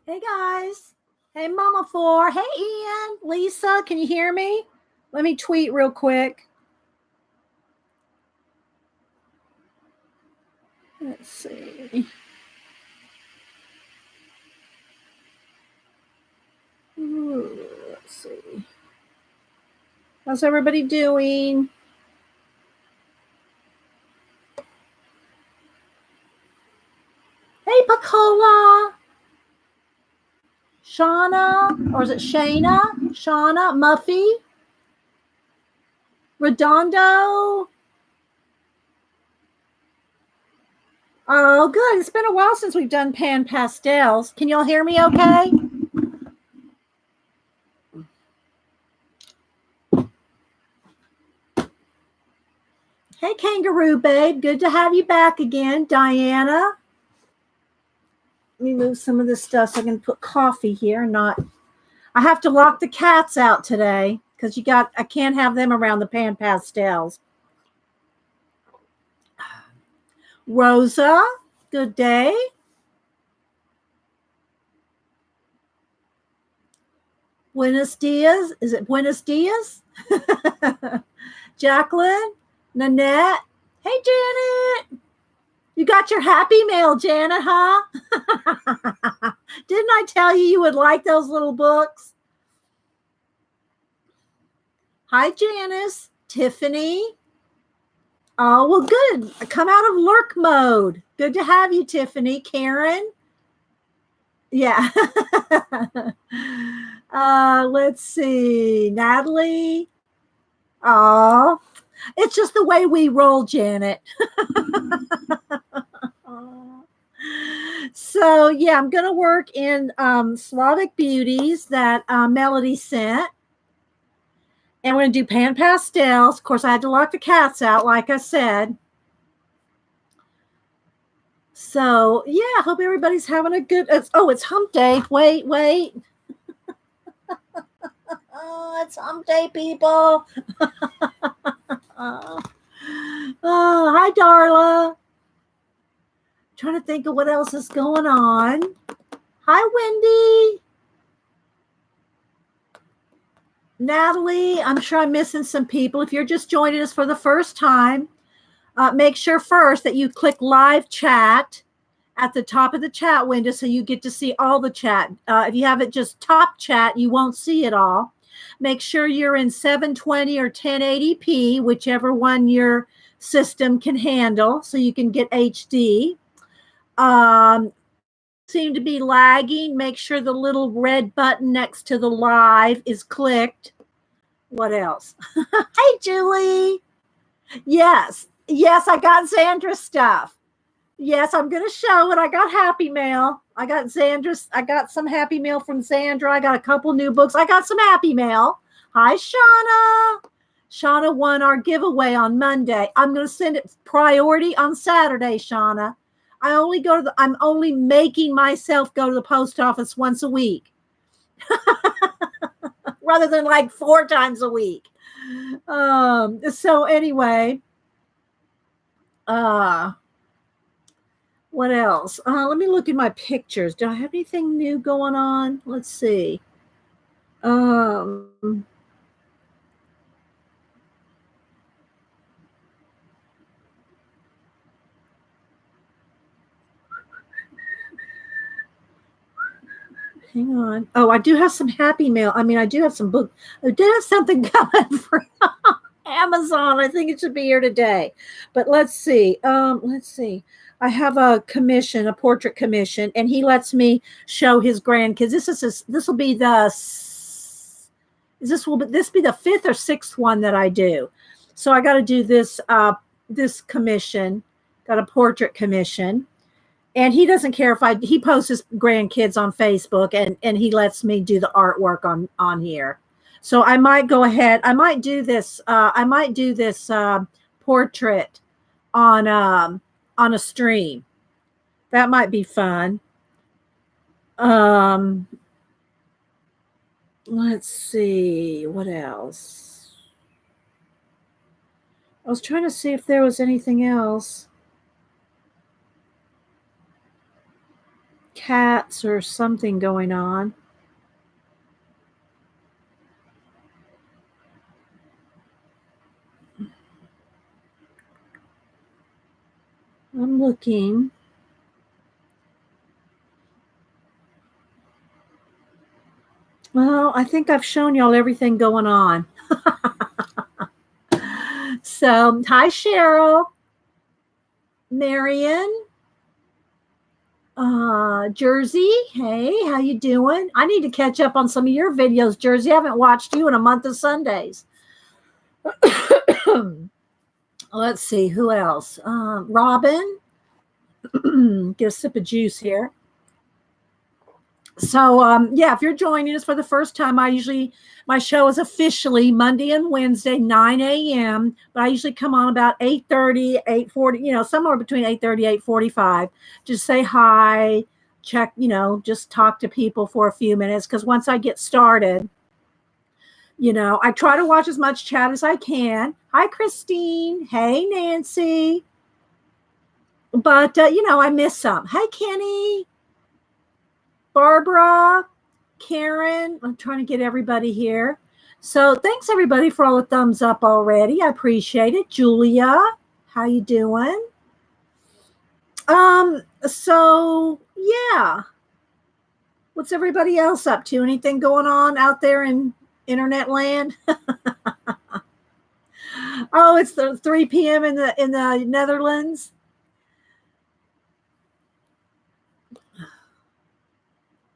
Hey guys. Hey Mama Four. Hey Ian. Lisa, can you hear me? Let me tweet real quick. Let's see. Let's see. How's everybody doing? Hey Pacola. Shauna, or is it Shayna? Shauna, Muffy, Redondo. Oh, good. It's been a while since we've done pan pastels. Can y'all hear me okay? Hey, Kangaroo Babe. Good to have you back again. Diana. Let me move some of this stuff so I can put coffee here. I have to lock the cats out today because I can't have them around the pan pastels. Rosa, good day. Buenos dias. Is it Buenos dias? Jacqueline, Nanette. Hey, Janet. You got your happy mail, Janet, huh? Didn't I tell you would like those little books? Hi, Janice. Tiffany. Oh, well, good. Come out of lurk mode. Good to have you, Tiffany. Karen. Yeah. Let's see. Natalie. Oh, it's just the way we roll, Janet. So, yeah, I'm going to work in Slavic Beauties that Melody sent. And we're going to do pan pastels. Of course, I had to lock the cats out, like I said. So, yeah, I hope everybody's having a good... it's hump day. Wait. Oh, it's hump day, people. Oh, hi, Darla. Trying to think of what else is going on. Hi, Wendy. Natalie, I'm sure I'm missing some people. If you're just joining us for the first time, make sure first that you click live chat at the top of the chat window so you get to see all the chat. If you have it just top chat, you won't see it all. Make sure you're in 720 or 1080p, whichever one your system can handle, so you can get HD. Seem to be lagging. Make sure the little red button next to the live is clicked. What else? Hey, Julie. Yes, I got Zandra's stuff. Yes, I'm going to show it. I got Happy Mail. I got some Happy Mail from Zandra. I got a couple new books. I got some Happy Mail. Hi, Shauna. Shauna won our giveaway on Monday. I'm going to send it priority on Saturday, Shauna. I'm only making myself go to the post office once a week rather than like 4 times a week. So anyway, what else? Let me look at my pictures. Do I have anything new going on? Let's see. Hang on. Oh, I do have some Happy Mail. I mean, I do have some book. I do have something coming from Amazon. I think it should be here today. But let's see. I have a commission, a portrait commission, and he lets me show his grandkids. This will be the 5th or 6th one that I do. So I got to do this commission. Got a portrait commission. And he doesn't care if he posts his grandkids on Facebook and he lets me do the artwork on here. So I might go ahead. I might do this portrait on a stream. That might be fun. Let's see what else. I was trying to see if there was anything else. cats or something going on. I'm looking. Well, I think I've shown y'all everything going on. So, hi, Cheryl, Marion, Jersey. Hey, how you doing? I need to catch up on some of your videos, Jersey. I haven't watched you in a month of Sundays. Let's see, who else? Robin. Get a sip of juice here. So, yeah, if you're joining us for the first time, my show is officially Monday and Wednesday, 9 a.m., but I usually come on about 8:30, 8:40, somewhere between 8:30, 8:45. Just say hi, check, just talk to people for a few minutes, because once I get started, I try to watch as much chat as I can. Hi, Christine. Hey, Nancy. But, I miss some. Hi, Kenny. Barbara, Karen, I'm trying to get everybody here. So thanks everybody for all the thumbs up already. I appreciate it. Julia, how you doing? So yeah. What's everybody else up to? Anything going on out there in internet land? Oh, it's the 3 p.m. in the Netherlands.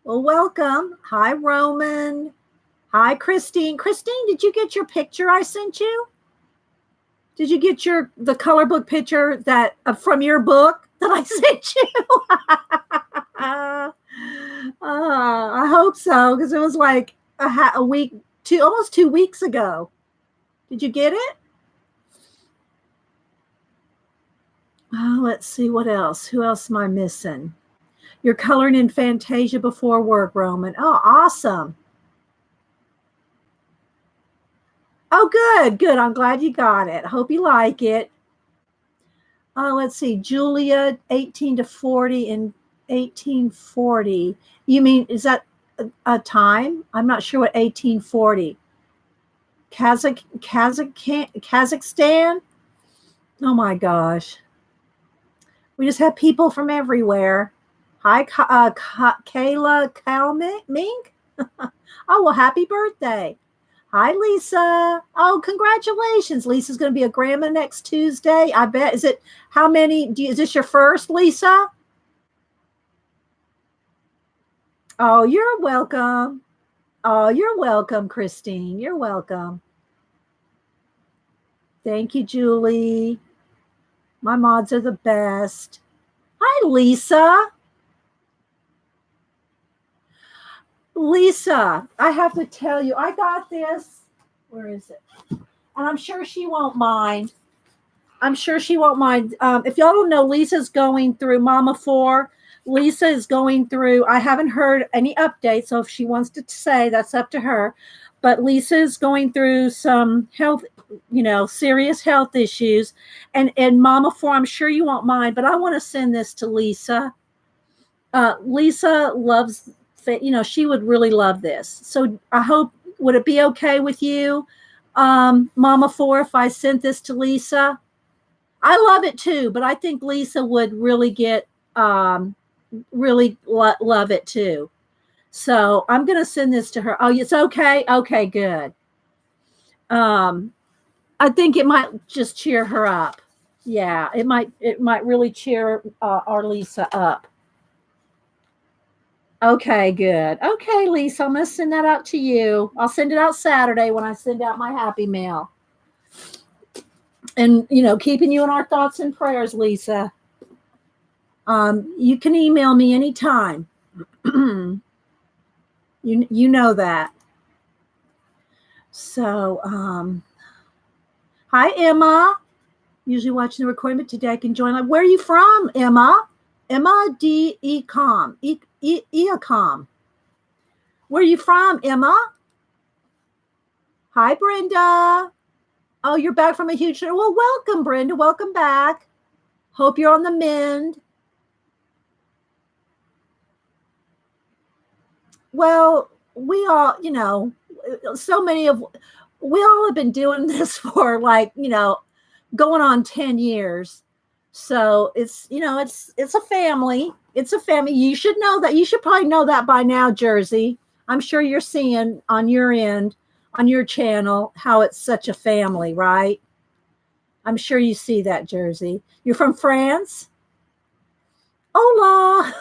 Well, welcome. Hi, Roman. Hi, Christine. Christine, did you get your picture I sent you? Did you get the color book picture that from your book that I sent you? I hope so, because it was like a week, almost 2 weeks ago. Did you get it? Oh, let's see what else. Who else am I missing? You're coloring in Fantasia before work, Roman. Oh, awesome. Oh, good, good. I'm glad you got it. Hope you like it. Oh, let's see. Julia, 18 to 40 in 1840. You mean, is that a time? I'm not sure what 1840. Kazakhstan? Oh my gosh. We just have people from everywhere. Hi, Kayla Kalmink. Oh, well, happy birthday. Hi, Lisa. Oh, congratulations. Lisa's going to be a grandma next Tuesday. I bet. Is it how many? Is this your first, Lisa? Oh, you're welcome. Oh, you're welcome, Christine. You're welcome. Thank you, Julie. My mods are the best. Hi, Lisa. Lisa, I have to tell you, I got this. Where is it? And I'm sure she won't mind. If y'all don't know, Lisa's going through Mama 4. Lisa is going through, I haven't heard any updates, so if she wants to say, that's up to her. But Lisa is going through some health, serious health issues. And Mama 4, I'm sure you won't mind, but I want to send this to Lisa. Lisa loves, she would really love this. So I hope, would it be okay with you, Mama 4, if I sent this to Lisa? I love it too, but I think Lisa would really love it too. So I'm going to send this to her. Oh, it's okay. Okay, good. I think it might just cheer her up. Yeah, it might really cheer our Lisa up. Okay, good. Okay, Lisa, I'm going to send that out to you. I'll send it out Saturday when I send out my happy mail. And, keeping you in our thoughts and prayers, Lisa. You can email me anytime. You know that. So, hi, Emma. Usually watching the recording, but today I can join. Where are you from, Emma? Emma D. Ecom. Ecom. Where are you from, Emma? Hi, Brenda. Oh, you're back from a huge trip. Well, welcome, Brenda. Welcome back. Hope you're on the mend. Well, we all, so many of, we all have been doing this for like, going on 10 years. So it's, it's a family. It's a family. You should know that. You should probably know that by now, Jersey. I'm sure you're seeing on your end, on your channel, how it's such a family, right? I'm sure you see that, Jersey. You're from France? Hola.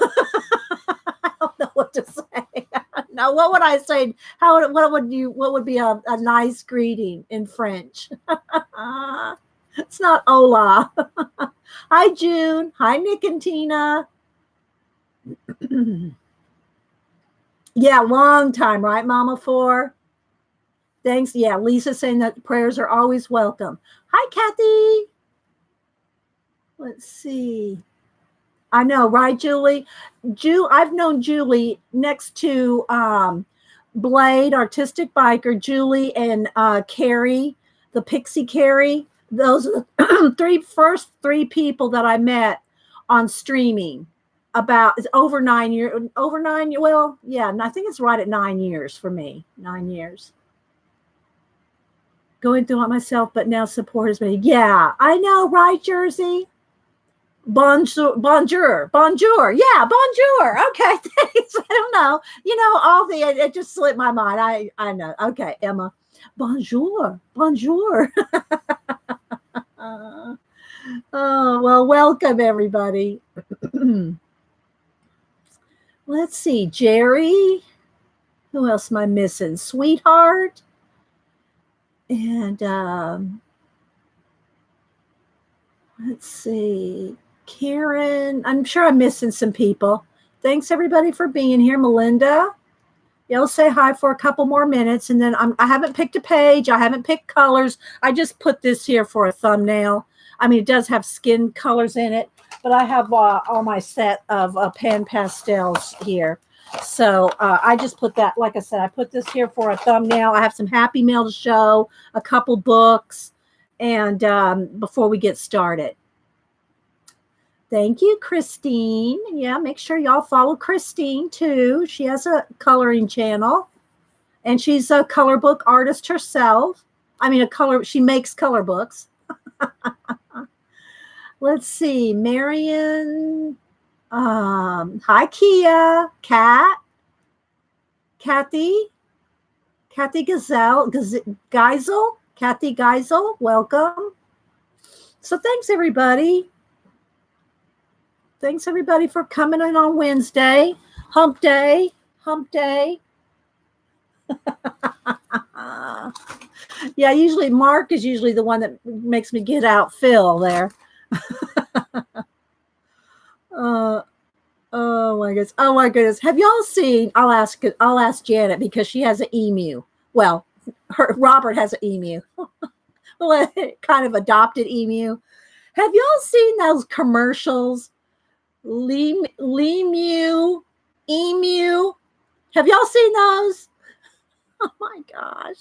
I don't know what to say. No, what would I say? What would be a nice greeting in French? It's not hola. Hi, June. Hi, Nick and Tina. Yeah, long time, right, Mama Four? Thanks. Yeah, Lisa saying that prayers are always welcome. Hi, Kathy. Let's see. I know, right, Julie? I've known Julie next to Blade, Artistic Biker, Julie, and Carrie, the Pixie Carrie. Those are the first three people that I met on streaming. It's over 9 years. Over 9 years. Well, yeah, I think it's right at 9 years for me. 9 years. Going through it myself, but now support has been. Yeah, I know, right, Jersey? Bonjour. Yeah, bonjour. Okay, thanks. I don't know. It just slipped my mind. I know. Okay, Emma. Bonjour. Oh, well, welcome, everybody. Let's see. Jerry. Who else am I missing? Sweetheart. And let's see. Karen. I'm sure I'm missing some people. Thanks, everybody, for being here. Melinda. You'll say hi for a couple more minutes, and then I haven't picked a page. I haven't picked colors. I just put this here for a thumbnail. I mean, it does have skin colors in it, but I have all my set of pan pastels here. So I just put that, like I said, I put this here for a thumbnail. I have some Happy Mail to show, a couple books, and before we get started. Thank you, Christine. Yeah, make sure y'all follow Christine too. She has a coloring channel, and she's a color book artist herself. She makes color books. Let's see, Marion. Hi, Kia, Kat, Kathy Geisel, Kathy Geisel, welcome. So thanks, everybody. Thanks, everybody, for coming in on Wednesday. Hump day. Yeah, usually Mark is usually the one that makes me get out Phil there. Oh my goodness. Have y'all seen, I'll ask Janet because she has an emu. Well, Robert has an emu. Kind of adopted emu. Have y'all seen those commercials? Emu. Have y'all seen those? Oh my gosh.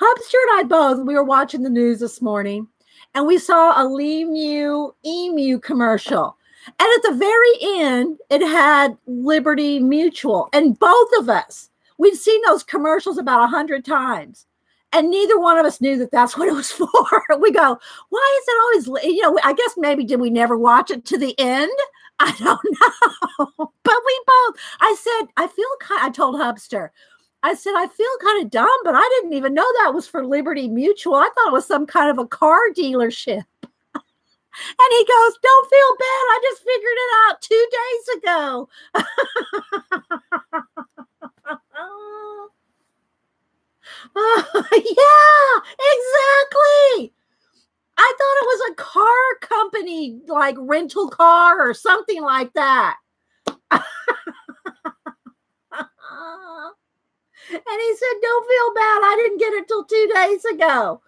Hubster and I both, we were watching the news this morning, and we saw a emu commercial. And at the very end, it had Liberty Mutual. And both of us, we'd seen those commercials about 100 times. And neither one of us knew that that's what it was for. We go, why is it always, I guess maybe did we never watch it to the end? I don't know. But we both, I told Hubster, I said, I feel kind of dumb, but I didn't even know that was for Liberty Mutual. I thought it was some kind of a car dealership. And he goes, don't feel bad. I just figured it out 2 days ago. Yeah, exactly. I thought it was a car company, like rental car or something like that. And he said, don't feel bad. I didn't get it till 2 days ago.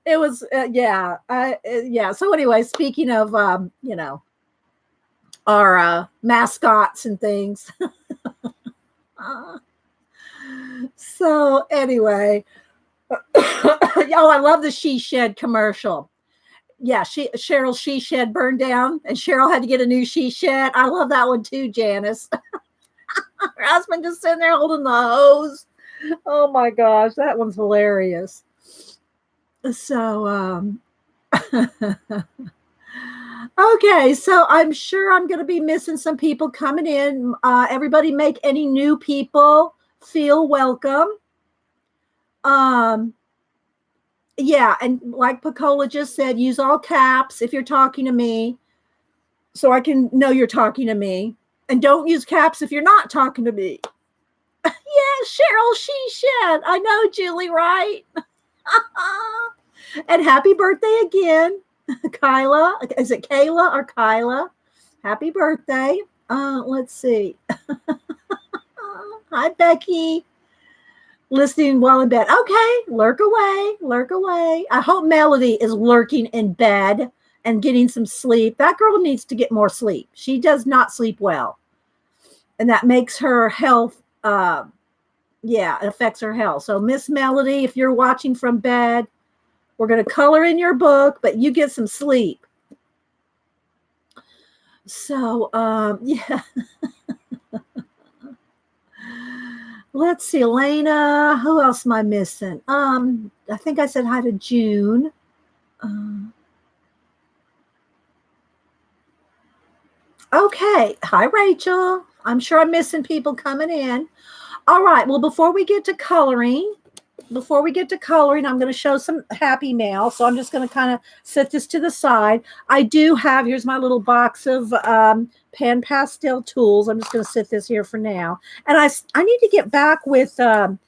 It was, yeah. So anyway, speaking of, our mascots and things. So anyway, I love the She Shed commercial. Yeah, Cheryl's She Shed burned down, and Cheryl had to get a new She Shed. I love that one too, Janice. Her husband just sitting there holding the hose. Oh my gosh, that one's hilarious. So, okay, so I'm sure I'm going to be missing some people coming in. Everybody make any new people feel welcome. Yeah, and like Pacola just said, use all caps if you're talking to me so I can know you're talking to me. And don't use caps if you're not talking to me. Yeah, Cheryl, she shed. I know, Julie, right? And happy birthday again, Kyla. Is it Kayla or Kyla? Happy birthday. Let's see. Hi, Becky. Listening while in bed. Okay, lurk away, lurk away. I hope Melody is lurking in bed and getting some sleep. That girl needs to get more sleep. She does not sleep well. And that makes her health, it affects her health. So Miss Melody, if you're watching from bed, we're going to color in your book, but you get some sleep. So, yeah. Let's see, Elena. Who else am I missing? I think I said hi to June. Okay. Hi, Rachel. I'm sure I'm missing people coming in. All right. Well, before we get to coloring, I'm going to show some happy mail. So I'm just going to kind of set this to the side. I do have, here's my little box of pan pastel tools. I'm just going to set this here for now. And I need to get back with the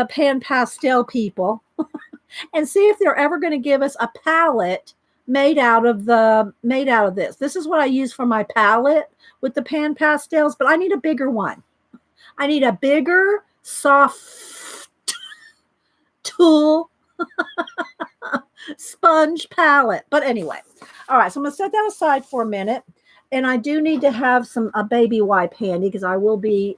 pan pastel people and see if they're ever going to give us a palette made out of this. This is what I use for my palette with the pan pastels, but I need a bigger one. I need a bigger, soft tool sponge palette. But anyway, all right, so I'm going to set that aside for a minute. And I do need to have a baby wipe handy because I will be,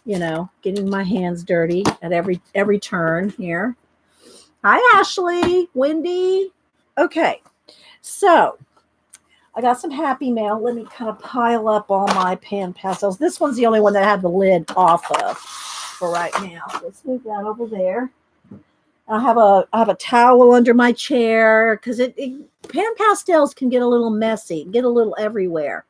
getting my hands dirty at every turn here. Hi, Ashley, Wendy. Okay, so I got some happy mail. Let me kind of pile up all my pan pastels. This one's the only one that I have the lid off of for right now. Let's move that over there. I have a towel under my chair because pan pastels can get a little messy, get a little everywhere.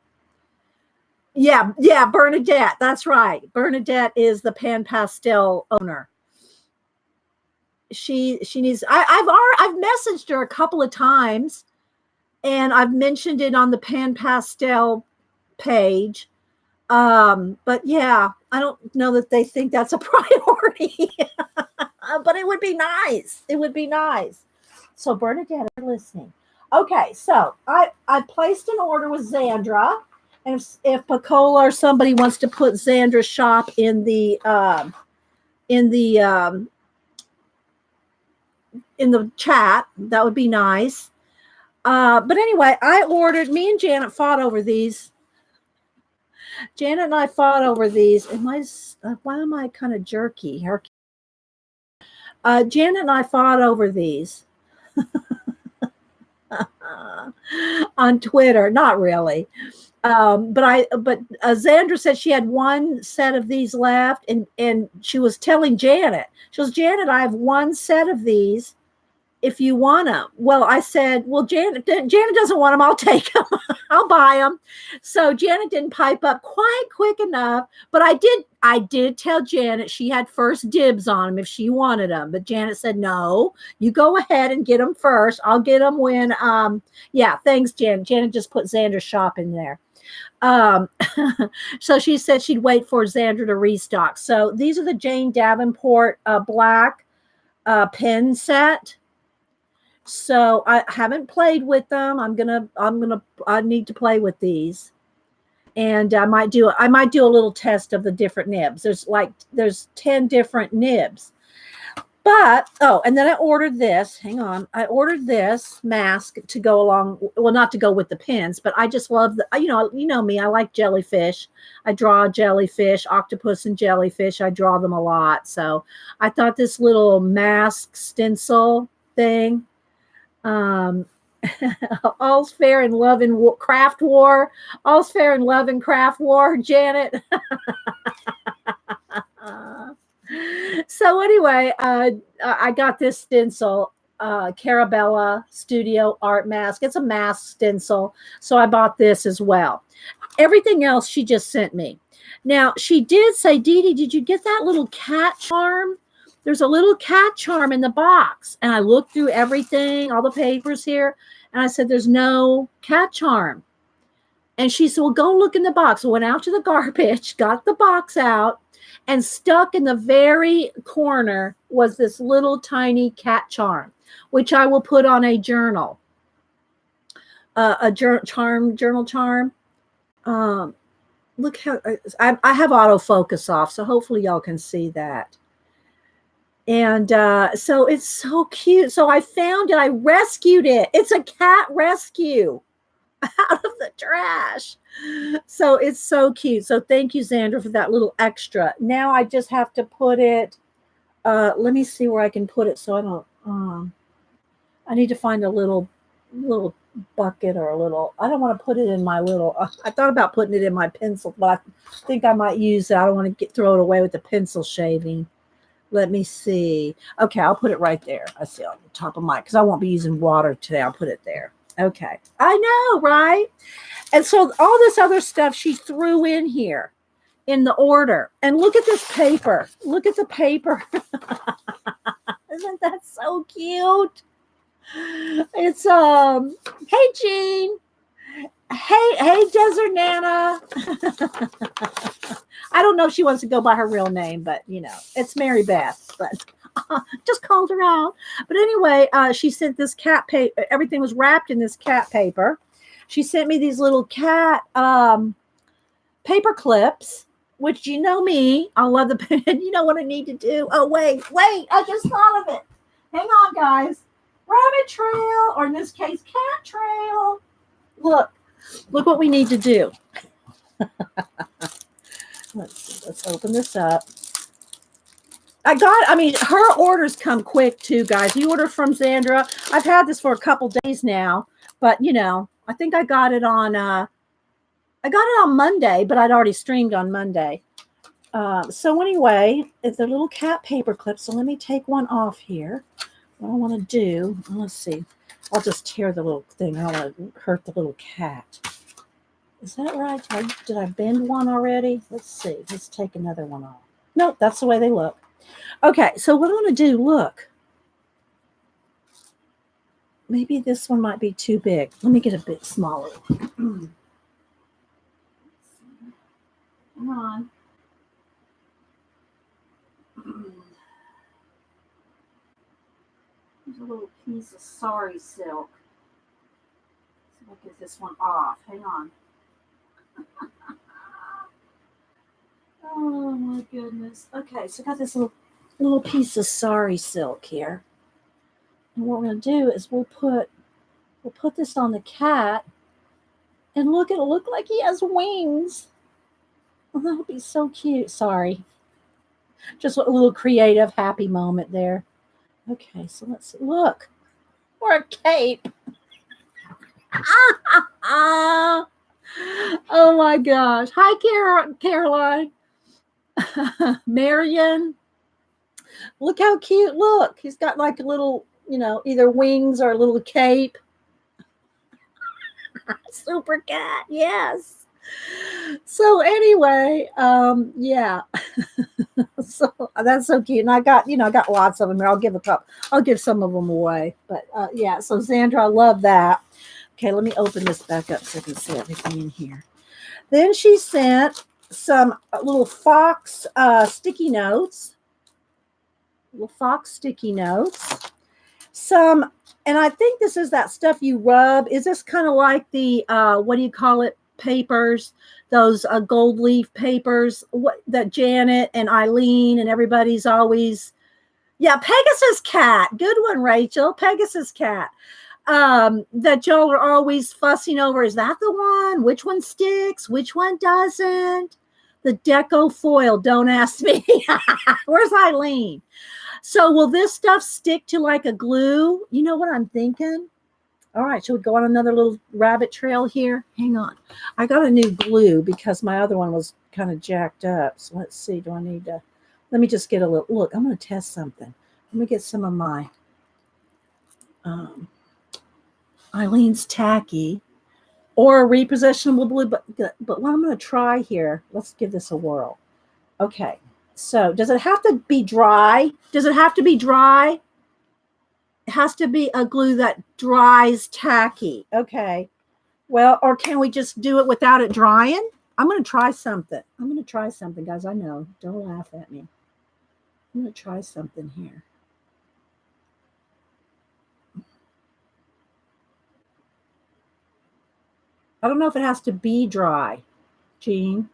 Yeah, Bernadette. That's right. Bernadette is the pan pastel owner. She needs. I've messaged her a couple of times, and I've mentioned it on the pan pastel page. But yeah, I don't know that they think that's a priority. But it would be nice. It would be nice. So Bernadette, are listening. Okay, so I placed an order with Xandra, and if Pacola or somebody wants to put Xandra's shop in the chat, that would be nice. But anyway, me and Janet fought over these. Janet and I fought over these. Why am I kind of jerky? Janet and I fought over these on Twitter. Not really. But Xandra said she had one set of these left, and she was telling Janet, Janet, I have one set of these if you want them. Well, I said, well, Janet doesn't want them. I'll take them. I'll buy them. So Janet didn't pipe up quite quick enough, but I did tell Janet she had first dibs on them if she wanted them. But Janet said, no, you go ahead and get them first. I'll get them when, thanks, Janet. Janet just put Xandra's shop in there. So she said she'd wait for Xandra to restock. So these are the Jane Davenport black pen set. So I haven't played with them. I need to play with these, and I might do a little test of the different nibs. There's 10 different nibs, but and then I ordered this. Hang on, I ordered this mask to go along. Well, not to go with the pins, but I just love you know me. I like jellyfish. I draw jellyfish, octopus, and jellyfish. I draw them a lot. So I thought this little mask stencil thing. All's fair in love and craft war. All's fair in love and craft war, Janet. So anyway, I got this stencil, Carabella Studio Art Mask. It's a mask stencil, so I bought this as well. Everything else she just sent me. Now, she did say, Dee Dee, did you get that little cat charm? There's a little cat charm in the box. And I looked through everything, all the papers here, and I said, there's no cat charm. And she said, well, go look in the box. I went out to the garbage, got the box out, and stuck in the very corner was this little tiny cat charm, which I will put on a journal, journal charm. Look how I have autofocus off, so hopefully y'all can see that. And so it's so cute. So I found it. I rescued it. It's a cat rescue out of the trash. So it's so cute. So thank you, Xandra, for that little extra. Now I just have to put it. Let me see where I can put it so I don't. I need to find a little bucket or a little. I don't want to put it in my little. I thought about putting it in my pencil, but I think I might use it. I don't want to throw it away with the pencil shaving. Let me see. Okay, I'll put it right there. I see on the top of mine because I won't be using water today. I'll put it there. Okay. I know, right? And so all this other stuff she threw in here in the order. And look at this paper. Look at the paper. Isn't that so cute? It's hey Jean. Hey Desert Nana. I don't know if she wants to go by her real name, but you know, it's Mary Beth, but just called her out. But anyway, she sent this cat paper. Everything was wrapped in this cat paper. She sent me these little cat paper clips, which you know me. I love the pen. You know what I need to do? Oh, wait. I just thought of it. Hang on, guys. Rabbit trail, or in this case, cat trail. Look what we need to do. Let's open this up. Her orders come quick too, guys. You order from Xandra. I've had this for a couple days now, but you know, I think I got it on Monday, but I'd already streamed on Monday. So anyway, it's a little cat paper clip. So let me take one off here. What I want to do, let's see. I'll just tear the little thing. I don't want to hurt the little cat. Is that right? Did I bend one already? Let's see. Let's take another one off. Nope, that's the way they look. Okay, so what I want to do, look. Maybe this one might be too big. Let me get a bit smaller. Come on. There's a little piece of sari silk. So I'll get this one off. Hang on. Oh my goodness. Okay, so I got this little piece of sari silk here. And what we're gonna do is we'll put this on the cat, and look, it'll look like he has wings. Oh, that'll be so cute. Sorry. Just a little creative, happy moment there. Okay, so let's look. We're a cape. Oh my gosh. Hi, Caroline. Marion. Look how cute. Look, he's got like a little, you know, either wings or a little cape. Super cat. Yes. So anyway, yeah. So that's so cute. And I got lots of them here. I'll give some of them away. But yeah, so Xandra, I love that. Okay, let me open this back up so I can see everything in here. Then she sent some little fox sticky notes. Little fox sticky notes. Some, and I think this is that stuff you rub. Is this kind of like the what do you call it? Papers, those gold leaf papers, that Janet and Eileen and everybody's always, yeah, Pegasus cat, good one, Rachel, Pegasus cat, that y'all are always fussing over. Is that the one? Which one sticks? Which one doesn't? The deco foil, don't ask me. Where's Eileen? So will this stuff stick to like a glue? You know what I'm thinking? All right, should we go on another little rabbit trail here? Hang on. I got a new glue because my other one was kind of jacked up. So let's see. Do I need to? Let me just get a little look. I'm going to test something. Let me get some of my Eileen's Tacky or a repositionable blue. But what I'm going to try here, let's give this a whirl. Okay. So does it have to be dry? Does it have to be dry? It has to be a glue that dries tacky. Okay. Well, or can we just do it without it drying? I'm going to try something. I'm going to try something, guys. I know. Don't laugh at me. I'm going to try something here. I don't know if it has to be dry, Jean.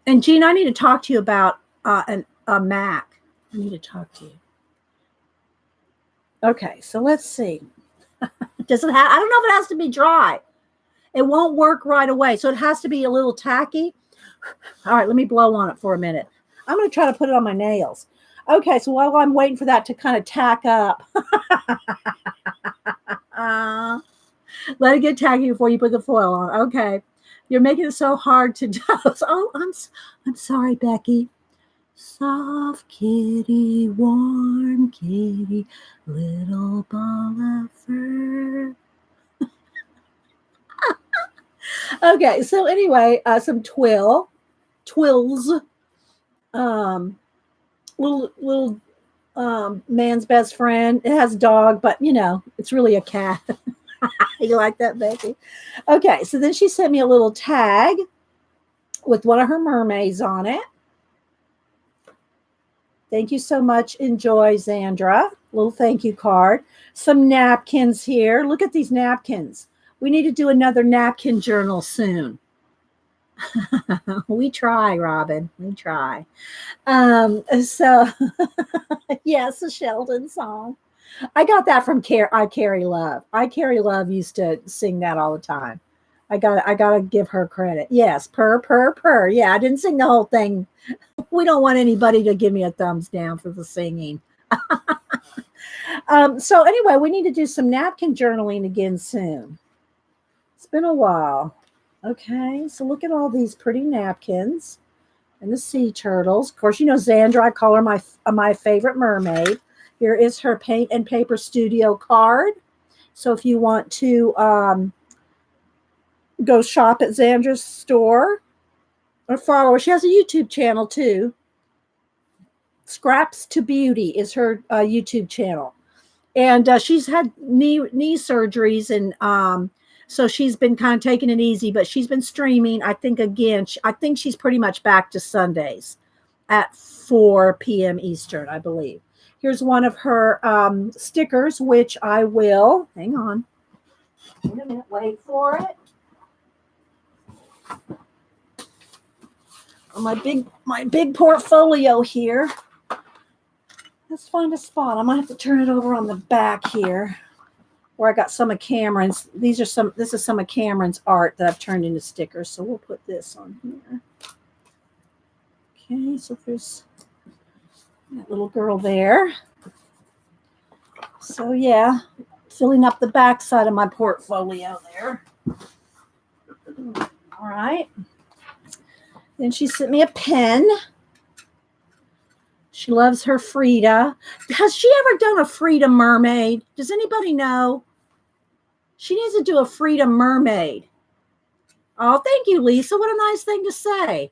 And Jean, I need to talk to you about a Mac. I need to talk to you. Okay, so let's see. Does it have? I don't know if it has to be dry. It won't work right away, so it has to be a little tacky. All right, let me blow on it for a minute. I'm going to try to put it on my nails. Okay, so while I'm waiting for that to kind of tack up, let it get tacky before you put the foil on. Okay, you're making it so hard to dose. Oh, I'm sorry, Becky. Soft kitty, warm kitty, little ball of fur. Okay, so anyway, some twills, little man's best friend. It has a dog, but it's really a cat. You like that, Becky? Okay, so then she sent me a little tag with one of her mermaids on it. Thank you so much. Enjoy, Zandra. Little thank you card. Some napkins here. Look at these napkins. We need to do another napkin journal soon. We try, Robin. We try. So yes, a Sheldon song. I got that from I Carry Love. I Carry Love used to sing that all the time. I gotta give her credit. Yes, purr. Yeah, I didn't sing the whole thing. We don't want anybody to give me a thumbs down for the singing. So anyway, we need to do some napkin journaling again soon. It's been a while. Okay, so look at all these pretty napkins and the sea turtles. Of course, Zandra, I call her my favorite mermaid. Here is her Paint and Paper Studio card. So if you want to go shop at Zandra's store or follow her, she has a YouTube channel too. Scraps to Beauty is her YouTube channel. And she's had knee surgeries, and so she's been kind of taking it easy, but she's been streaming. I think she's pretty much back to Sundays at 4 p.m. Eastern, I believe. Here's one of her stickers, which I will, hang on. Wait a minute, wait for it. My big portfolio here. Let's find a spot. I might have to turn it over on the back here where I got some of Cameron's. This is some of Cameron's art that I've turned into stickers. So we'll put this on here. Okay, so there's that little girl there. So yeah, filling up the back side of my portfolio there. All right. Then she sent me a pen. She loves her Frida. Has she ever done a Frida mermaid? Does anybody know? She needs to do a Frida mermaid. Oh, thank you, Lisa. What a nice thing to say.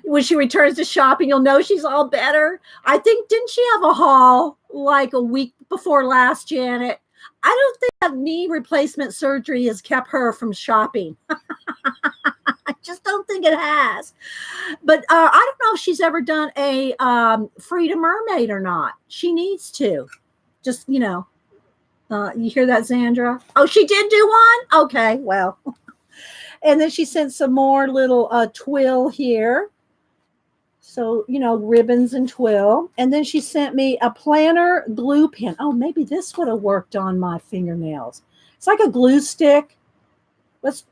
When she returns to shopping, you'll know she's all better. I think, didn't she have a haul like a week before last, Janet? I don't think that knee replacement surgery has kept her from shopping. I just don't think it has. But I don't know if she's ever done a Frida mermaid or not. She needs to. Just, you hear that, Zandra? Oh, she did do one? Okay, well. And then she sent some more little twill here. So, ribbons and twill. And then she sent me a planner glue pen. Oh, maybe this would have worked on my fingernails. It's like a glue stick.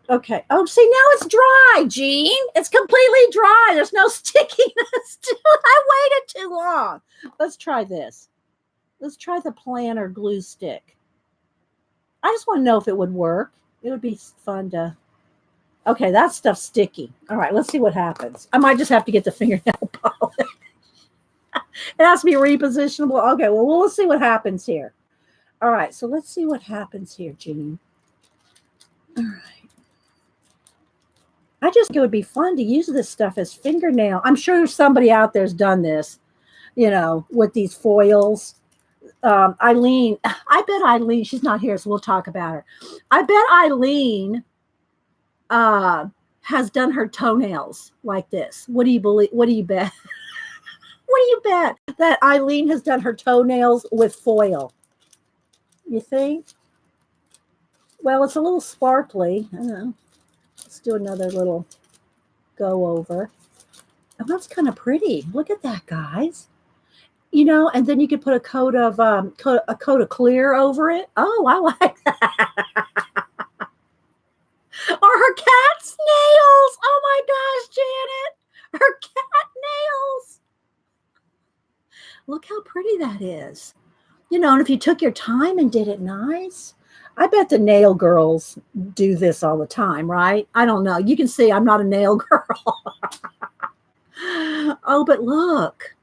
Okay. Oh, see, now it's dry, Jean. It's completely dry. There's no stickiness to it. I waited too long. Let's try this. Let's try the planner glue stick. I just want to know if it would work. It would be fun to... Okay, that stuff's sticky. All right, let's see what happens. I might just have to get the fingernail polish. It has to be repositionable. Okay, well, we'll see what happens here. All right, so let's see what happens here, Jean. All right. I just think it would be fun to use this stuff as fingernail. I'm sure somebody out there's done this, with these foils. Eileen, I bet Eileen, she's not here, so we'll talk about her. I bet Eileen has done her toenails like this. What do you believe? What do you bet? What do you bet that Eileen has done her toenails with foil? You think? Well, it's a little sparkly. I don't know. Let's do another little go over. Oh, that's kind of pretty. Look at that, guys. And then you could put a coat of clear over it. Oh, I like that. Or her cat's nails. Oh my gosh, Janet. Her cat nails. Look how pretty that is. And if you took your time and did it nice, I bet the nail girls do this all the time, right? I don't know. You can see I'm not a nail girl. Oh, but look.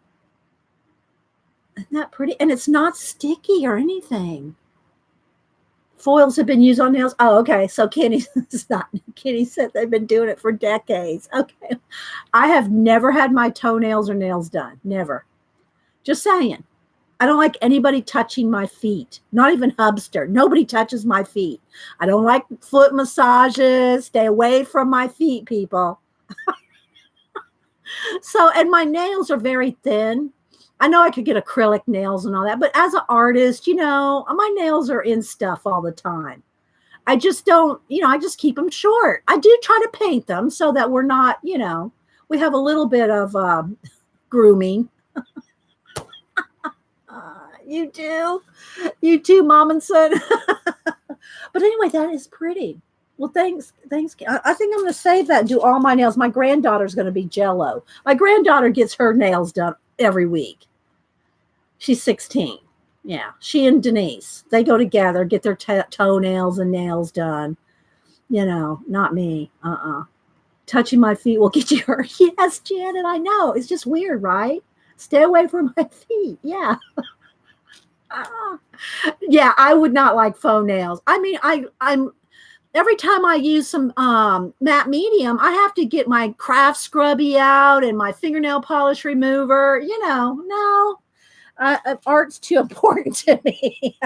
Isn't that pretty? And it's not sticky or anything. Foils have been used on nails. Oh, okay. So Kenny said they've been doing it for decades. Okay. I have never had my toenails or nails done. Never. Just saying. I don't like anybody touching my feet. Not even Hubster. Nobody touches my feet. I don't like foot massages. Stay away from my feet, people. And my nails are very thin. I know I could get acrylic nails and all that, but as an artist, my nails are in stuff all the time. I just don't, I just keep them short. I do try to paint them so that we're not, we have a little bit of grooming. You do, Mom and Son. But anyway, that is pretty. Well, thanks. I think I'm going to save that and do all my nails. My granddaughter's going to be Jello. My granddaughter gets her nails done every week. She's 16. Yeah, she and Denise, they go together, get their toenails and nails done. Not me. Touching my feet will get you hurt. Yes, Janet, I know. It's just weird, right? Stay away from my feet. Yeah. Yeah, I would not like faux nails. I mean, I'm every time I use some matte medium, I have to get my craft scrubby out and my fingernail polish remover. No, art's too important to me.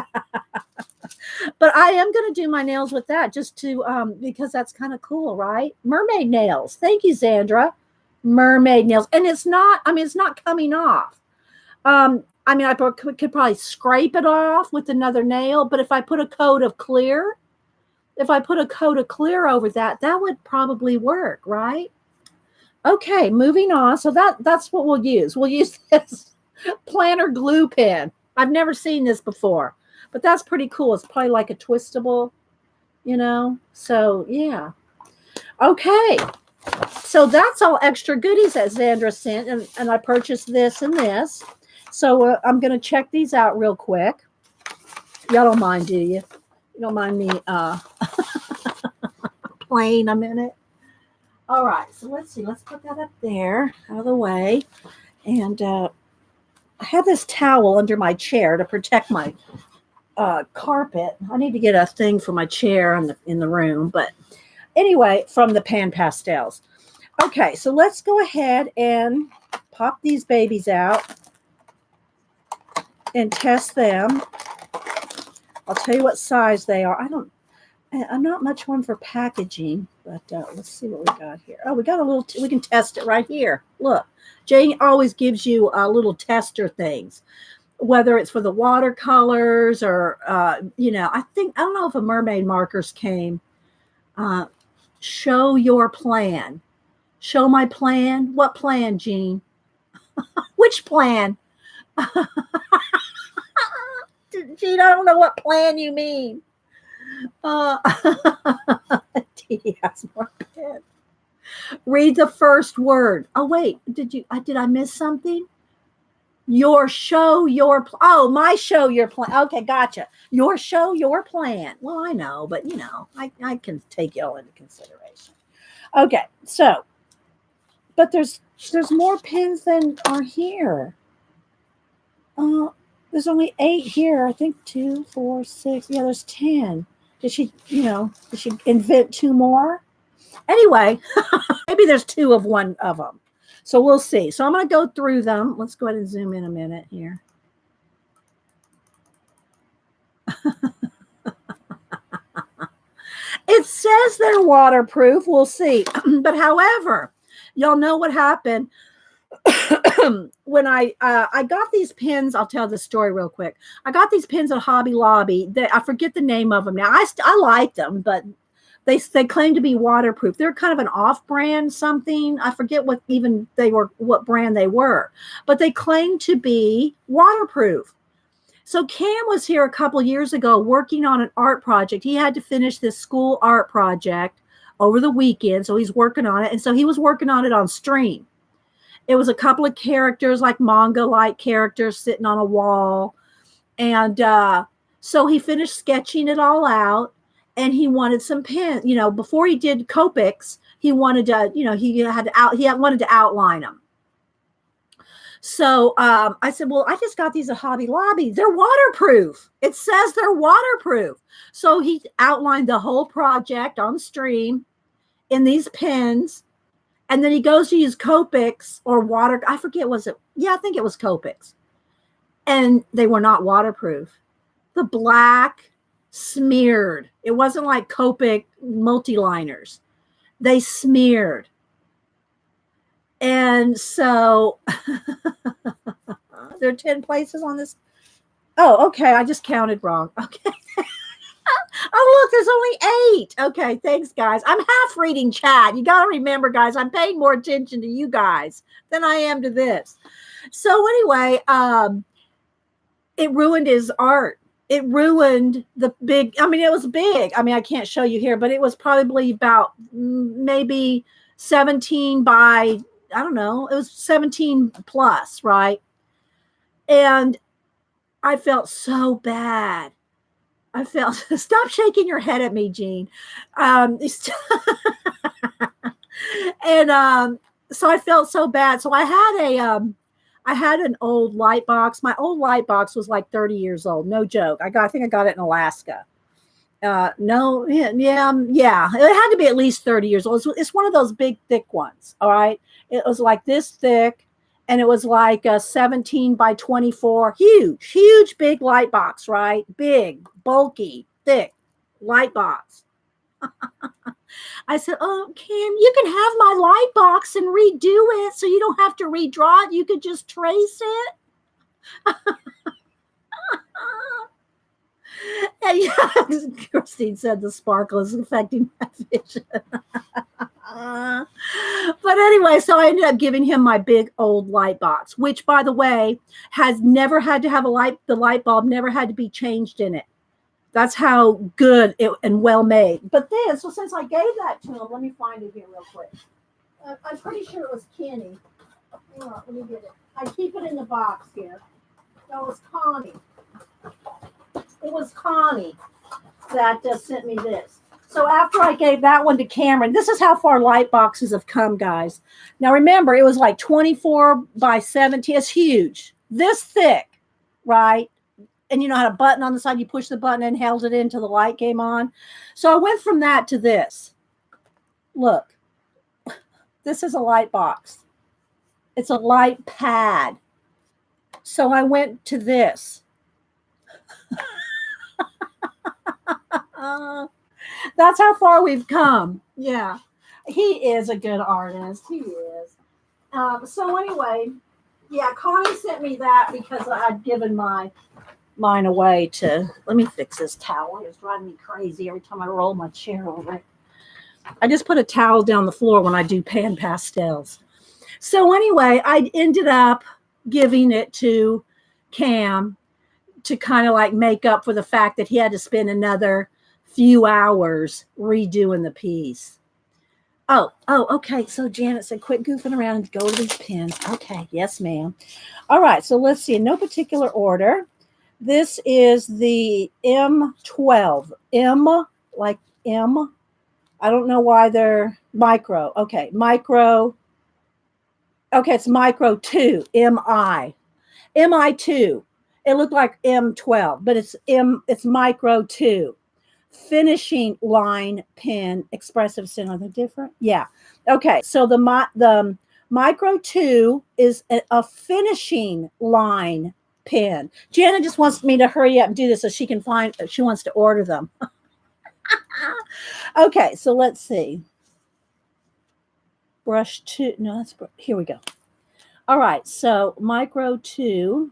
But I am going to do my nails with that just to because that's kind of cool, right? Mermaid nails. Thank you, Zandra. Mermaid nails, and it's not coming off. I could probably scrape it off with another nail, but if I put a coat of clear over that, that would probably work, right? Okay, moving on. So that's what we'll use. We'll use this planner glue pen. I've never seen this before, but that's pretty cool. It's probably like a twistable, So, yeah. Okay. So that's all extra goodies that Zandra sent, and I purchased this and this. So I'm going to check these out real quick. Y'all don't mind, do you? You don't mind me playing a minute? All right, so let's see. Let's put that up there, out of the way. And I have this towel under my chair to protect my carpet. I need to get a thing for my chair in the room. But anyway, from the Pan Pastels. Okay, so let's go ahead and pop these babies out and test them. I'll tell you what size they are. I'm not much one for packaging, but let's see what we got here. Oh, we got a little, we can test it right here. Look, Jane always gives you little tester things, whether it's for the watercolors or, I don't know if a mermaid markers came. Show your plan. Show my plan. What plan, Jean? Which plan? Gene, I don't know what plan you mean. Dee has more pen. Read the first word. Oh, wait. Did I miss something? My show, your plan. Okay, gotcha. Your show, your plan. Well, I know, but I can take y'all into consideration. Okay, so, but there's more pins than are here. There's only 8 here. I think 2, 4, 6. Yeah, there's 10. Did she invent 2 more? Anyway, maybe there's 2 of one of them. So we'll see. So I'm going to go through them. Let's go ahead and zoom in a minute here. It says they're waterproof. We'll see. But however, y'all know what happened when I got these pins. I'll tell the story real quick. I got these pins at Hobby Lobby. I forget the name of them now. I like them, but they claim to be waterproof. They're kind of an off-brand something. I forget what brand they were, but they claim to be waterproof. So Cam was here a couple years ago working on an art project. He had to finish this school art project over the weekend, so he's working on it. And so he was working on it on stream. It was a couple of characters, like manga-like characters sitting on a wall. And so he finished sketching it all out, and he wanted some pens. Before he did Copics, he wanted to, he wanted to outline them. So I said, well, I just got these at Hobby Lobby. They're waterproof. It says they're waterproof. So he outlined the whole project on stream in these pens. And then he goes to use Copics or water. I forget, was it? Yeah, I think it was Copics. And they were not waterproof. The black smeared. It wasn't like Copic multi-liners. They smeared. And so there are 10 places on this. Oh, okay. I just counted wrong. Okay. Oh, look, there's only 8. Okay. Thanks, guys. I'm half reading chat. You got to remember, guys, I'm paying more attention to you guys than I am to this. So anyway, it ruined his art. It ruined the big, it was big. I can't show you here, but it was probably about maybe 17 by, I don't know, it was 17 plus, right? And I felt so bad. Stop shaking your head at me, Jean. And so I felt so bad. So I had an old light box. My old light box was like 30 years old. No joke. I think I got it in Alaska. It had to be at least 30 years old. It's one of those big, thick ones. All right. It was like this thick, and it was like a 17 by 24, huge, big light box, right? Big, bulky, thick light box. I said, oh, Kim, you can have my light box and redo it so you don't have to redraw it. You could just trace it. And yeah, Christine said the sparkle is affecting my vision. But anyway, so I ended up giving him my big old light box, which, by the way, has never had to have the light bulb never had to be changed in it. That's how good and well made. But then, so since I gave that to him, let me find it here real quick. I'm pretty sure it was Kenny. Hang on, let me get it. I keep it in the box here. No, it was Connie. It was Connie that sent me this. So after I gave that one to Cameron, this is how far light boxes have come, guys. Now remember, it was like 24 by 17. It's huge. This thick, right? And you know how to button on the side, you push the button and held it in until the light came on. So I went from that to this. Look, this is a light box. It's a light pad. So I went to this. That's how far we've come. Yeah, he is a good artist. He is. So anyway, yeah, Connie sent me that because I'd given mine away to. Let me fix this towel. It's driving me crazy every time I roll my chair over it. I just put a towel down the floor when I do pan pastels. So anyway, I ended up giving it to Cam to kind of like make up for the fact that he had to spend another few hours redoing the piece. Oh, okay. So Janet said, quit goofing around and go to these pins. Okay. Yes, ma'am. All right. So let's see. In no particular order. This is the M12. M, like M. I don't know why they're micro. Okay, micro. Okay, it's micro 2, MI. MI2. It looked like M12, but it's micro 2. Finishing line pen, expressive center. Are they different? Yeah. Okay, so the micro 2 is a finishing line pen. Janet just wants me to hurry up and do this so she can find, she wants to order them. Okay, so let's see. Brush 2. No, that's, here we go. All right, so micro 2.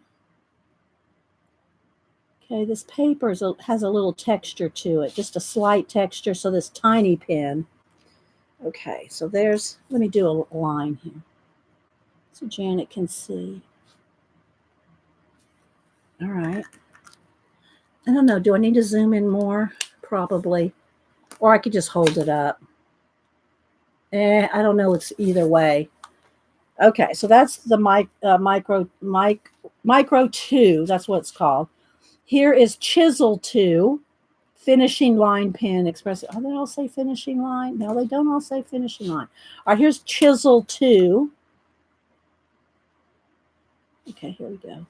Okay, this paper has a little texture to it, just a slight texture. So this tiny pen. Okay, so let me do a line here so Janet can see. All right. I don't know. Do I need to zoom in more? Probably. Or I could just hold it up. I don't know. It's either way. Okay, so that's the micro 2. That's what it's called. Here is Chisel 2. Finishing line pen expressive. Oh, they all say finishing line? No, they don't all say finishing line. All right, here's Chisel 2. Okay, here we go. All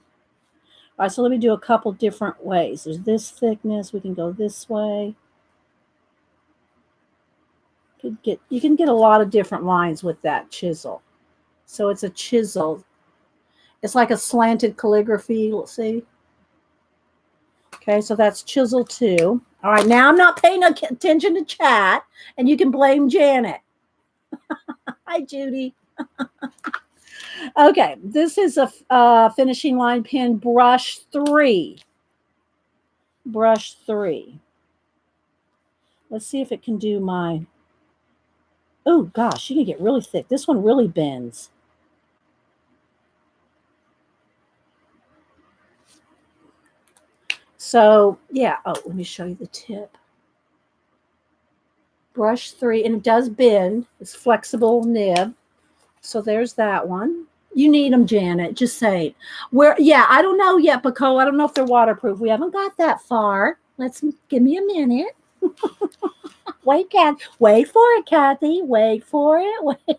right, so let me do a couple different ways. There's this thickness. We can go this way. You can get a lot of different lines with that chisel. So it's a chisel. It's like a slanted calligraphy. Let's see. Okay, so that's Chisel 2. All right, now I'm not paying attention to chat, and you can blame Janet. Hi, Judy. Okay, this is a finishing line pen, brush 3. Brush 3. Let's see if it can do my... Oh, gosh, you can get really thick. This one really bends. So, yeah. Oh, let me show you the tip. Brush 3, and it does bend. It's flexible nib. So there's that one. You need them, Janet. Just say where. Yeah, I don't know yet, Pico. I don't know if they're waterproof. We haven't got that far. Give me a minute. Wait, Kathy. Wait for it, Kathy. Wait for it. Wait.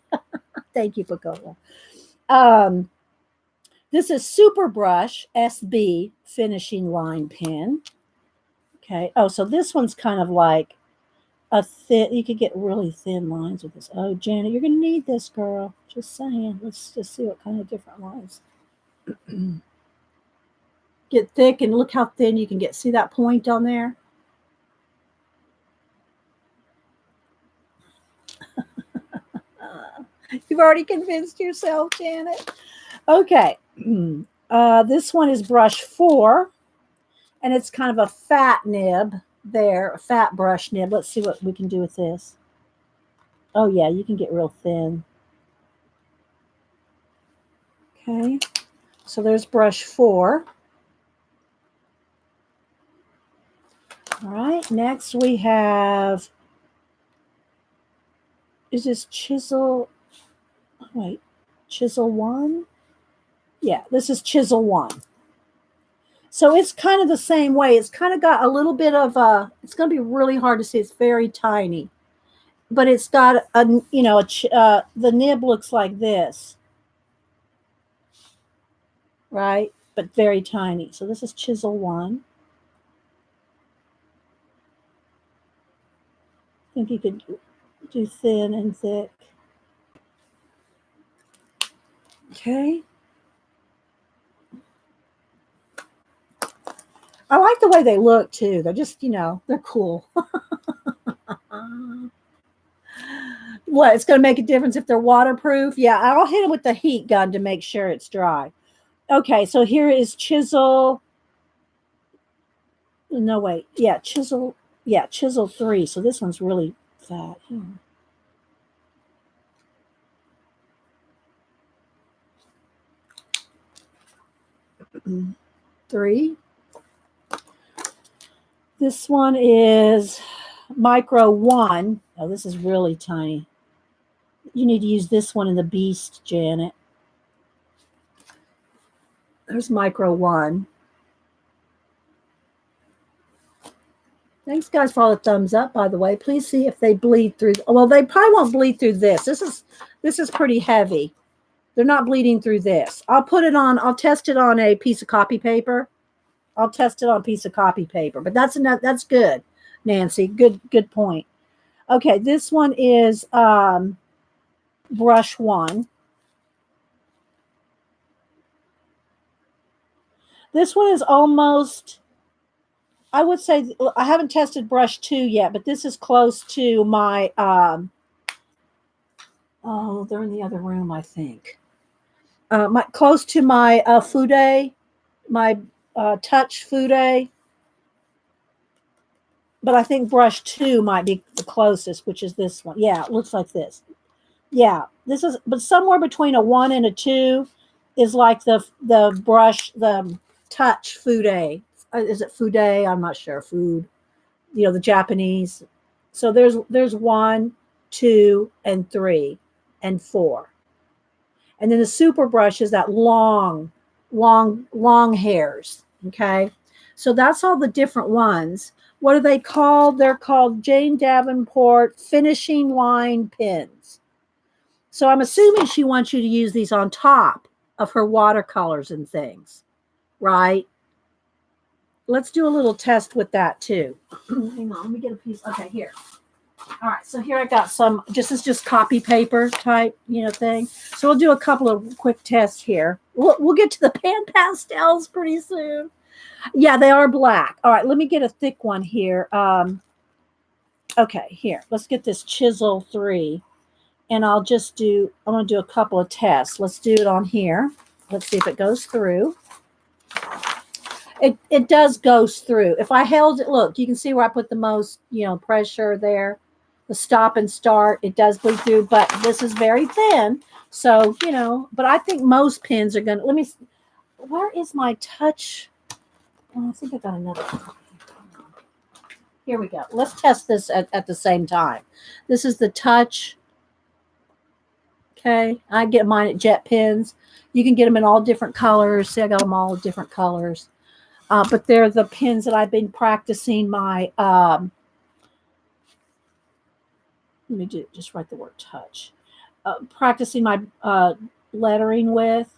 Thank you, Pico. This is Super Brush SB finishing line pen. Okay. Oh, so this one's kind of like a thin. You could get really thin lines with this. Oh, Janet, you're gonna need this, girl. Just saying. Let's just see what kind of different lines. Get thick, and look how thin you can get. See that point on there? You've already convinced yourself, Janet. Okay. This one is brush 4, and it's kind of a fat nib there, a fat brush nib. Let's see what we can do with this. Oh, yeah, you can get real thin. Okay. So there's brush 4. All right. Next we have, is this Chisel? Wait, Chisel 1? Yeah, this is Chisel 1. So it's kind of the same way. It's kind of got a little bit of it's going to be really hard to see. It's very tiny. But it's got the nib looks like this. Right? But very tiny. So this is Chisel 1. I think you could do thin and thick. Okay. I like the way they look too. They're just, they're cool. What? It's going to make a difference if they're waterproof? Yeah, I'll hit them with the heat gun to make sure it's dry. Okay, so here is Chisel. No, wait. Yeah, Chisel. Yeah, Chisel 3. So this one's really fat. 3. This one is Micro 1. Oh, this is really tiny. You need to use this one in the Beast, Janet. There's Micro 1. Thanks, guys, for all the thumbs up, by the way. Please see if they bleed through. Well, they probably won't bleed through this. This is pretty heavy. They're not bleeding through this. I'll test it on a piece of copy paper. I'll test it on a piece of copy paper. But that's enough. That's good, Nancy. Good point. Okay, this one is brush 1. This one is almost, I would say, I haven't tested brush 2 yet, but this is close to my, oh, they're in the other room, I think. Close to my Fude, my Touch Fude. But I think brush 2 might be the closest, which is this one. Yeah, it looks like this. Yeah, this is, but somewhere between a 1 and a 2 is like the brush, the Touch Fude. Is it Fude? I'm not sure. Food, the Japanese. So there's 1, 2, and 3, and 4. And then the super brush is that long hairs. Okay. So that's all the different ones. What are they called? They're called Jane Davenport finishing line pins. So I'm assuming she wants you to use these on top of her watercolors and things, right? Let's do a little test with that too. Hang on, let me get a piece. Okay, here. All right, so here I got some, this is just copy paper type, thing. So we'll do a couple of quick tests here. We'll get to the pan pastels pretty soon. Yeah, they are black. All right, let me get a thick one here. Okay, here. Let's get this Chisel 3. And I'm going to do a couple of tests. Let's do it on here. Let's see if it goes through. It does go through. If I held it, look, you can see where I put the most, pressure there. The stop and start, it does bleed through, but this is very thin. So, but I think most pins are going to, where is my Touch? Oh, I think I got another one. Here we go. Let's test this at the same time. This is the Touch. Okay. I get mine at Jet Pins. You can get them in all different colors. See, I got them all different colors. But they're the pins that I've been practicing my, let me just write the word Touch. Practicing my lettering with.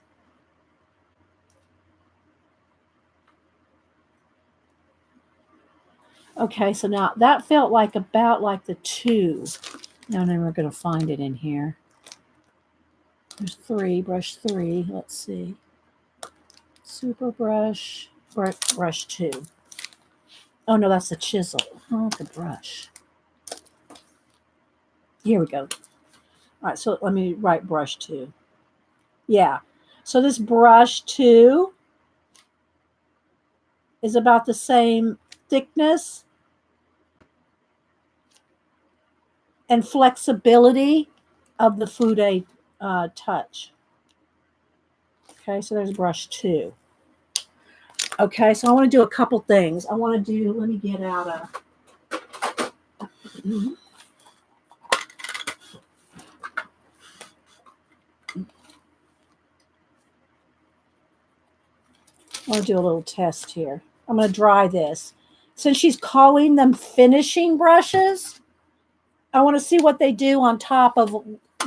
Okay, so now that felt like about like the 2. Now then we're going to find it in here. There's 3, brush 3. Let's see. Super brush, brush 2. Oh no, that's the Chisel. Oh, the brush. Here we go. All right, so let me write brush 2. Yeah. So this brush 2 is about the same thickness and flexibility of the Fude Touch. Okay, so there's brush 2. Okay, so I want to do a couple things. Let me get out a, I want to do a little test here. I'm going to dry this. Since she's calling them finishing brushes, I want to see what they do on top of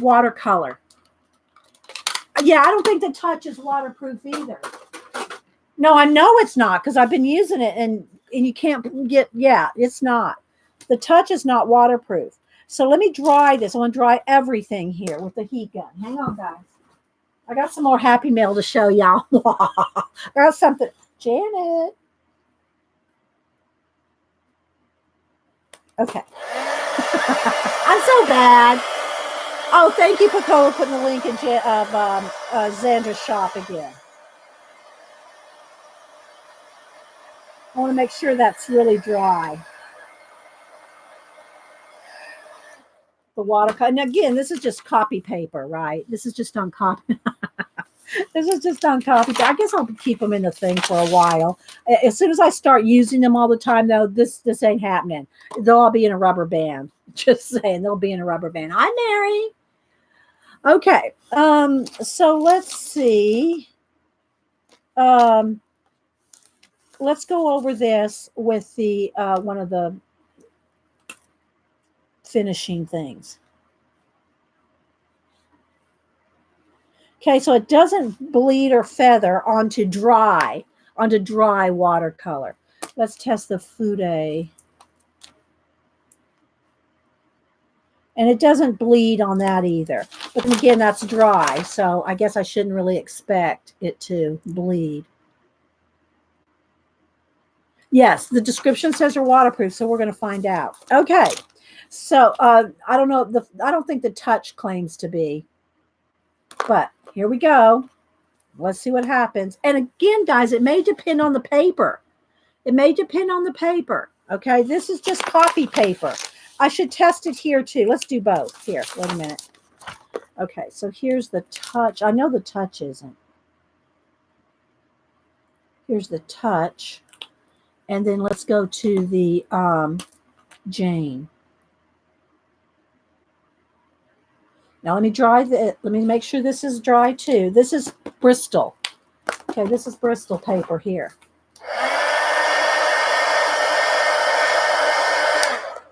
watercolor. Yeah, I don't think the Touch is waterproof either. No, I know it's not because I've been using it and you can't get, yeah, it's not. The Touch is not waterproof. So let me dry this. I want to dry everything here with the heat gun. Hang on, guys. I got some more Happy Mail to show y'all. I got something. Janet. Okay. I'm so bad. Oh, thank you, Picola, putting the link in Xandra's shop again. I want to make sure that's really dry. The watercolor. And again, this is just copy paper, right? This is just on copy. This is just on copy. I guess I'll keep them in the thing for a while. As soon as I start using them all the time, though, this ain't happening. They'll all be in a rubber band. Just saying, they'll be in a rubber band. Hi, Mary. Okay. So let's see. Let's go over this with the one of the finishing things. Okay, so it doesn't bleed or feather onto dry watercolor. Let's test the Fude. And it doesn't bleed on that either. But then again, that's dry, so I guess I shouldn't really expect it to bleed. Yes, the description says they're waterproof, so we're going to find out. Okay, so I don't know. I don't think the touch claims to be. But here we go. Let's see what happens. And again, guys, it may depend on the paper. It may depend on the paper. Okay, this is just copy paper. I should test it here too. Let's do both. Here, wait a minute. Okay, so here's the touch. I know the touch isn't. Here's the touch. And then let's go to the Jane. Now let me make sure this is dry too. This is Bristol. Okay, this is Bristol paper here.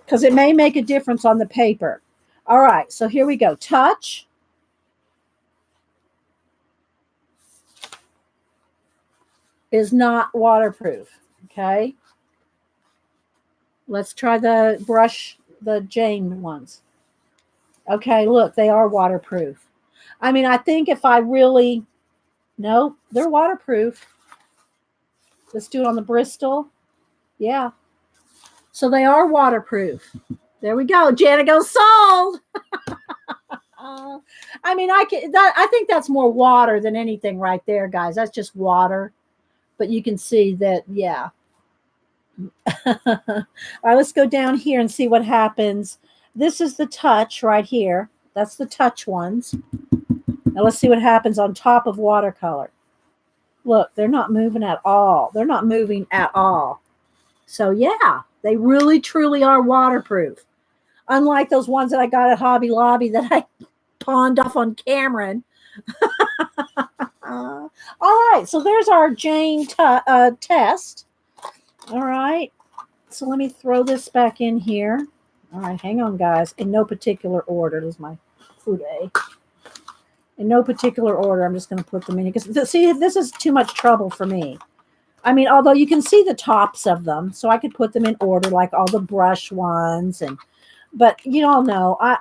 Because it may make a difference on the paper. All right, so here we go. Touch. Is not waterproof. Okay. Let's try the brush, the Jane ones. Okay, look, they are waterproof. I mean, I think if I really, no, they're waterproof. Let's do it on the Bristol. Yeah. So they are waterproof. There we go. Janet goes sold. I mean, I think that's more water than anything right there, guys. That's just water. But you can see that, yeah. All right, let's go down here and see what happens. This is the touch right here. That's the touch ones. Now let's see what happens on top of watercolor. Look, they're not moving at all. They're not moving at all. So yeah, they really, truly are waterproof. Unlike those ones that I got at Hobby Lobby that I pawned off on Cameron. All right, so there's our Jane test. All right, so let me throw this back in here. All right, hang on, guys. In no particular order. This is my Fude. In no particular order, I'm just going to put them in. Because see, this is too much trouble for me. I mean, although you can see the tops of them, so I could put them in order like all the brush ones. But you all know, I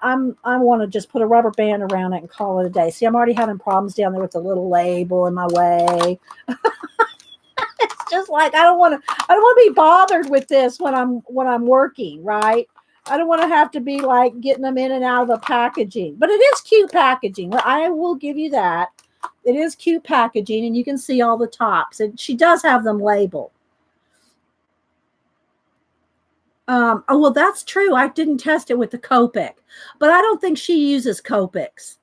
want to just put a rubber band around it and call it a day. See, I'm already having problems down there with the little label in my way. It's just like I don't want to be bothered with this when I'm working, right? I don't want to have to be like getting them in and out of the packaging. But it is cute packaging. I will give you that. It is cute packaging, and you can see all the tops. And she does have them labeled. Oh, well, that's true. I didn't test it with the Copic, but I don't think she uses Copics.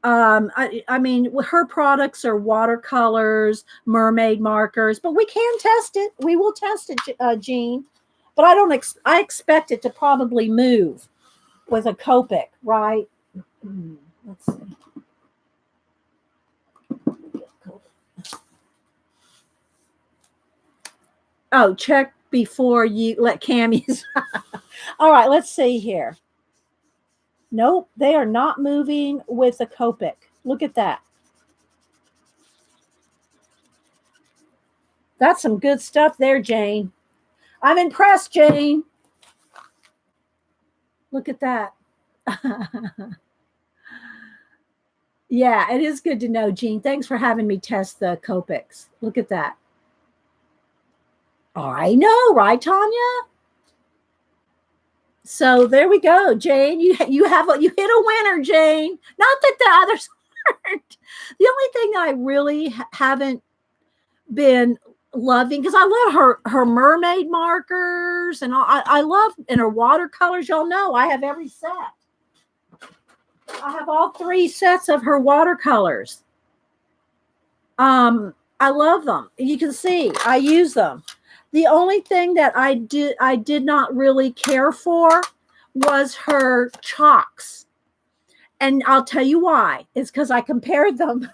I mean, her products are watercolors, mermaid markers, but we can test it. We will test it, Jean. But I expect it to probably move with a Copic, right? Let's see. Oh, check before you let Cam use. All right, let's see here. Nope, they are not moving with a Copic. Look at that. That's some good stuff there, Jane. I'm impressed, Jane. Look at that. Yeah, it is good to know, Jean. Thanks for having me test the Copics. Look at that. I know, right, Tanya? So there we go, Jane. You hit a winner, Jane. Not that the others aren't. The only thing that I really haven't been loving, because I love her mermaid markers and I love and her watercolors. Y'all know I have every set. I have all 3 sets of her watercolors. I love them. You can see I use them. The only thing that I did not really care for was her chalks. And I'll tell you why. It's because I compared them.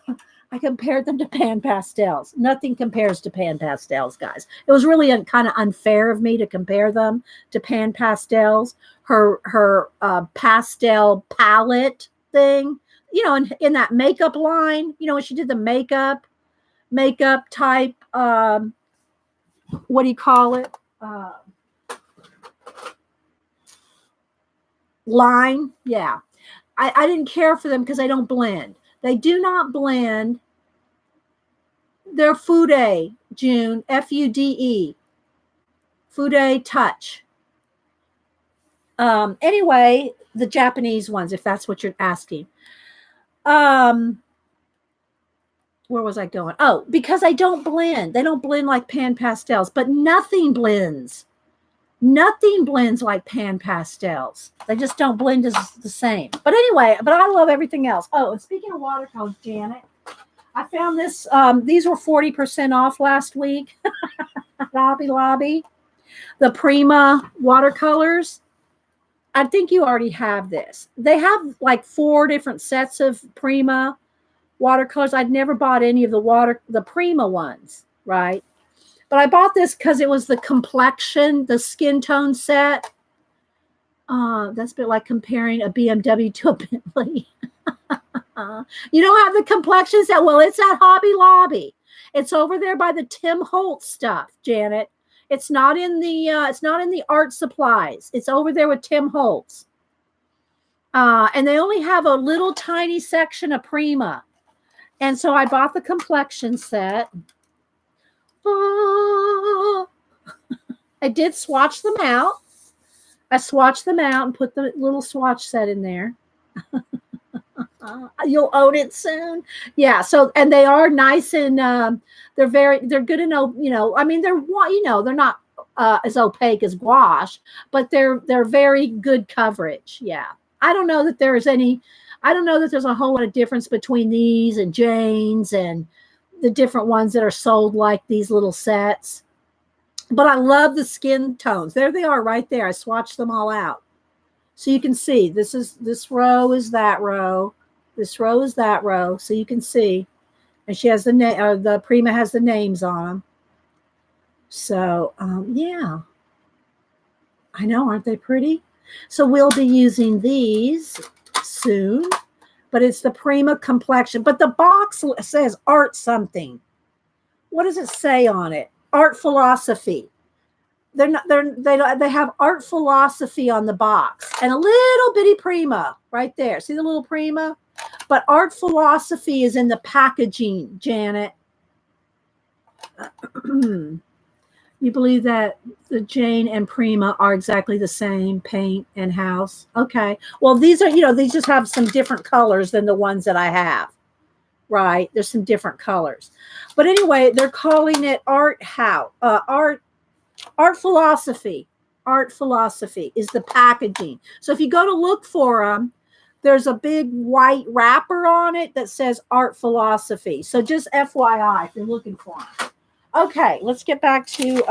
I compared them to pan pastels. Nothing compares to pan pastels, guys. It was really kind of unfair of me to compare them to pan pastels. Her pastel palette thing, in that makeup line, when she did the makeup type, what do you call it? Line. Yeah. I didn't care for them because they don't blend. They do not blend. They're Fude, June, Fude, Fude Touch. Anyway, the Japanese ones, if that's what you're asking. Where was I going? Oh, because I don't blend. They don't blend like pan pastels, but nothing blends. Nothing blends like pan pastels. They just don't blend as the same. But anyway, I love everything else. Oh, and speaking of watercolors, Janet, I found this. These were 40% off last week. Hobby Lobby. The Prima watercolors. I think you already have this. They have like 4 different sets of Prima watercolors. I'd never bought any of the Prima ones, right? But I bought this because it was the complexion, the skin tone set. That's a bit like comparing a BMW to a Bentley. You don't have the complexion set. Well, it's at Hobby Lobby. It's over there by the Tim Holtz stuff, Janet. It's not in the art supplies. It's over there with Tim Holtz. And they only have a little tiny section of Prima. And so I bought the complexion set. I did swatch them out. I swatched them out and put the little swatch set in there. You'll own it soon. Yeah. So, and they are nice and they're good and I mean, they're not as opaque as gouache, but they're very good coverage. Yeah. I don't know that there's a whole lot of difference between these and Jane's and the different ones that are sold like these little sets. But I love the skin tones. There they are right there. I swatched them all out. So you can see this row is that row. This row is that row. So you can see. And she has the Prima has the names on them. So, yeah. I know, aren't they pretty? So we'll be using these soon. But it's the Prima complexion. But the box says art something. What does it say on it? Art philosophy. They have art philosophy on the box and a little bitty Prima right there. See the little Prima? But art philosophy is in the packaging, Janet. You believe that the Jane and Prima are exactly the same paint and house? Okay. Well, these just have some different colors than the ones that I have. Right? There's some different colors. But anyway, they're calling it art philosophy. Art philosophy is the packaging. So if you go to look for them, there's a big white wrapper on it that says art philosophy. So just FYI if you're looking for them. Okay, let's get back to,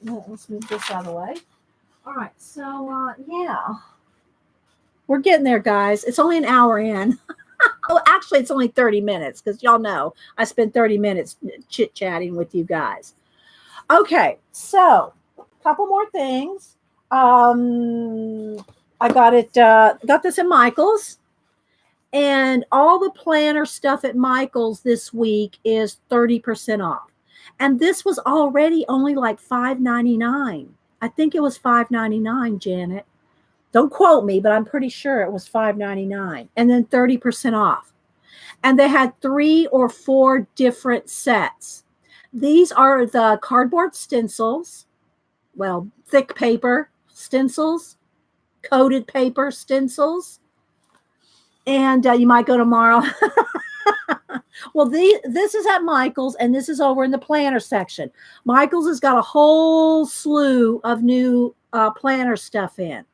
let's move this out of the way. All right, so yeah. We're getting there, guys. It's only an hour in. Oh, actually, it's only 30 minutes because y'all know I spent 30 minutes chit-chatting with you guys. Okay, so a couple more things. I got this at Michael's, and all the planner stuff at Michael's this week is 30% off. And this was already only like $5.99. I think it was $5.99, Janet. Don't quote me, but I'm pretty sure it was $5.99. And then 30% off. And they had 3 or 4 different sets. These are the cardboard stencils. Well, thick paper stencils. Coated paper stencils. And you might go tomorrow. Well, this is at Michael's, and this is over in the planner section. Michael's has got a whole slew of new planner stuff in.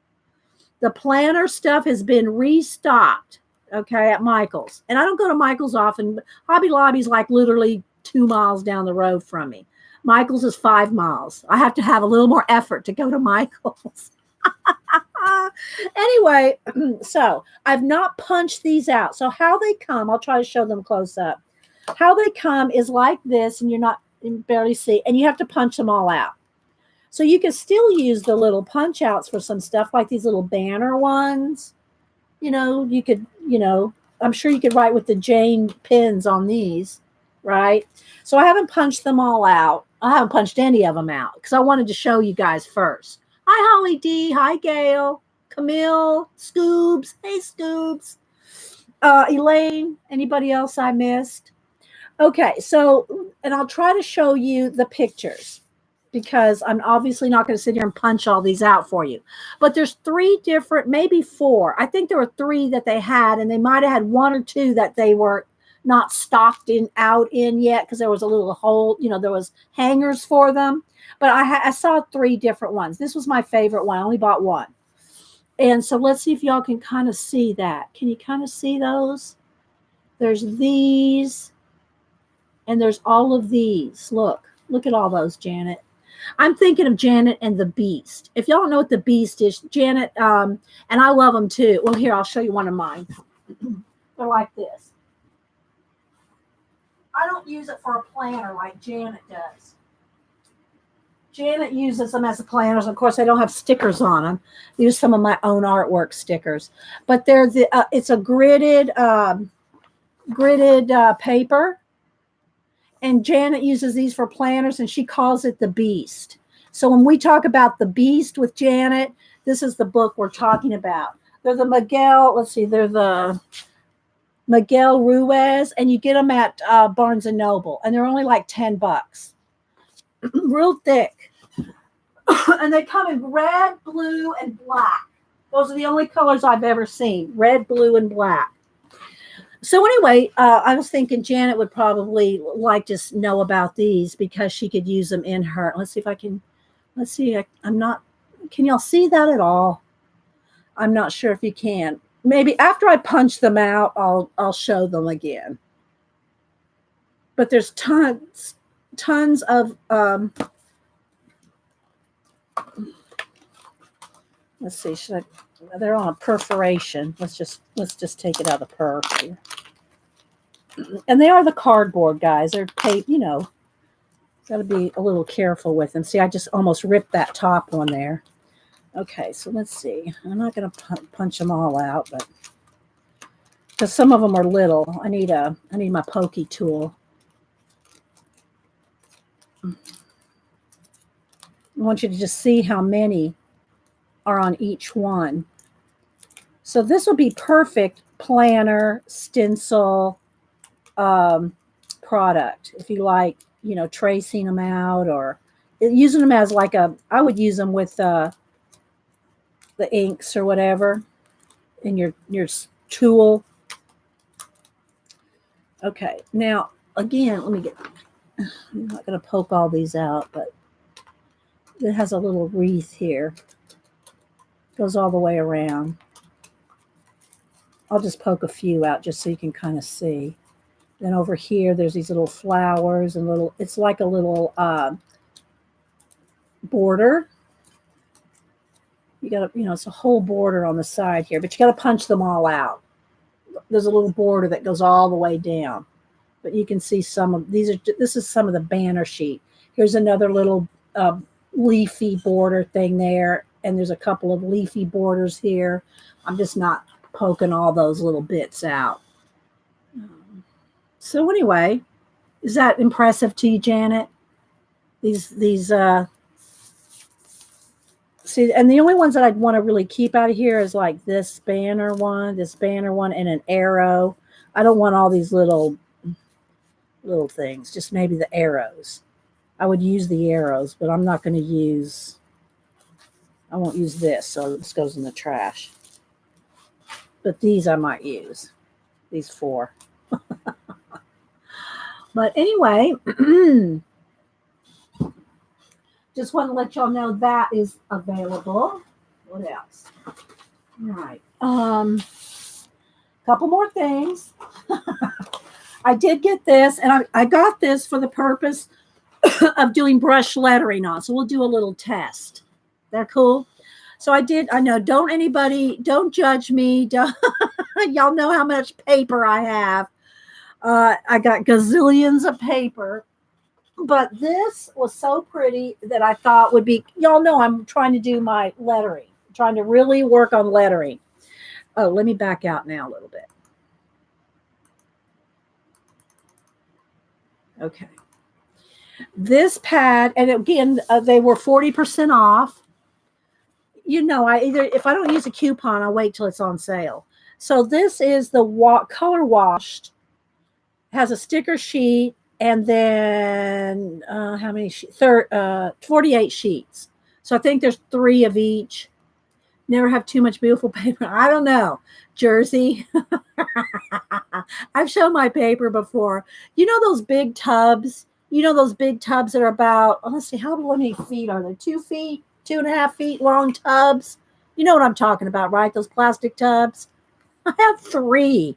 The planner stuff has been restocked, okay, at Michael's. And I don't go to Michael's often, but Hobby Lobby's like literally 2 miles down the road from me. Michael's is 5 miles. I have to have a little more effort to go to Michael's. Anyway, so I've not punched these out. So how they come, I'll try to show them close up. How they come is like this, and you can barely see, and you have to punch them all out. So you can still use the little punch outs for some stuff, like these little banner ones. You could, I'm sure you could write with the Jane pins on these, right? So I haven't punched them all out. I haven't punched any of them out because I wanted to show you guys first. Hi, Holly D. Hi, Gail. Camille. Scoobs. Hey, Scoobs. Elaine. Anybody else I missed? Okay, so, and I'll try to show you the pictures because I'm obviously not going to sit here and punch all these out for you. But there's 3 different, maybe 4. I think there were 3 that they had, and they might have had 1 or 2 that they were not stocked out in yet because there was a little hole, there was hangers for them. But I saw 3 different ones. This was my favorite one. I only bought 1. And so let's see if y'all can kind of see that. Can you kind of see those? There's these, and there's all of these. Look at all those, Janet. I'm thinking of Janet and the Beast. If y'all don't know what the Beast is, Janet, and I love them too. Well, here, I'll show you one of mine. They're like this. I don't use it for a planner like Janet does. Janet uses them as a planners. Of course, I don't have stickers on them. I use some of my own artwork stickers. But they're it's a gridded paper. And Janet uses these for planners, and she calls it the Beast. So when we talk about the Beast with Janet, this is the book we're talking about. They're the they're the Miguel Ruiz, and you get them at Barnes & Noble, and they're only like $10. Real thick. And they come in red, blue, and black. Those are the only colors I've ever seen, red, blue, and black. So anyway, I was thinking Janet would probably like to know about these because she could use them in her. Let's see. I'm not, can y'all see that at all? I'm not sure if you can. Maybe after I punch them out, I'll show them again. But there's tons of, let's see, they're on a perforation. Let's just take it out of the perf here. And they are the cardboard, guys. They're paid, got to be a little careful with them. See, I just almost ripped that top one there. Okay, so let's see. I'm not going to punch them all out, but because some of them are little, I need my pokey tool. I want you to just see how many are on each one. So this will be perfect planner, stencil, product if you like, tracing them out or using them as like I would use them with the inks or whatever in your tool. Okay, now again, I'm not going to poke all these out, but it has a little wreath here. Goes all the way around. I'll just poke a few out just so you can kind of see. Then over here, there's these little flowers and it's like a little border. You got to, it's a whole border on the side here, but you got to punch them all out. There's a little border that goes all the way down, but you can see some of these this is some of the banner sheet. Here's another little leafy border thing there, and there's a couple of leafy borders here. I'm just not poking all those little bits out. So anyway, is that impressive to you, Janet? These see, and the only ones that I'd want to really keep out of here is like this banner one, and an arrow. I don't want all these little things, just maybe the arrows. I would use the arrows, but I'm not going to use, I won't use this, so this goes in the trash. But these I might use, these 4. But anyway, just want to let y'all know that is available. What else? All right. Couple more things. I did get this, and I got this for the purpose of doing brush lettering on. So we'll do a little test. That cool? So I know, don't judge me. Y'all know how much paper I have. I got gazillions of paper, but this was so pretty that I thought would be, y'all know I'm trying to do my lettering, trying to really work on lettering. Oh, let me back out now a little bit. Okay. This pad, and again, they were 40% off. You know, if I don't use a coupon, I'll wait till it's on sale. So this is the color washed, has a sticker sheet, and then how many sheets? 48 sheets. So I think there's 3 of each. Never have too much beautiful paper. I don't know. Jersey. I've shown my paper before. You know those big tubs? You know those big tubs that are about, let's see, how many feet are they? 2 feet, 2.5 feet long tubs. You know what I'm talking about, right? Those plastic tubs. I have 3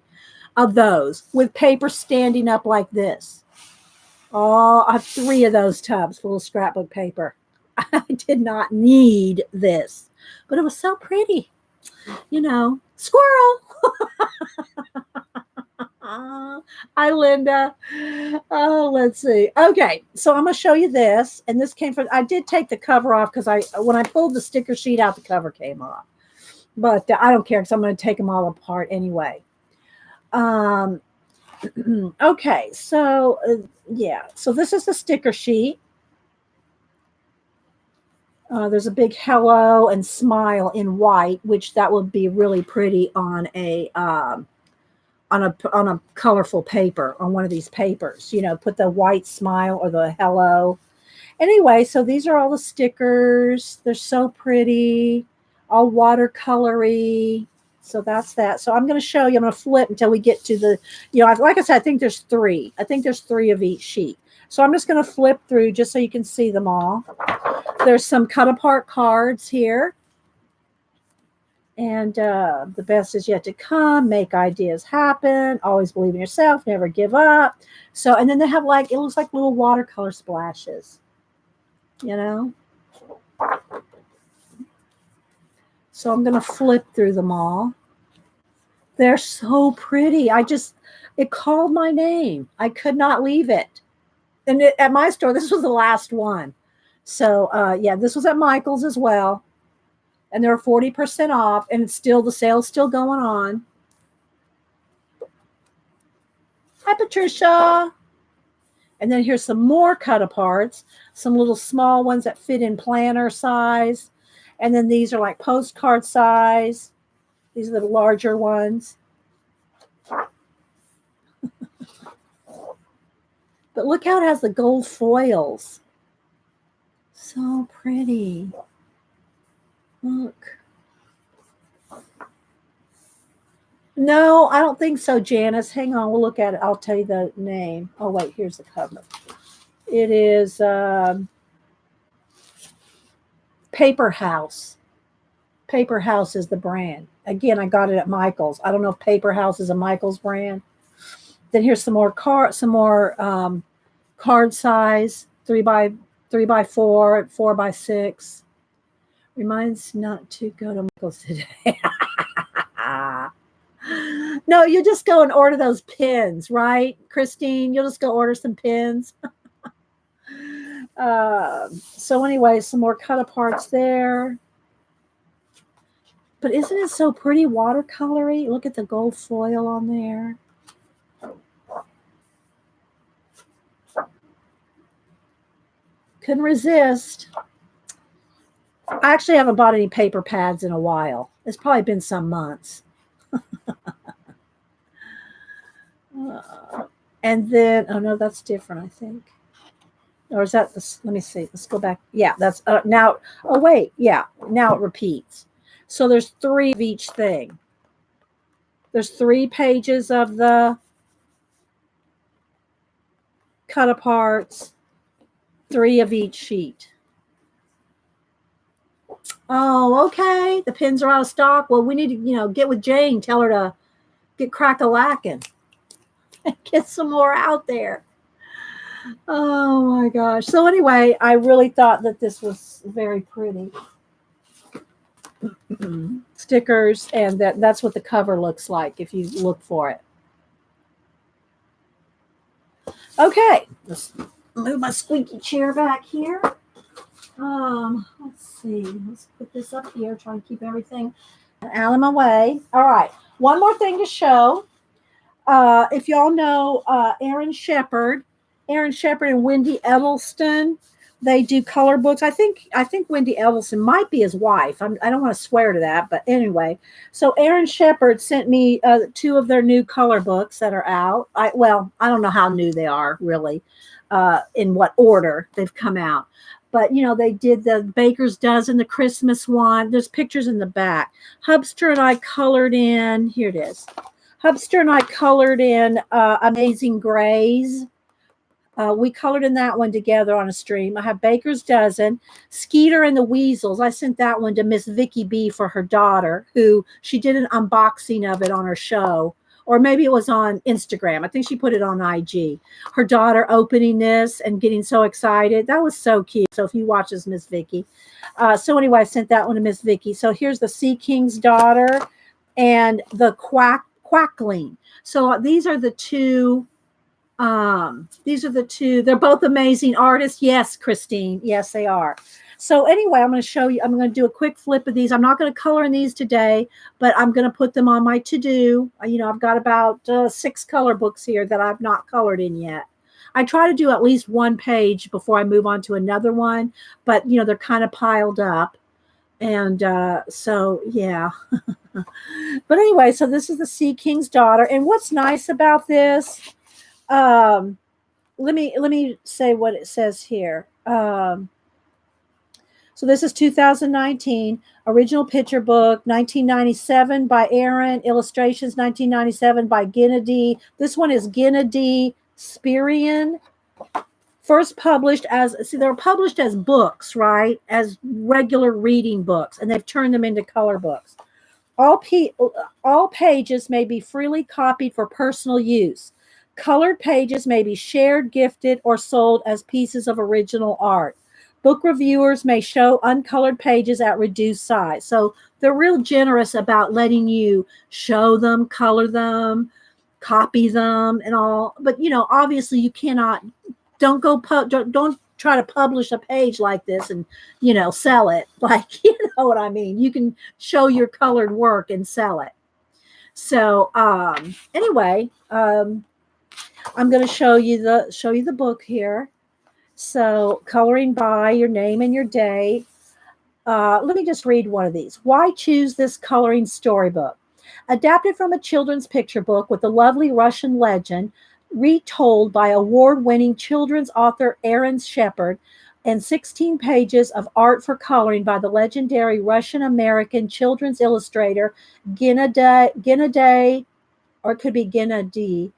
of those with paper standing up like this. Oh, I have 3 of those tubs full of scrapbook paper. I did not need this, but it was so pretty. You know, squirrel. Hi, Linda. Oh, let's see. Okay, so I'm going to show you this. And this came from, I did take the cover off because when I pulled the sticker sheet out, the cover came off. But I don't care because I'm going to take them all apart anyway. Okay, so yeah. So this is the sticker sheet. There's a big hello and smile in white, which that would be really pretty on a colorful paper, on one of these papers. You know, put the white smile or the hello. Anyway, so these are all the stickers. They're so pretty, all watercolory. So that's that. So I'm going to show you. I'm going to flip until we get to the, like I said, I think there's 3. I think there's 3 of each sheet. So I'm just going to flip through just so you can see them all. There's some cut apart cards here. And the best is yet to come. Make ideas happen. Always believe in yourself. Never give up. So, and then they have it looks like little watercolor splashes. You know? So I'm going to flip through them all. They're so pretty. It called my name. I could not leave it. And at my store, this was the last one. So, yeah, this was at Michael's as well. And they're 40% off. And it's still, the sale's still going on. Hi, Patricia. And then here's some more cut aparts. Some little small ones that fit in planner size. And then these are like postcard size. These are the larger ones. But look how it has the gold foils. So pretty. Look. No, I don't think so, Janice. Hang on, we'll look at it. I'll tell you the name. Oh, wait, here's the cover. It is Paper House. Paper House is the brand. Again, I got it at Michael's. I don't know if Paper House is a Michael's brand. Then here's some more card size, 3x4, 4x6. Reminds not to go to Michael's today. No, you just go and order those pins, right, Christine? You'll just go order some pins. So anyway, some more cut aparts there. But isn't it so pretty watercolory? Look at the gold foil on there. Couldn't resist. I actually haven't bought any paper pads in a while. It's probably been some months. And then, oh no, that's different, I think. Or is that this? Let me see. Let's go back. Yeah, that's now. Oh, wait. Yeah, now it repeats. So there's 3 of each thing. There's 3 pages of the cut aparts, 3 of each sheet. Oh, okay. The pins are out of stock. Well, we need to, get with Jane. Tell her to get crack-a-lacking. Get some more out there. Oh my gosh. So anyway, I really thought that this was very pretty. Stickers, and that's what the cover looks like if you look for it. Okay, let's move my squeaky chair back here. Let's see. Let's put this up here. Try to keep everything out of my way. All right. One more thing to show. If y'all know Aaron Shepard and Wendy Edelston, they do color books. I think Wendy Edelston might be his wife. I don't want to swear to that, but anyway. So Aaron Shepard sent me 2 of their new color books that are out. I don't know how new they are really, in what order they've come out. But, they did the Baker's Dozen, the Christmas one. There's pictures in the back. Hubster and I colored in. Here it is. Hubster and I colored in Amazing Grays. We colored in that one together on a stream. I have Baker's Dozen, Skeeter and the Weasels. I sent that one to Miss Vicky B for her daughter, who she did an unboxing of it on her show. Or maybe it was on Instagram. I think she put it on IG. Her daughter opening this and getting so excited. That was so cute. So if you watch this, Miss Vicky. So anyway, I sent that one to Miss Vicky. So here's the Sea King's Daughter and the Quackling. So these are the two. They're both amazing artists. Yes, Christine. Yes, they are. So anyway, I'm going to show you. I'm going to do a quick flip of these. I'm not going to color in these today, but I'm going to put them on my to-do. I've got about 6 color books here that I've not colored in yet. I try to do at least one page before I move on to another one, but they're kind of piled up. And so, yeah. But anyway, so this is the Sea King's Daughter. And what's nice about this, let me say what it says here. So this is 2019, original picture book, 1997 by Aaron, illustrations 1997 by Gennady. This one is Gennady Spirian. First published they're published as books, right? As regular reading books, and they've turned them into color books. All pages may be freely copied for personal use. Colored pages may be shared, gifted, or sold as pieces of original art. Book reviewers may show uncolored pages at reduced size. So they're real generous about letting you show them, color them, copy them, and all. But, obviously you cannot, don't try to publish a page like this and, sell it. Like, you know what I mean? You can show your colored work and sell it. So anyway, I'm going to show you the book here. So coloring by your name and your date. Let me just read one of these. Why choose this coloring storybook? Adapted from a children's picture book with a lovely Russian legend, retold by award-winning children's author Aaron Shepard, and 16 pages of art for coloring by the legendary Russian-American children's illustrator Gennady, or it could be Gennady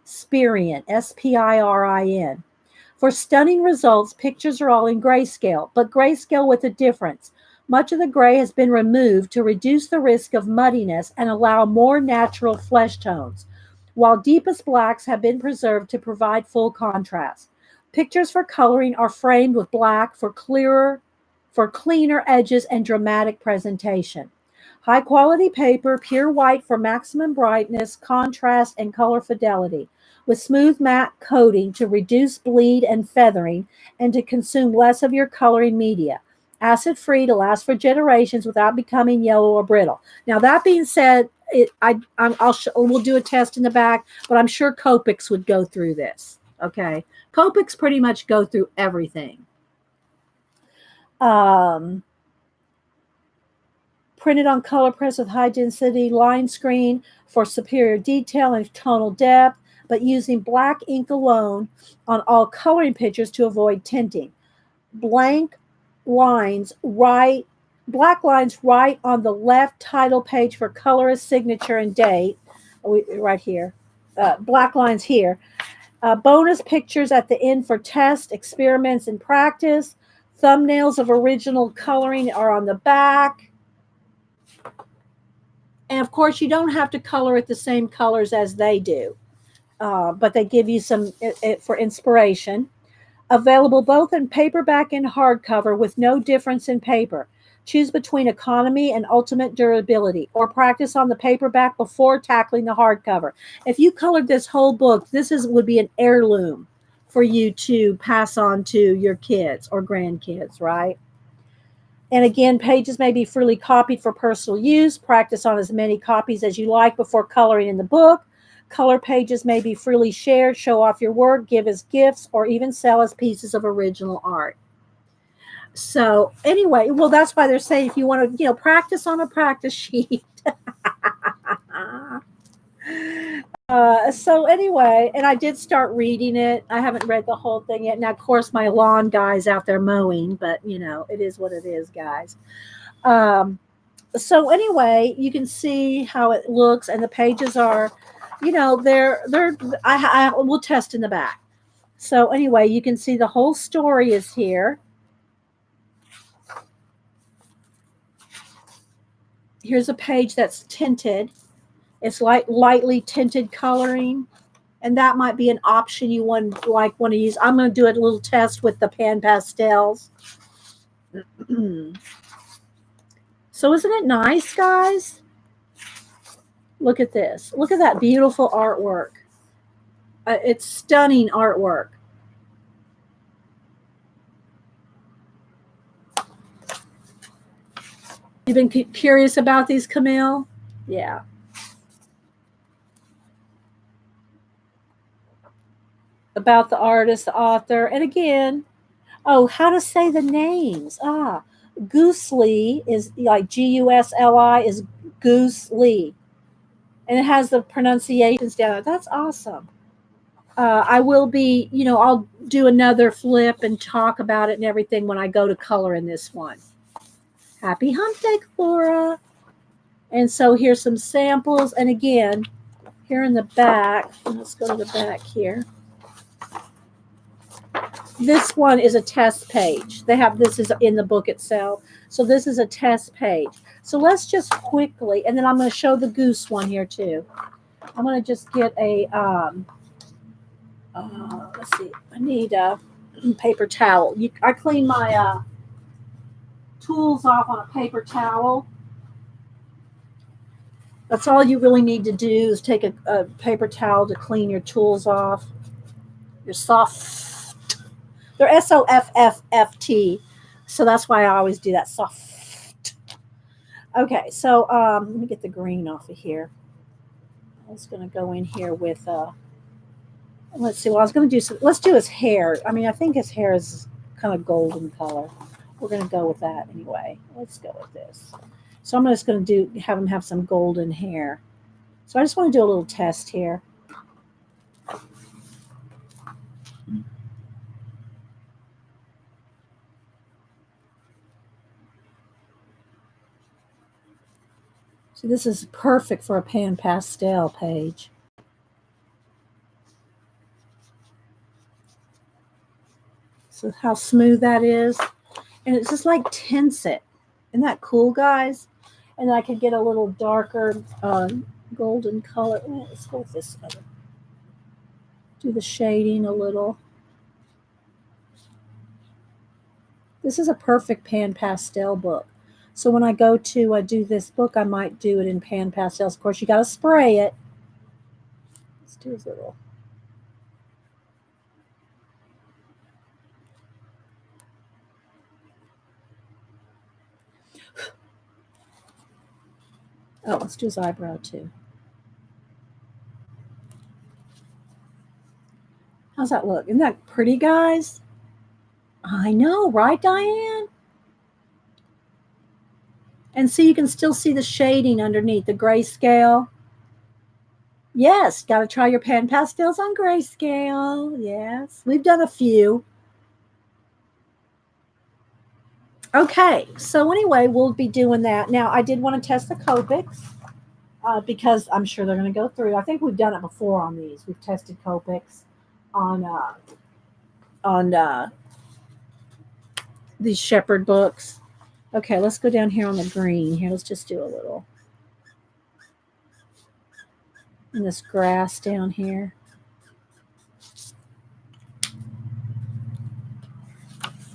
Spirian, Spirin. For stunning results, pictures are all in grayscale, but grayscale with a difference. Much of the gray has been removed to reduce the risk of muddiness and allow more natural flesh tones, while deepest blacks have been preserved to provide full contrast. Pictures for coloring are framed with black for cleaner edges and dramatic presentation. High-quality paper, pure white for maximum brightness, contrast, and color fidelity, with smooth matte coating to reduce bleed and feathering and to consume less of your coloring media. Acid-free to last for generations without becoming yellow or brittle. Now, that being said, we'll do a test in the back, but I'm sure Copics would go through this. Okay, Copics pretty much go through everything. Printed on color press with high density line screen for superior detail and tonal depth, but using black ink alone on all coloring pictures to avoid tinting. Black lines right on the left title page for colorist signature and date. Right here. Black lines here. Bonus pictures at the end for test, experiments, and practice. Thumbnails of original coloring are on the back. And of course, you don't have to color it the same colors as they do, but they give you some for inspiration. Available both in paperback and hardcover with no difference in paper. Choose between economy and ultimate durability, or practice on the paperback before tackling the hardcover. If you colored this whole book, would be an heirloom for you to pass on to your kids or grandkids, right? And again, pages may be freely copied for personal use. Practice on as many copies as you like before coloring in the book. Color pages may be freely shared. Show off your work, give as gifts, or even sell as pieces of original art. So anyway, well, that's why they're saying if you want to, practice on a practice sheet. So anyway, and I did start reading it. I haven't read the whole thing yet. Now, of course, my lawn guy's out there mowing, but it is what it is, guys. So anyway, you can see how it looks, and the pages are, I will test in the back. So anyway, you can see the whole story is here. Here's a page that's tinted. It's like lightly tinted coloring, and that might be an option you want to use. I'm going to do a little test with the pan pastels. So isn't it nice, guys? Look at this. Look at that beautiful artwork. It's stunning artwork. You've been curious about these, Camille? Yeah. About the artist, the author, and again, how to say the names. Goosely is like Gusli is Goosely, and it has the pronunciations down there. That's awesome. I will be, I'll do another flip and talk about it and everything when I go to color in this one. Happy hump day, Laura. And so here's some samples. And again, here in the back, let's go to the back here. This one is a test page. This is in the book itself. So this is a test page. So let's just quickly, and then I'm going to show the goose one here too. I'm going to just get a, let's see, I need a paper towel. I clean my tools off on a paper towel. That's all you really need to do is take a paper towel to clean your tools off. Your soft. They're SOFFFT. So that's why I always do that, soft. Okay, so let me get the green off of here. I was going to go in here with, let's see, well, I was going to do let's do his hair. I mean, I think his hair is kind of golden color. We're going to go with that anyway. Let's go with this. So I'm just going to have him have some golden hair. So I just want to do a little test here. So this is perfect for a pan pastel page. So how smooth that is. And it's just like tints it. Isn't that cool, guys? And I could get a little darker golden color. Let's go with this other. Do the shading a little. This is a perfect pan pastel book. So when I go to do this book, I might do it in pan pastels. Of course, you got to spray it. Let's do his little. Oh, let's do his eyebrow too. How's that look? Isn't that pretty, guys? I know, right, Diane? And see, you can still see the shading underneath the grayscale. Yes, got to try your pan pastels on grayscale. Yes, we've done a few. Okay, so anyway, we'll be doing that. Now, I did want to test the Copics because I'm sure they're going to go through. I think we've done it before on these. We've tested Copics on these shepherd books. Okay, let's go down here on the green. Here, let's just do a little. And this grass down here.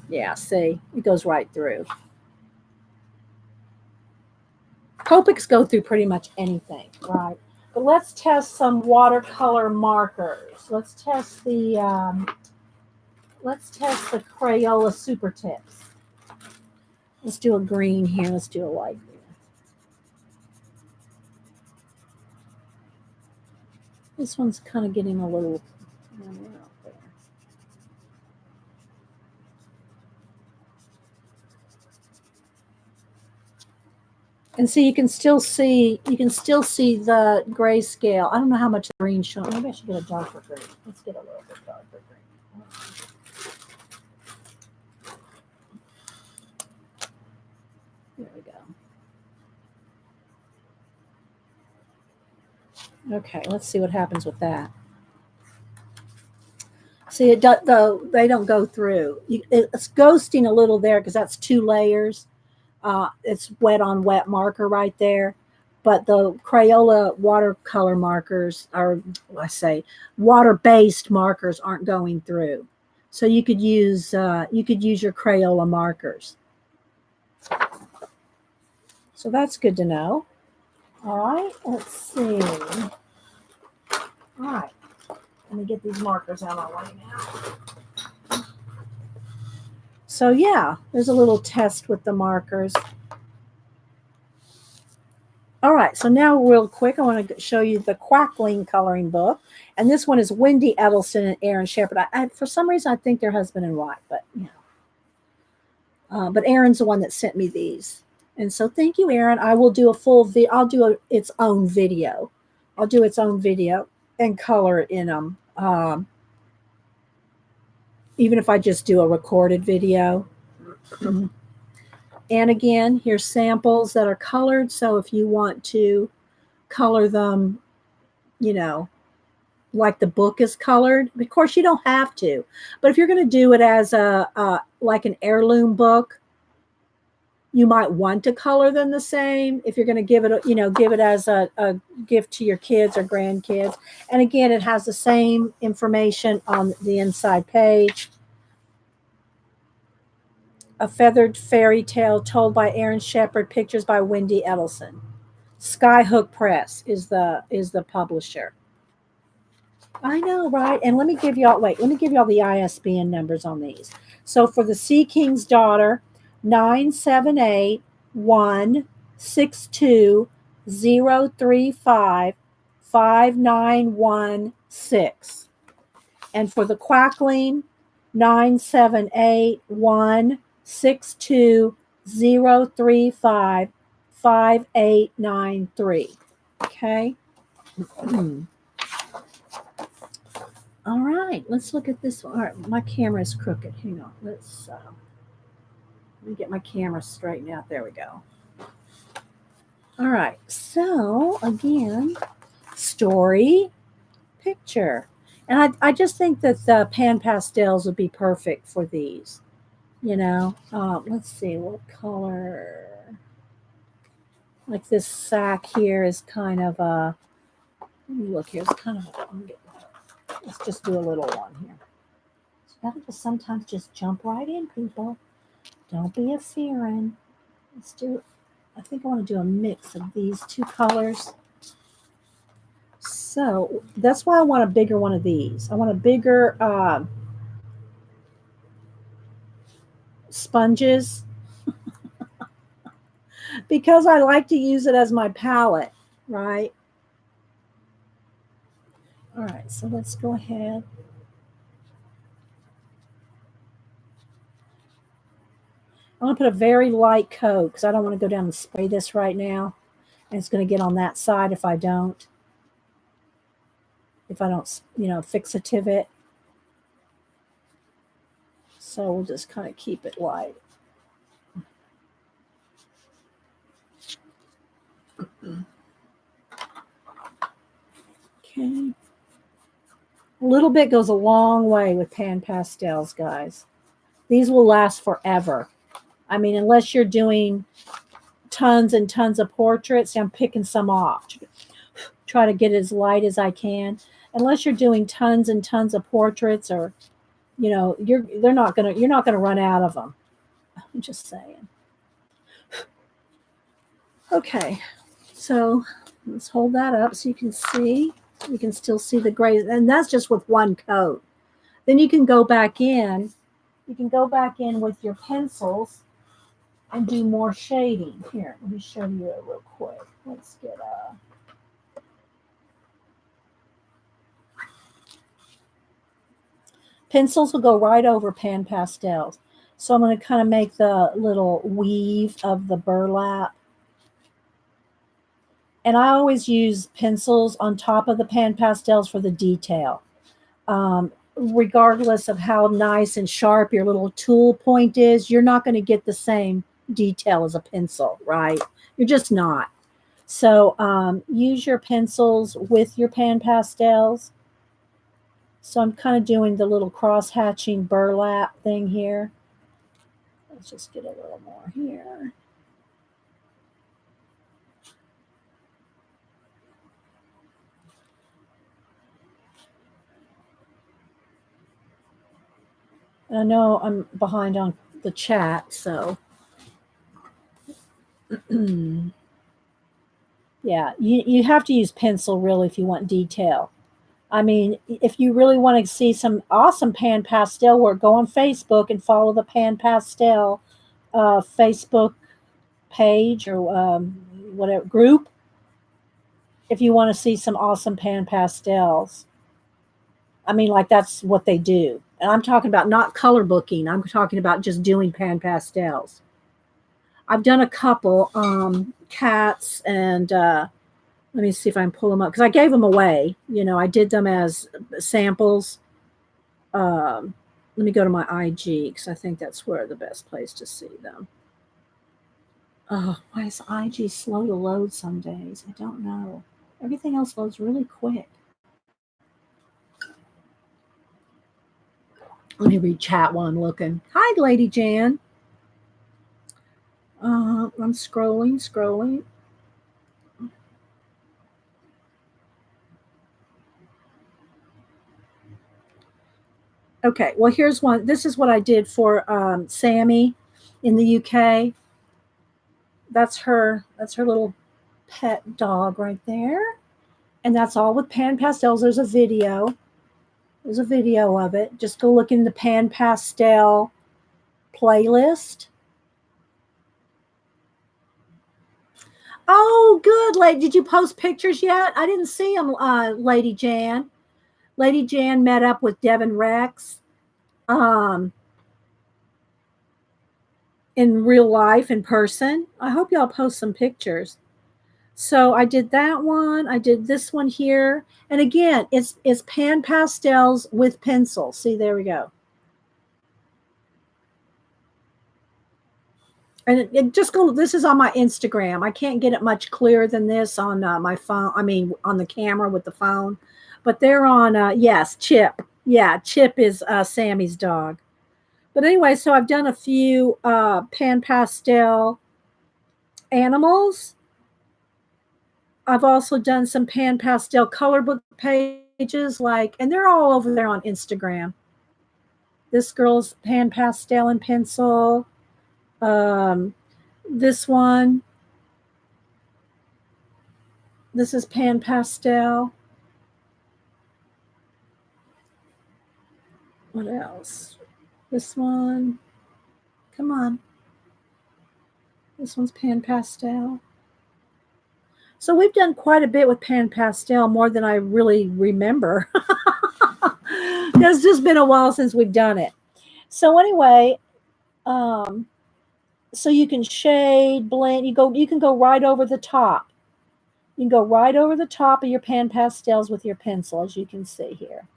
Yeah, see, it goes right through. Copics go through pretty much anything, right? But let's test some watercolor markers. Let's test the Crayola Super Tips. Let's do a green here. Let's do a light green. This one's kind of getting a little out there. And so you can still see the grayscale. I don't know how much the green showing. Maybe I should get a darker green. Let's get a little bit darker green. There we go. Okay, let's see what happens with that. See, it does, though they don't go through. It's ghosting a little there because that's 2 layers. It's wet on wet marker right there. But the Crayola watercolor markers are, water-based markers aren't going through. So you could use your Crayola markers. So that's good to know. All right, let's see. All right, let me get these markers out of my way now. So yeah, there's a little test with the markers. All right, so now real quick, I want to show you the Quackling coloring book. And this one is Wendy Edelson and Aaron Shepard. For some reason, I think they're husband and wife, but you know. But Aaron's the one that sent me these. And so thank you, Aaron. I will do a full video. I'll do its own video. I'll do its own video and color it in them. Even if I just do a recorded video. And again, here's samples that are colored. So if you want to color them, you know, like the book is colored, of course you don't have to. But if you're going to do it as like an heirloom book, you might want to color them the same if you're going to give it as a gift to your kids or grandkids. And again, it has the same information on the inside page. A Feathered Fairy Tale told by Aaron Shepard, pictures by Wendy Edelson. Skyhook Press is the publisher. I know, right? And let me give y'all the ISBN numbers on these. So for the Sea King's Daughter, 978-162-035-5916. And for the Quackling, 978-162-035-5893. Okay. All right, let's look at this one. All right, my camera is crooked. Hang on. Let me get my camera straightened out. There we go. All right, so again, story, picture. And I just think that the pan pastels would be perfect for these. You know, let's see what color. Like this sack here is kind of a. Let me look here. It's kind of. Let's just do a little one here. So you gotta just sometimes just jump right in, people. Don't be a fearing. Let's do. I think I want to do a mix of these 2 colors. So that's why I want a bigger one of these. I want a bigger sponges because I like to use it as my palette, right? All right, so let's go ahead. I'm going to put a very light coat because I don't want to go down and spray this right now. And it's going to get on that side if I don't. If I don't, fixative it. So we'll just kind of keep it light. Okay. A little bit goes a long way with pan pastels, guys. These will last forever. I mean, unless you're doing tons and tons of portraits, I'm picking some off. Try to get as light as I can. Unless you're doing tons and tons of portraits, or you're not gonna run out of them. I'm just saying. Okay, So let's hold that up so you can see. You can still see the gray, and that's just with one coat. Then you can go back in. You can go back in with your pencils and do more shading. Here, let me show you it real quick. Let's get pencils will go right over pan pastels. So I'm going to kind of make the little weave of the burlap. And I always use pencils on top of the pan pastels for the detail. Regardless of how nice and sharp your little tool point is, you're not going to get the same detail as a pencil, right? You're just not. So use your pencils with your pan pastels. So I'm kind of doing the little cross-hatching burlap thing here. Let's just get a little more here. And I know I'm behind on the chat, so yeah, you have to use pencil really if you want detail. I mean, if you really want to see some awesome pan pastel work, go on Facebook and follow the pan pastel Facebook page or whatever group if you want to see some awesome pan pastels. I mean, like that's what they do. And I'm talking about not color booking. I'm talking about just doing pan pastels. I've done a couple cats and let me see if I can pull them up because I gave them away. You know, I did them as samples. Let me go to my IG because I think that's where the best place to see them. Oh, why is IG slow to load some days? I don't know. Everything else loads really quick. Let me read chat while I'm looking. Hi, Lady Jan. I'm scrolling. Okay, well, here's one. This is what I did for Sammy in the UK. That's her little pet dog right there. And that's all with pan pastels. There's a video. There's a video of it. Just go look in the pan pastel playlist. Oh, good. Lady, did you post pictures yet? I didn't see them, Lady Jan. Lady Jan met up with Devin Rex in real life, in person. I hope y'all post some pictures. So I did that one. I did this one here. And again, it's pan pastels with pencil. See, there we go. And it just go. This is on my Instagram. I can't get it much clearer than this on my phone. I mean, on the camera with the phone. But they're on. Yes, Chip. Yeah, Chip is Sammy's dog. But anyway, so I've done a few pan pastel animals. I've also done some pan pastel color book pages, and they're all over there on Instagram. This girl's pan pastel and pencil. This one. This is pan pastel. What else? This one. Come on. This one's pan pastel. So we've done quite a bit with pan pastel, more than I really remember. It's just been a while since we've done it. So anyway, so you can shade, blend. You can go right over the top. You can go right over the top of your pan pastels with your pencil, as you can see here.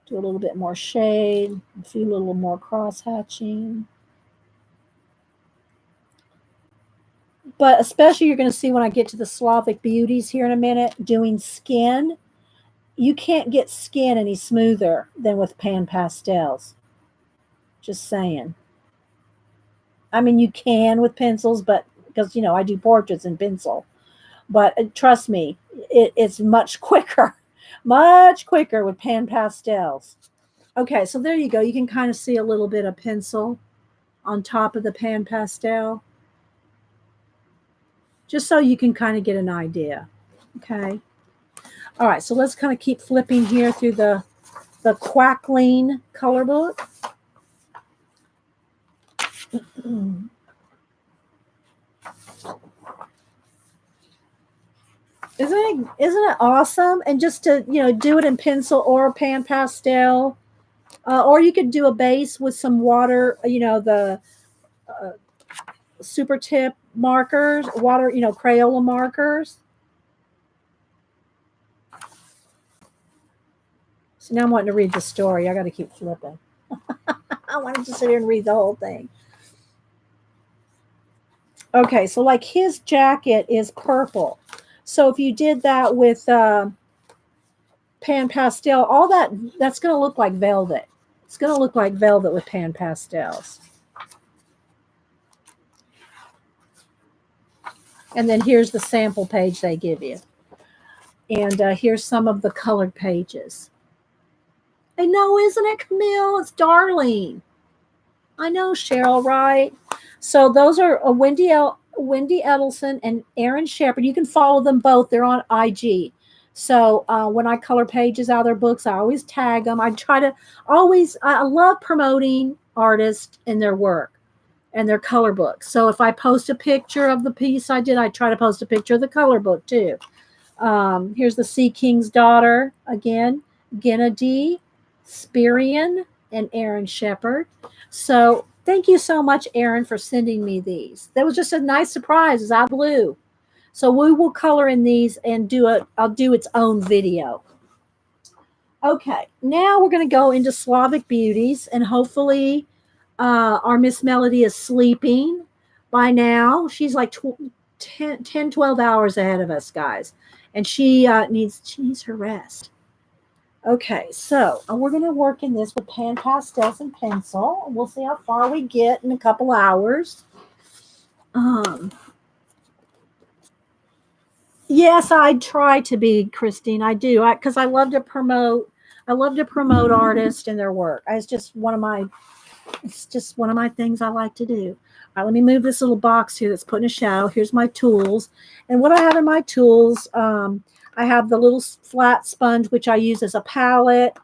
Do a little bit more shade, a few little more cross hatching. But especially you're going to see when I get to the Slavic Beauties here in a minute, doing skin. You can't get skin any smoother than with pan pastels. Just saying. I mean, you can with pencils, but because, I do portraits in pencil. But trust me, it's much quicker with pan pastels. Okay, so there you go. You can kind of see a little bit of pencil on top of the pan pastel. just so you can kind of get an idea. Okay. All right, so let's kind of keep flipping here through the Quackling color book. Isn't it awesome? And just to, do it in pencil or pan pastel, or you could do a base with some water, the super tip markers, water, Crayola markers. So now I'm wanting to read the story. I got to keep flipping. I wanted to sit here and read the whole thing. Okay, so like his jacket is purple. So if you did that with pan pastel, all that's going to look like velvet. It's going to look like velvet with pan pastels. And then here's the sample page they give you. And here's some of the colored pages. I know, isn't it, Camille? It's darling. I know, Cheryl, right? So those are Wendy Edelson and Aaron Shepard. You can follow them both. They're on IG. So when I color pages out of their books, I always tag them. I love promoting artists and their work and their color books. So if I post a picture of the piece I did, I try to post a picture of the color book too. Here's the Sea King's Daughter again, Gennady Spirian and Aaron Shepard. So thank you so much, Aaron, for sending me these. That was just a nice surprise as I blew. So we will color in these and I'll do its own video. Okay, now we're going to go into Slavic Beauties, and hopefully our Miss Melody is sleeping by now. She's like 10, 12 hours ahead of us, guys. And she needs her rest. Okay, so we're going to work in this with pan pastels and pencil. We'll see how far we get in a couple hours. Yes, I try to be, Christine. I do, because I love to promote. I love to promote artists and their work. It's just one of my things I like to do. All right, let me move this little box here that's put in a shadow. Here's my tools, and what I have in my tools. I have the little flat sponge, which I use as a palette.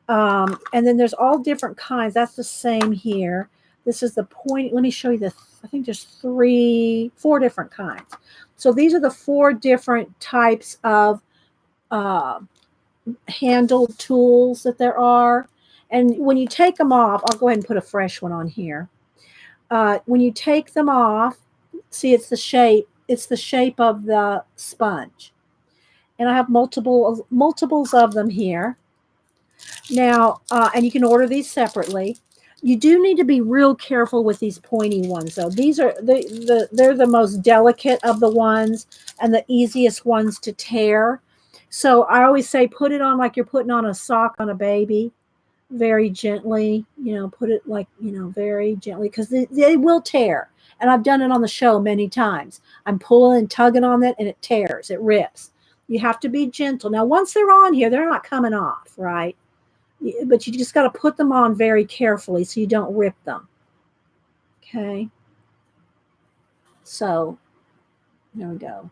And then there's all different kinds. That's the same here. This is the point. Let me show you I think there's 4 different kinds. So these are the 4 different types of handled tools that there are. And when you take them off, I'll go ahead and put a fresh one on here. When you take them off, see, it's the shape. It's the shape of the sponge. And I have multiples of them here. Now, and you can order these separately. You do need to be real careful with these pointy ones, though. These are they're the most delicate of the ones and the easiest ones to tear. So I always say put it on like you're putting on a sock on a baby, very gently. Put it like very gently, because they will tear. And I've done it on the show many times. I'm pulling and tugging on it, and it tears. It rips. You have to be gentle. Now, once they're on here, they're not coming off, right? But you just got to put them on very carefully so you don't rip them. Okay. So there we go.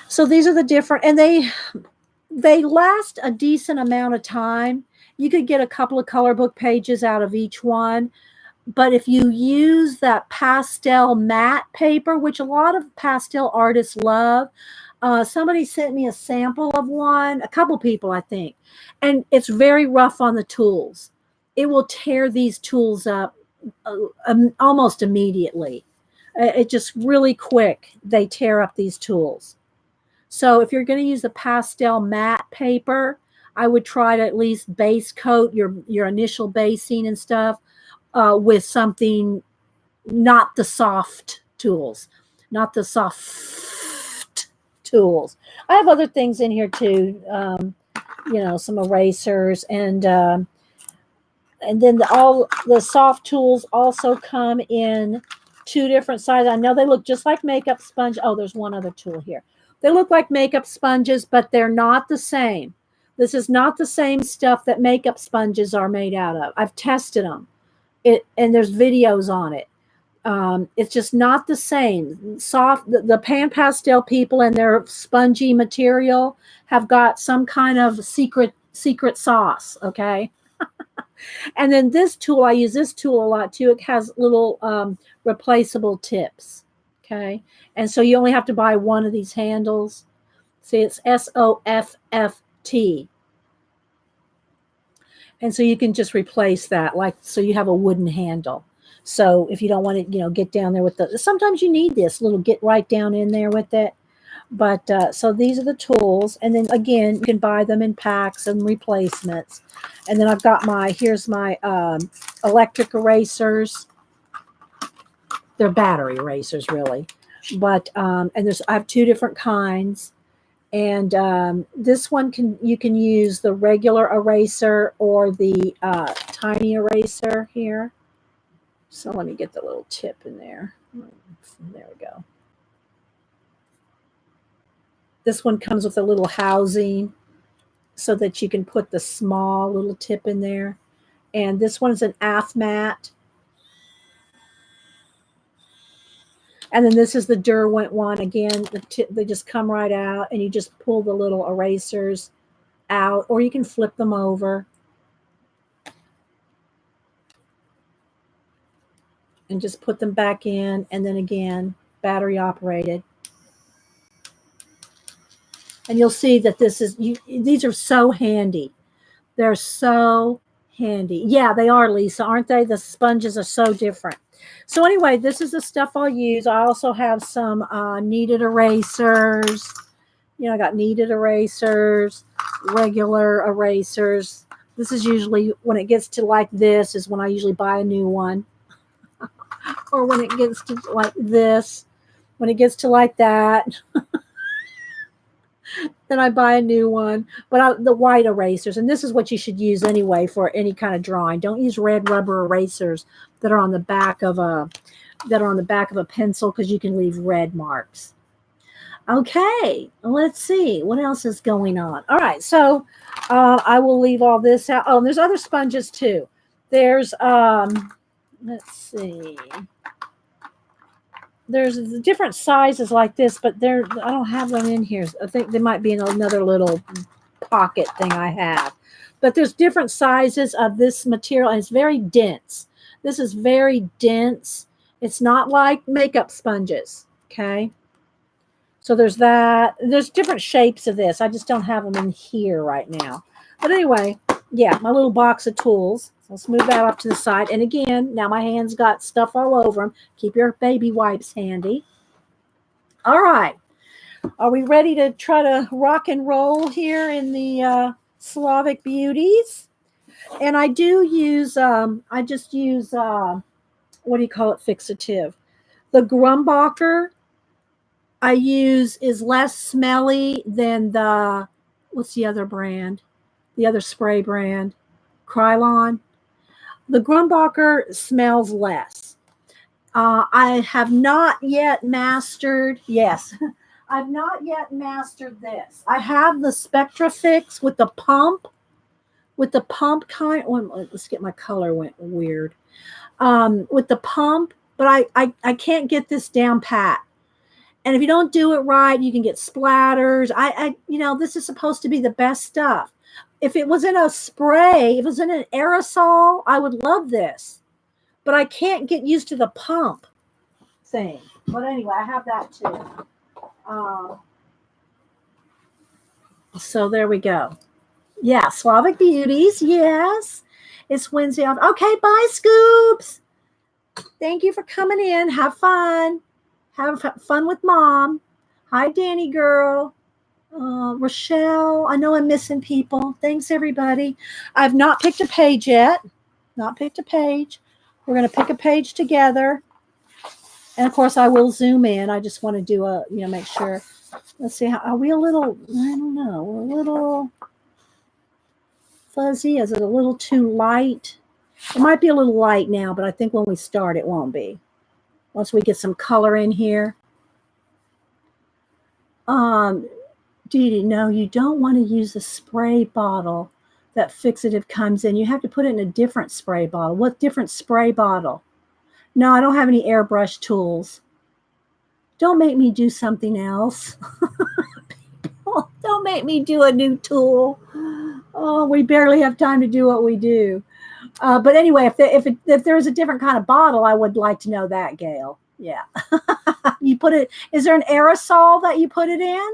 So these are the different, and they last a decent amount of time. You could get a couple of color book pages out of each one. But if you use that pastel matte paper, which a lot of pastel artists love, somebody sent me a sample of one, a couple people, I think, and it's very rough on the tools. It will tear these tools up almost immediately. It just really quick, they tear up these tools. So if you're going to use the pastel matte paper, I would try to at least base coat your initial basing and stuff with something, not the soft tools, not the soft tools. I have other things in here too, some erasers, and then all the soft tools also come in 2 different sizes. I know they look just like makeup sponge. Oh, there's one other tool here. They look like makeup sponges, but they're not the same. This is not the same stuff that makeup sponges are made out of. I've tested them, and there's videos on it. It's just not the same. The pan pastel people and their spongy material have got some kind of secret sauce. Okay. And then this tool, I use this tool a lot too. It has little replaceable tips. Okay. And so you only have to buy one of these handles. See, it's SOFFT. And so you can just replace that, so you have a wooden handle. So if you don't want to, get down there with sometimes you need this little get right down in there with it. But so these are the tools. And then again, you can buy them in packs and replacements. And then I've got here's my electric erasers. They're battery erasers really. But, and I have two different kinds. And this one you can use the regular eraser or the tiny eraser here. So let me get the little tip in there. There we go. This one comes with a little housing so that you can put the small little tip in there. And this one is an AFMAT. And then this is the Derwent one. Again, they just come right out, and you just pull the little erasers out, or you can flip them over. And just put them back in, and then again, battery operated. And you'll see that these are so handy. They're so handy. Yeah, they are, Lisa, aren't they? The sponges are so different. So anyway, this is the stuff I'll use. I also have some kneaded erasers. I got kneaded erasers, regular erasers. This is usually when it gets to like this is when I usually buy a new one. Or when it gets to like this, when it gets to like that, then I buy a new one. But the white erasers, and this is what you should use anyway for any kind of drawing. Don't use red rubber erasers that are on the back of a pencil, because you can leave red marks. Okay, let's see what else is going on. All right, so I will leave all this out. Oh, and there's other sponges too. There's let's see. There's different sizes like this, but I don't have them in here. I think they might be in another little pocket thing I have. But there's different sizes of this material, and it's very dense. This is very dense. It's not like makeup sponges, okay? So there's that. There's different shapes of this. I just don't have them in here right now. But anyway, yeah, my little box of tools. So let's move that off to the side. And again, now my hands got stuff all over them. Keep your baby wipes handy. All right. Are we ready to try to rock and roll here in the Slavic Beauties? And I do use, I just use, what do you call it, fixative. The Grumbacher I use is less smelly than what's the other brand? The other spray brand, Krylon. The Grumbacher smells less. I have not yet mastered, yes, I've not yet mastered this. I have the Spectra Fix with the pump kind. Oh, let's get my color went weird. With the pump, but I can't get this down pat. And if you don't do it right, you can get splatters. This is supposed to be the best stuff. If it was in a spray, if it was in an aerosol, I would love this. But I can't get used to the pump thing. But anyway, I have that too. So there we go. Yeah, Slavic Beauties, yes. It's Wednesday. Okay, bye, Scoops. Thank you for coming in. Have fun. Have fun with Mom. Hi, Danny girl. Rochelle, I know I'm missing people. Thanks, everybody. I've not picked a page yet. Not picked a page. We're going to pick a page together. And, of course, I will zoom in. I just want to do make sure. Let's see. Are we a little, I don't know, we're a little fuzzy? Is it a little too light? It might be a little light now, but I think when we start, it won't be. Once we get some color in here. Dee, no, you don't want to use the spray bottle that fixative comes in. You have to put it in a different spray bottle. What different spray bottle? No, I don't have any airbrush tools. Don't make me do something else. Don't make me do a new tool. Oh, we barely have time to do what we do. But anyway, if there's a different kind of bottle, I would like to know that, Gail. Yeah. You put it, is there an aerosol that you put it in?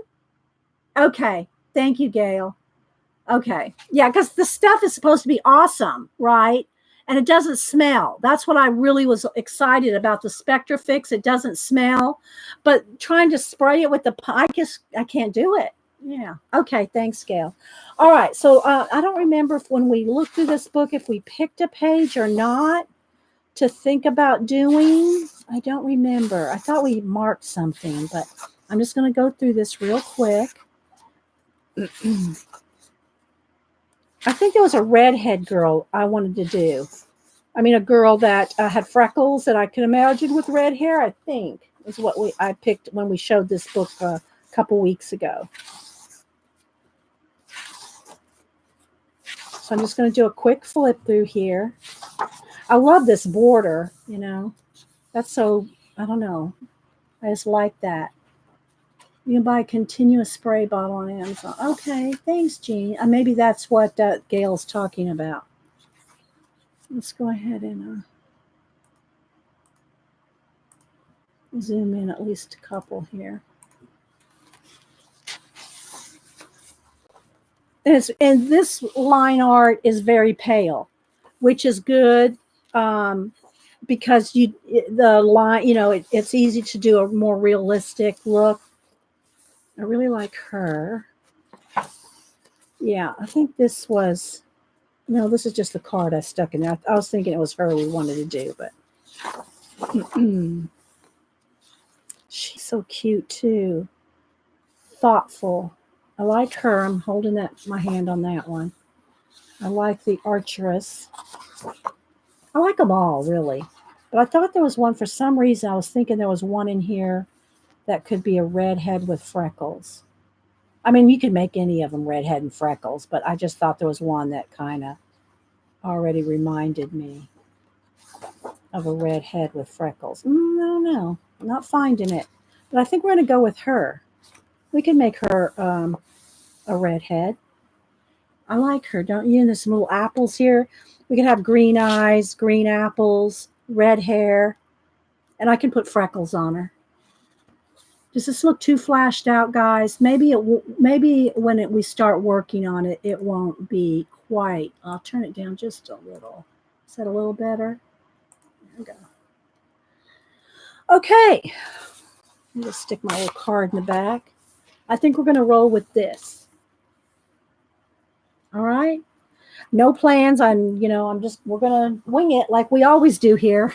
Okay. Thank you, Gail. Okay. Yeah, because the stuff is supposed to be awesome, right? And it doesn't smell. That's what I really was excited about the Spectra Fix. It doesn't smell, but trying to spray it with the I can't do it. Yeah. Okay. Thanks, Gail. All right. So I don't remember if when we looked through this book, if we picked a page or not to think about doing. I don't remember. I thought we marked something, but I'm just going to go through this real quick. I think there was a redhead girl I wanted to do. I mean, a girl that had freckles that I could imagine with red hair, I think, is what I picked when we showed this book a couple weeks ago. So I'm just going to do a quick flip through here. I love this border, you know. That's so, I don't know. I just like that. You can buy a continuous spray bottle on Amazon. Okay, thanks, Jean. Maybe that's what Gail's talking about. Let's go ahead and zoom in at least a couple here. And this line art is very pale, which is good because the line, you know, it's easy to do a more realistic look. I really like her. Yeah, I think this was, no, this is just the card I stuck in there. I was thinking it was her we wanted to do, but she's so cute too. Thoughtful. I like her. I'm holding my hand on that one. I like the Archeress. I like them all, really. But I thought there was one, for some reason, I was thinking there was one in here that could be a redhead with freckles. I mean, you could make any of them redhead and freckles, but I just thought there was one that kind of already reminded me of a redhead with freckles. I don't know. I'm not finding it. But I think we're going to go with her. We can make her a redhead. I like her, don't you? And there's some little apples here. We can have green eyes, green apples, red hair, and I can put freckles on her. Does this look too flashed out, guys? Maybe when we start working on it, it won't be quite. I'll turn it down just a little. Is that a little better? There we go. Okay. I'm going to stick my little card in the back. I think we're going to roll with this. All right. No plans. We're going to wing it like we always do here.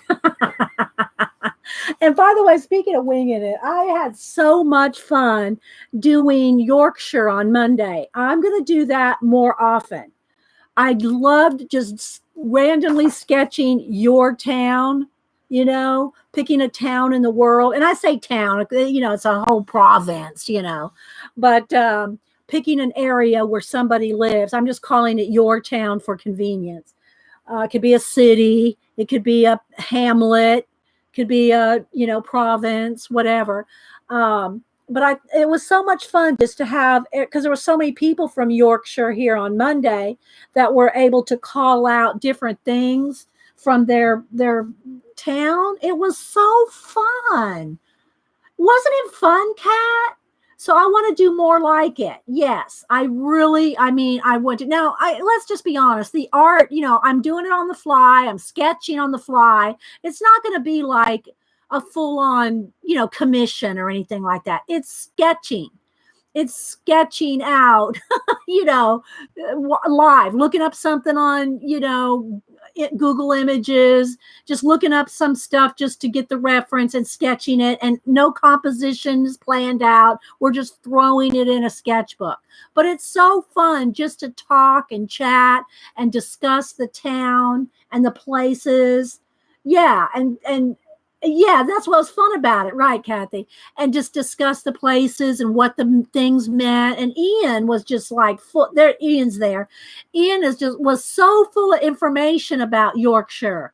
And by the way, speaking of winging it, I had so much fun doing Yorkshire on Monday. I'm going to do that more often. I loved just randomly sketching your town, you know, picking a town in the world. And I say town, you know, it's a whole province, you know, but picking an area where somebody lives. I'm just calling it your town for convenience. It could be a city. It could be a hamlet. Could be a, you know, province, whatever. But it was so much fun just to have, because there were so many people from Yorkshire here on Monday that were able to call out different things from their town. It was so fun. Wasn't it fun, Kat? So I want to do more like it. Yes, I want to. Now, let's just be honest. The art, you know, I'm doing it on the fly. I'm sketching on the fly. It's not going to be like a full-on, you know, commission or anything like that. It's sketching. It's sketching out, you know, live, looking up something on, you know, Google Images, just looking up some stuff just to get the reference and sketching it, and no compositions planned out. We're just throwing it in a sketchbook. But it's so fun just to talk and chat and discuss the town and the places. Yeah, and yeah, that's what was fun about it, right, Kathy? And just discuss the places and what the things meant. And Ian was just like there. Ian's there. Ian was so full of information about Yorkshire.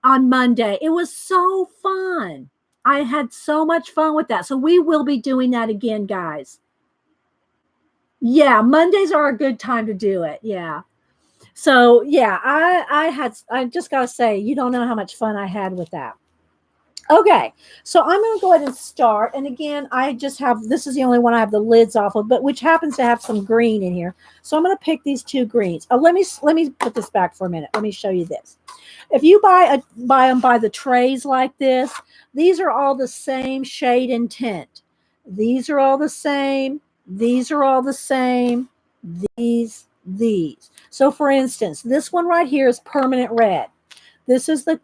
on Monday. It was so fun. I had so much fun with that. So we will be doing that again, guys. Yeah, Mondays are a good time to do it. Yeah. So yeah, I just gotta say, you don't know how much fun I had with that. Okay, so I'm going to go ahead and start. And again, I just have, this is the only one I have the lids off of, but which happens to have some green in here. So I'm going to pick these two greens. Let me put this back for a minute. Let me show you this. If you buy them by the trays like this, these are all the same shade and tint. These are all the same. These are all the same. These. So for instance, this one right here is permanent red. This is the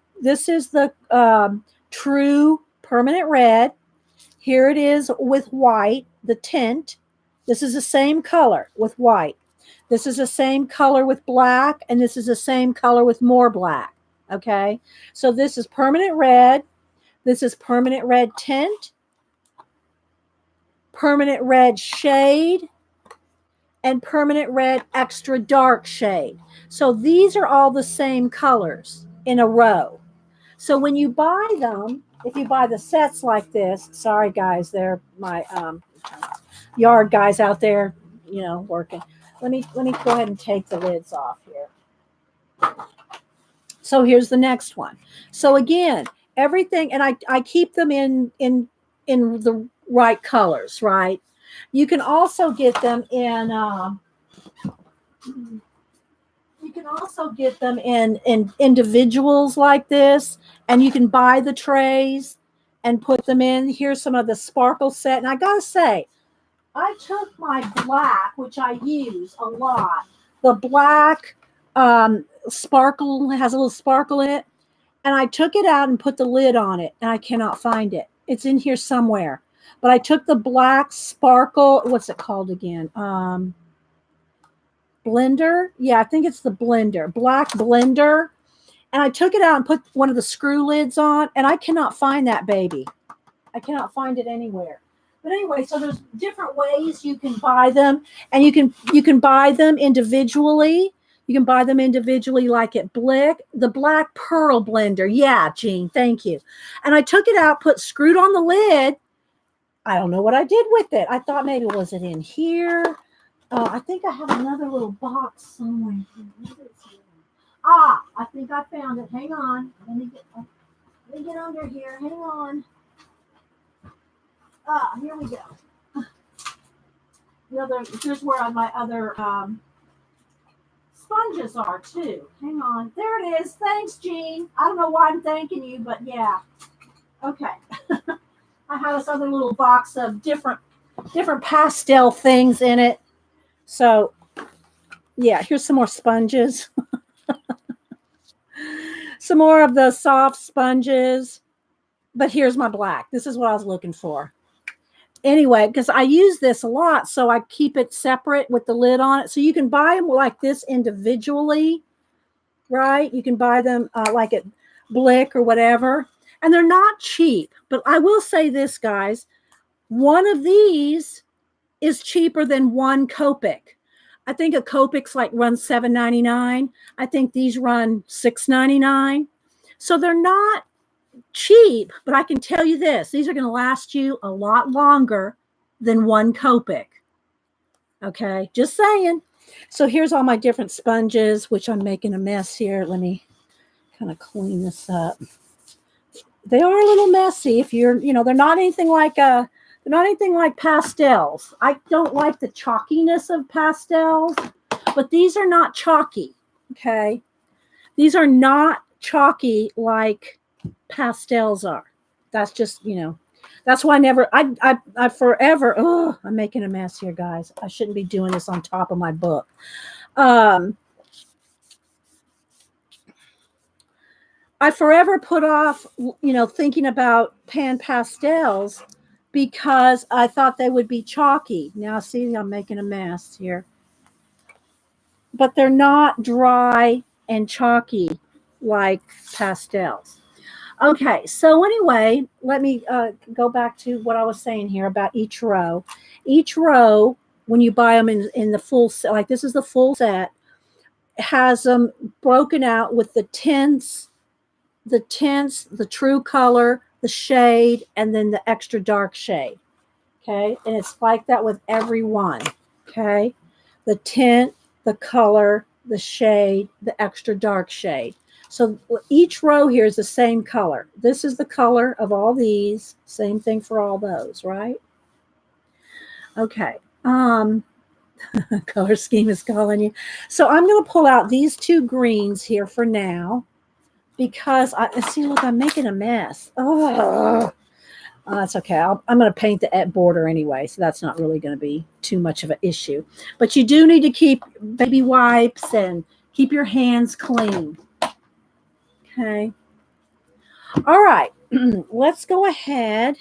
true permanent red. Here it is with white, the tint. This is the same color with white. This is the same color with black, and this is the same color with more black. Okay, so this is permanent red. This is permanent red tint, permanent red shade, and permanent red extra dark shade. So these are all the same colors in a row. So when you buy them, if you buy the sets like this, sorry guys, they're my yard guys out there, working. Let me go ahead and take the lids off here. So here's the next one. So again, everything, and I keep them in the right colors, right? You can also get them in individuals like this, and you can buy the trays and put them in. Here's some of the sparkle set. And I gotta say, I took my black, which I use a lot, the black sparkle, has a little sparkle in it, and I took it out and put the lid on it, and I cannot find it. It's in here somewhere. But I took the black sparkle, what's it called again? Blender. Yeah, I think it's the blender, black blender. And I took it out and put one of the screw lids on, and I cannot find that baby. I cannot find it anywhere. But anyway, so there's different ways you can buy them, and you can buy them individually. You can buy them individually like at Blick, the black pearl blender. Yeah, Jean, thank you. And I took it out, screwed on the lid. I don't know what I did with it. I thought maybe, was it in here? I think I have another little box somewhere. I think I found it. Hang on. Let me get under here. Hang on. Here we go. Here's where my other sponges are too. Hang on. There it is. Thanks, Jean. I don't know why I'm thanking you, but yeah. Okay. I have this other little box of different pastel things in it. So, yeah, here's some more sponges. Some more of the soft sponges. But here's my black. This is what I was looking for. Anyway, because I use this a lot, so I keep it separate with the lid on it. So you can buy them like this individually, right? You can buy them like at Blick or whatever. And they're not cheap. But I will say this, guys. One of these is cheaper than one Copic. I think a Copic's runs $7.99. I think these run $6.99. So they're not cheap, but I can tell you this, these are going to last you a lot longer than one Copic. Okay, just saying. So here's all my different sponges, which I'm making a mess here. Let me kind of clean this up. They are a little messy. If you're, they're not anything like pastels. I don't like the chalkiness of pastels, but these are not chalky. Okay, these are not chalky like pastels are. That's just, that's why I forever, I'm making a mess here, guys. I shouldn't be doing this on top of my book. I forever put off, thinking about pan pastels because I thought they would be chalky. Now, see, I'm making a mess here. But they're not dry and chalky like pastels. Okay, so anyway, let me go back to what I was saying here about each row. Each row, when you buy them in the full set, like this is the full set, has them broken out with the tints, the tints, the true color, the shade, and then the extra dark shade. Okay, and it's like that with every one. Okay, the tint, the color, the shade, the extra dark shade. So each row here is the same color. This is the color of all these. Same thing for all those, right? Okay. Color scheme is calling you. So I'm going to pull out these two greens here for now because I see, look, I'm making a mess. Oh, that's okay. I'm going to paint the border anyway, so that's not really going to be too much of an issue. But you do need to keep baby wipes and keep your hands clean. Okay. All right. Let's go ahead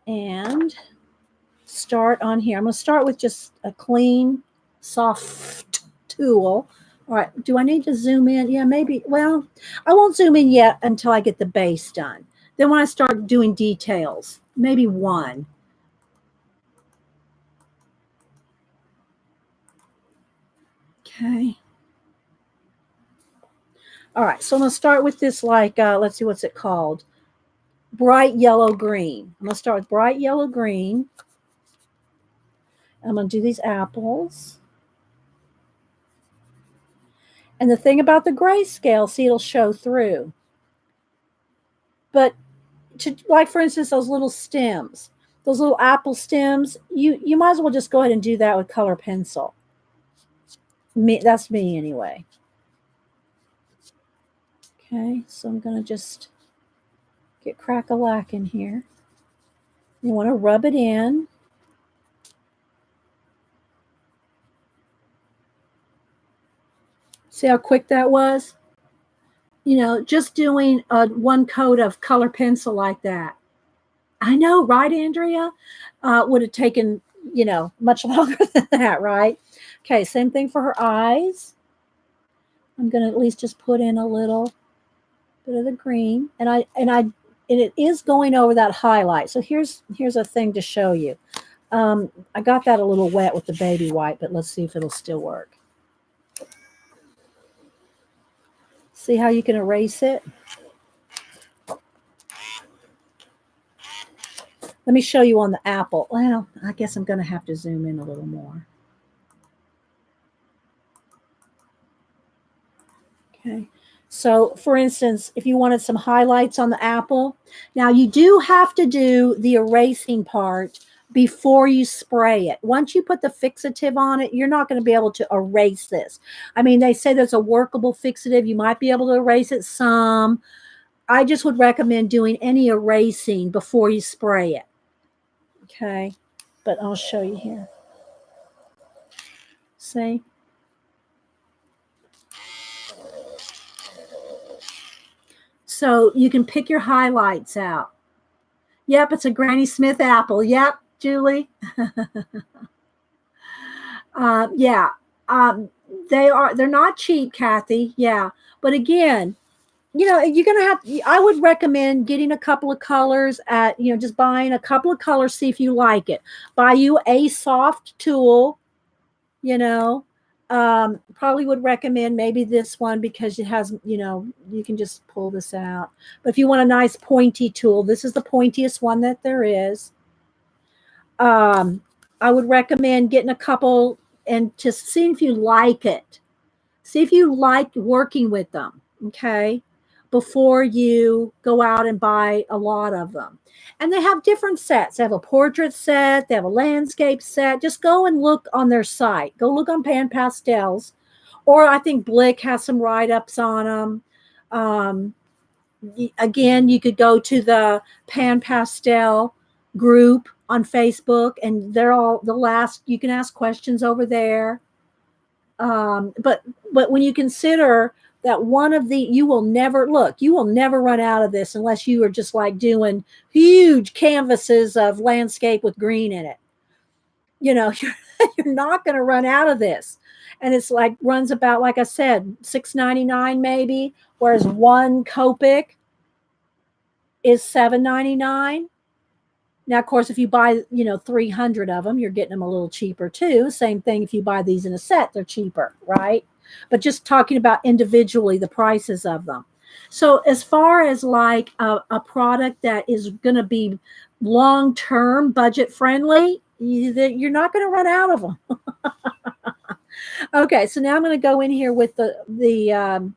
and start on here. I'm going to start with just a clean, soft tool. All right. Do I need to zoom in? Yeah, maybe. Well, I won't zoom in yet until I get the base done. Then when I start doing details, maybe one. Okay. All right. So I'm going to start with this, like, let's see, what's it called? Bright yellow green. I'm going to start with bright yellow green. I'm going to do these apples. And the thing about the grayscale, see, it'll show through. But like, for instance, those little stems, those little apple stems, you might as well just go ahead and do that with color pencil. That's me anyway. Okay, so I'm going to just get crack-a-lack in here. You want to rub it in. See how quick that was? You know, just doing one coat of color pencil like that. I know, right, Andrea? Would have taken, you know, much longer than that, right? Okay, same thing for her eyes. I'm going to at least just put in a little bit of the green, and it is going over that highlight. So here's a thing to show you. I got that a little wet with the baby wipe, but let's see if it'll still work. See how you can erase it? Let me show you on the apple. Well, I guess I'm going to have to zoom in a little more. Okay. So, for instance, if you wanted some highlights on the apple, now you do have to do the erasing part before you spray it. Once you put the fixative on it, you're not going to be able to erase this. I mean, they say there's a workable fixative. You might be able to erase it some. I just would recommend doing any erasing before you spray it. Okay, but I'll show you here. See? So you can pick your highlights out. Yep, it's a Granny Smith apple. Yep, Julie. Yeah, they're not cheap, Kathy. Yeah, but again, you know, you're going to have, I would recommend getting a couple of colors at, you know, just buying a couple of colors, see if you like it. Buy you a soft tool, you know, probably would recommend maybe this one because it has, you know, you can just pull this out. But if you want a nice pointy tool, this is the pointiest one that there is. I would recommend getting a couple and just seeing if you like it. See if you like working with them, okay, before you go out and buy a lot of them. And they have different sets. They have a portrait set. They have a landscape set. Just go and look on their site. Go look on Pan Pastels. Or I think Blick has some write-ups on them. Again, you could go to the Pan Pastel group on Facebook, and they're all the last. You can ask questions over there. But when you consider that one of the, you will never run out of this unless you are just like doing huge canvases of landscape with green in it. You know, you're not going to run out of this. And it's like runs about, like I said, $6.99 maybe, whereas one Copic is $7.99. Now, of course, if you buy, you know, 300 of them, you're getting them a little cheaper too. Same thing if you buy these in a set, they're cheaper, right? But just talking about individually the prices of them. So as far as like a product that is going to be long-term budget friendly, you're not going to run out of them. Okay, so now I'm going to go in here with the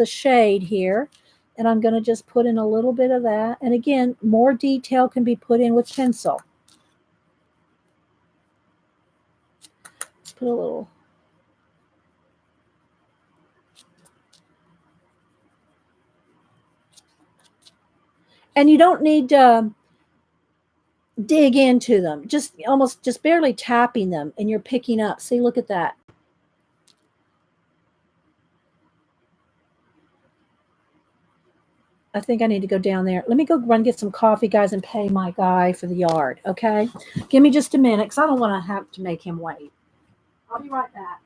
shade here, and I'm going to just put in a little bit of that. And again, more detail can be put in with pencil. Let's put a little. And you don't need to dig into them, just almost just barely tapping them, and you're picking up. See, look at that. I think I need to go down there. Let me go run get some coffee, guys, and pay my guy for the yard. Okay, give me just a minute because I don't want to have to make him wait. I'll be right back.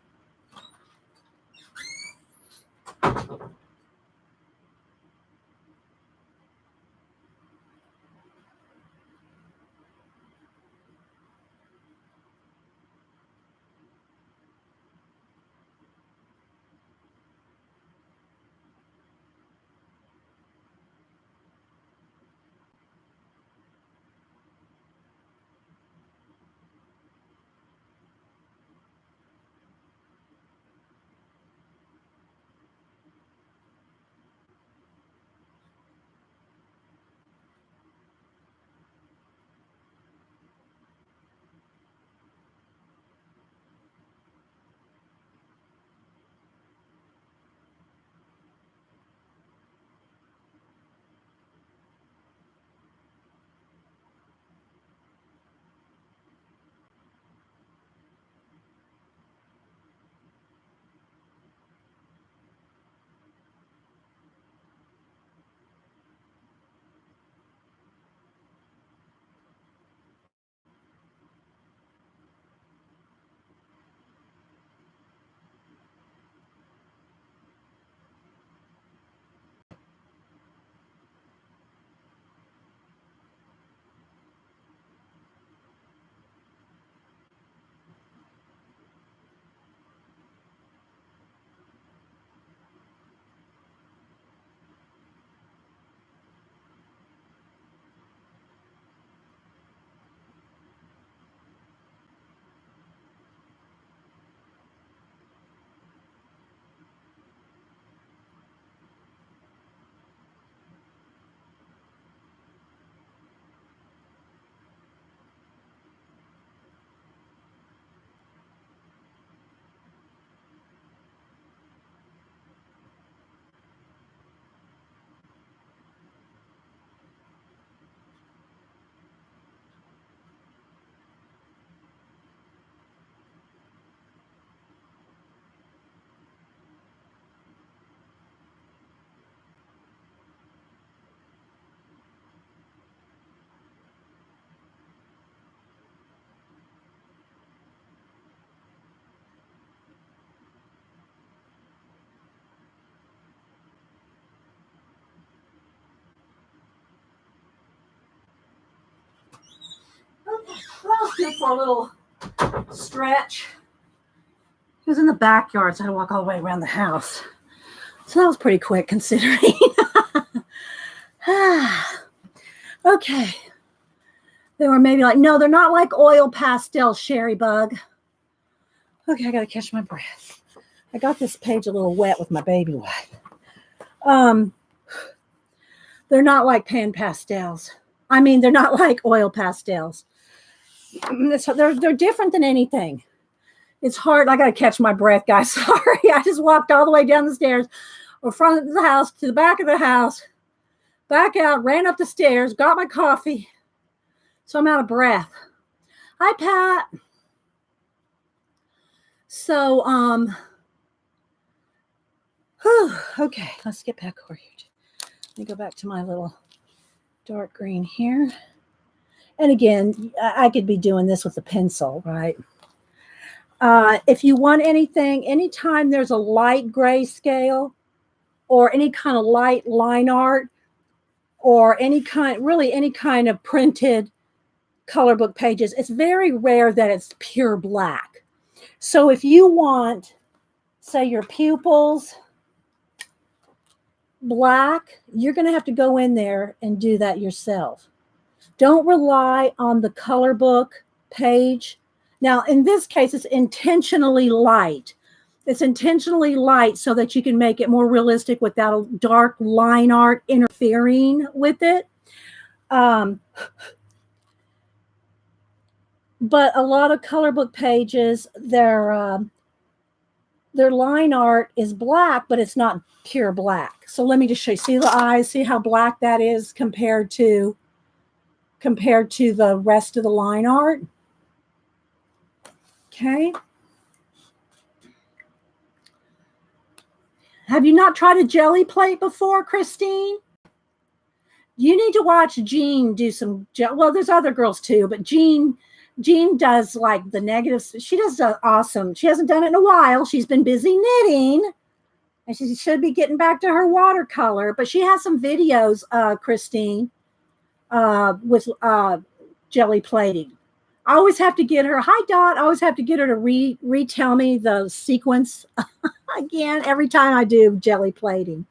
Okay, well, good for a little stretch. He was in the backyard, so I had to walk all the way around the house. So that was pretty quick considering. Okay. They were maybe like, no, they're not like oil pastel, Sherry Bug. Okay, I got to catch my breath. I got this page a little wet with my baby wipe. They're not like pan pastels. I mean, they're not like oil pastels. They're different than anything. It's hard. I got to catch my breath, guys. Sorry. I just walked all the way down the stairs or front of the house to the back of the house, back out, ran up the stairs, got my coffee. So I'm out of breath. Hi, Pat. So, okay, let's get back over here. Let me go back to my little dark green here. And again, I could be doing this with a pencil, right? If you want anything, anytime there's a light gray scale or any kind of light line art or any kind of printed color book pages, it's very rare that it's pure black. So if you want, say, your pupils, black, you're going to have to go in there and do that yourself. Don't rely on the color book page. Now, in this case, it's intentionally light. It's intentionally light so that you can make it more realistic without dark line art interfering with it. But a lot of color book pages, their line art is black, but it's not pure black. So let me just show you. See the eyes? See how black that is compared to the rest of the line art? Okay. Have you not tried a jelly plate before, Christine? You need to watch Jean do some, well, there's other girls too, but Jean does like the negatives. She does awesome. She hasn't done it in a while. She's been busy knitting, and she should be getting back to her watercolor, but she has some videos, Christine, with jelly plating. I always have to get her, hi Dot, I always have to get her to retell me the sequence again every time I do jelly plating.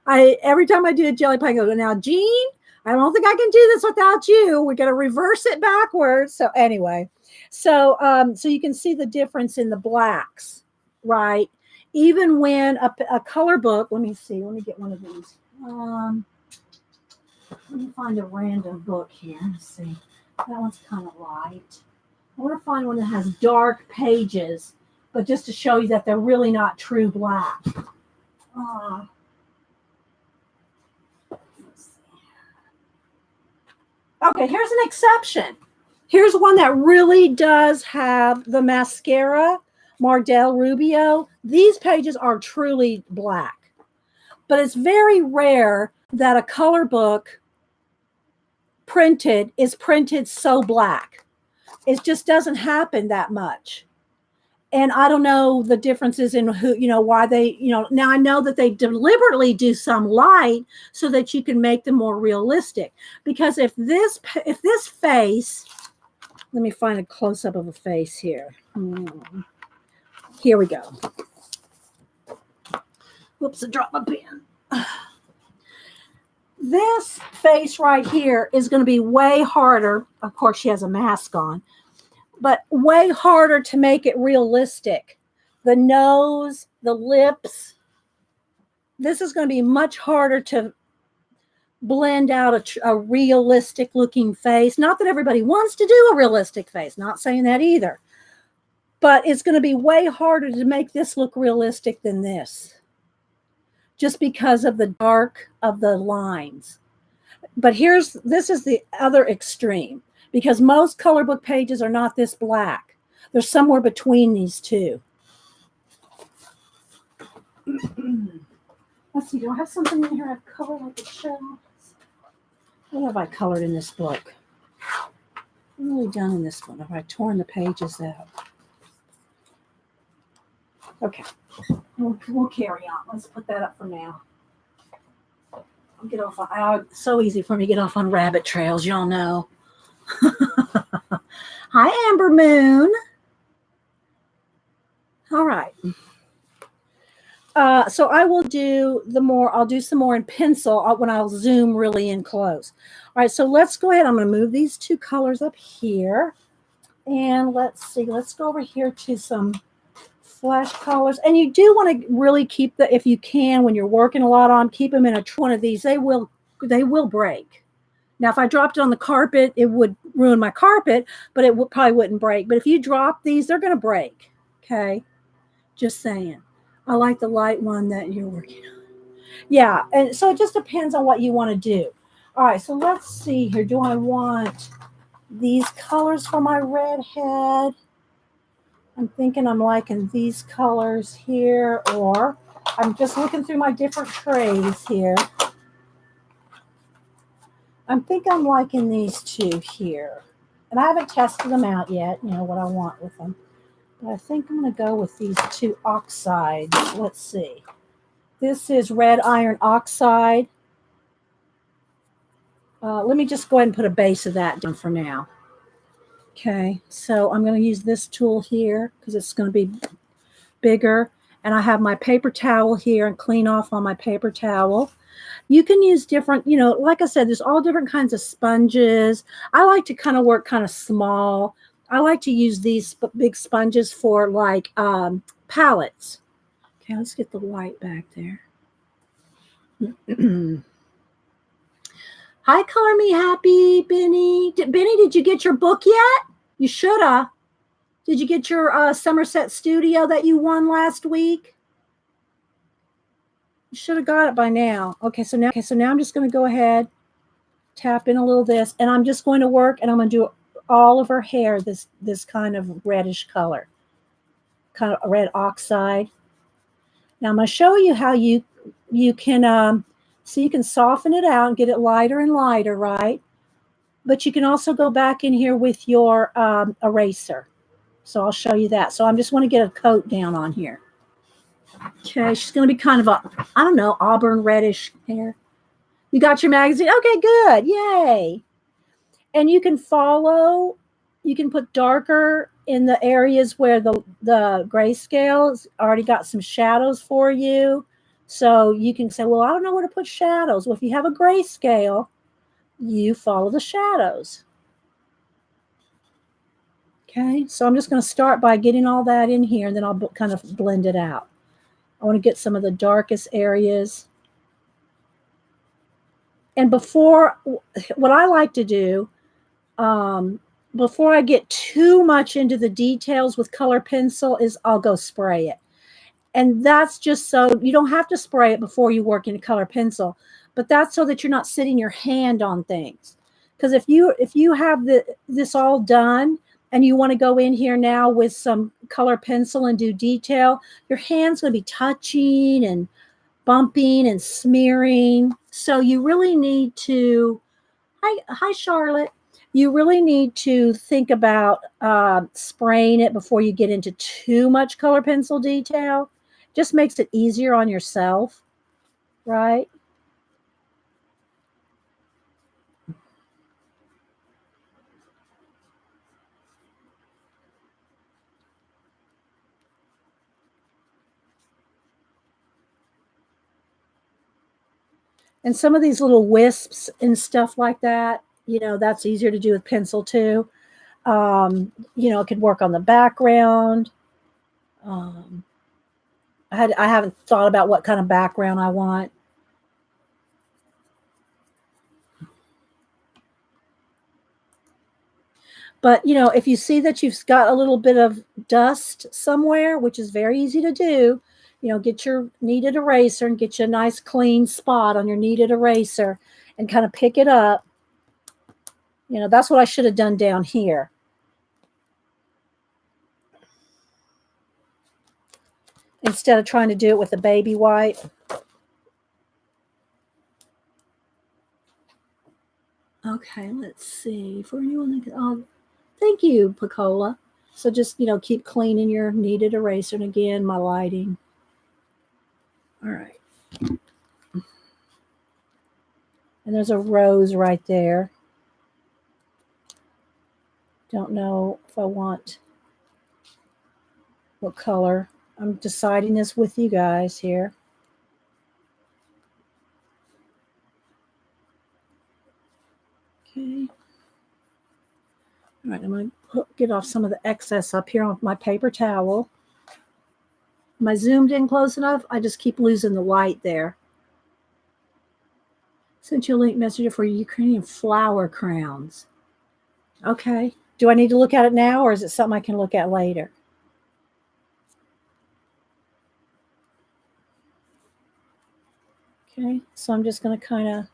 Every time I do a jelly plate, I go, now Jean, I don't think I can do this without you. We're going to reverse it backwards. So anyway, so you can see the difference in the blacks, right? Even when a color book, let me see, let me get one of these. Let me find a random book here. Let's see. That one's kind of light. I want to find one that has dark pages, but just to show you that they're really not true black. Okay, here's an exception. Here's one that really does have the mascara, Mardel Rubio. These pages are truly black, but it's very rare that a color book is printed so black. It just doesn't happen that much. And I don't know the differences in who, why they, now I know that they deliberately do some light so that you can make them more realistic. Because if this face, let me find a close up of a face here. Here we go. Whoops, I dropped my pen. This face right here is going to be way harder. Of course, she has a mask on, but way harder to make it realistic. The nose, the lips. This is going to be much harder to blend out a realistic looking face. Not that everybody wants to do a realistic face. Not saying that either. But it's going to be way harder to make this look realistic than this, just because of the dark of the lines. But this is the other extreme, because most color book pages are not this black. They're somewhere between these two. Let's see, do I have something in here I've colored like a show? What have I colored in this book? What have we done in this one? Have I torn the pages out? Okay, we'll carry on. Let's put that up for now. I'll get off. It's so easy for me to get off on rabbit trails, y'all know. Hi, Amber Moon. All right. So I will do I'll do some more in pencil when I'll zoom really in close. All right, so let's go ahead. I'm going to move these two colors up here. And let's see. Let's go over here to some flesh colors. And you do want to really keep if you can, when you're working a lot on, keep them in one of these. They will break. Now, if I dropped it on the carpet, it would ruin my carpet, but it probably wouldn't break. But if you drop these, they're going to break. Okay. Just saying. I like the light one that you're working on. Yeah. And so it just depends on what you want to do. All right. So let's see here. Do I want these colors for my red head? I'm thinking I'm liking these colors here, or I'm just looking through my different trays here. I'm thinking I'm liking these two here. And I haven't tested them out yet, what I want with them. But I think I'm going to go with these two oxides. Let's see. This is red iron oxide. Let me just go ahead and put a base of that down for now. Okay, so I'm going to use this tool here because it's going to be bigger. And I have my paper towel here and clean off on my paper towel. You can use different, like I said, there's all different kinds of sponges. I like to kind of work kind of small. I like to use these big sponges for like palettes. Okay, let's get the white back there. Hi, Color Me Happy, Benny. Benny, did you get your book yet? You should have. Did you get your Somerset Studio that you won last week? You should have got it by now. Okay, so now I'm just going to go ahead, tap in a little of this, and I'm just going to work, and I'm going to do all of her hair this kind of reddish color, kind of red oxide. Now I'm going to show you how you can so you can soften it out and get it lighter and lighter, right? But you can also go back in here with your eraser. So I'll show you that. So I just want to get a coat down on here. Okay, she's going to be kind of a, I don't know, auburn reddish hair. You got your magazine? Okay, good. Yay. And you can put darker in the areas where the grayscale's already got some shadows for you. So you can say, well, I don't know where to put shadows. Well, if you have a grayscale, you follow the shadows. Okay, so I'm just going to start by getting all that in here, and then I'll kind of blend it out. I want to get some of the darkest areas. And what I like to do, before I get too much into the details with color pencil, is I'll go spray it. And that's just so you don't have to spray it before you work in a color pencil, but that's so that you're not sitting your hand on things. Because if you have this all done and you want to go in here now with some color pencil and do detail, your hand's going to be touching and bumping and smearing. So you really need to, hi Charlotte, you really need to think about spraying it before you get into too much color pencil detail. Just makes it easier on yourself, right? And some of these little wisps and stuff like that, that's easier to do with pencil too. It could work on the background. I haven't thought about what kind of background I want. But, if you see that you've got a little bit of dust somewhere, which is very easy to do, get your kneaded eraser and get you a nice clean spot on your kneaded eraser and kind of pick it up. That's what I should have done down here. Instead of trying to do it with a baby wipe. Okay, let's see. For anyone that can, thank you, Picola. So just, keep cleaning your kneaded eraser. And again, my lighting. All right. And there's a rose right there. Don't know if I want what color. I'm deciding this with you guys here. Okay. All right, I'm going to get off some of the excess up here on my paper towel. Am I zoomed in close enough? I just keep losing the light there. Sent you a link messenger for Ukrainian flower crowns. Okay. Do I need to look at it now, or is it something I can look at later? Okay, so I'm just going to kind of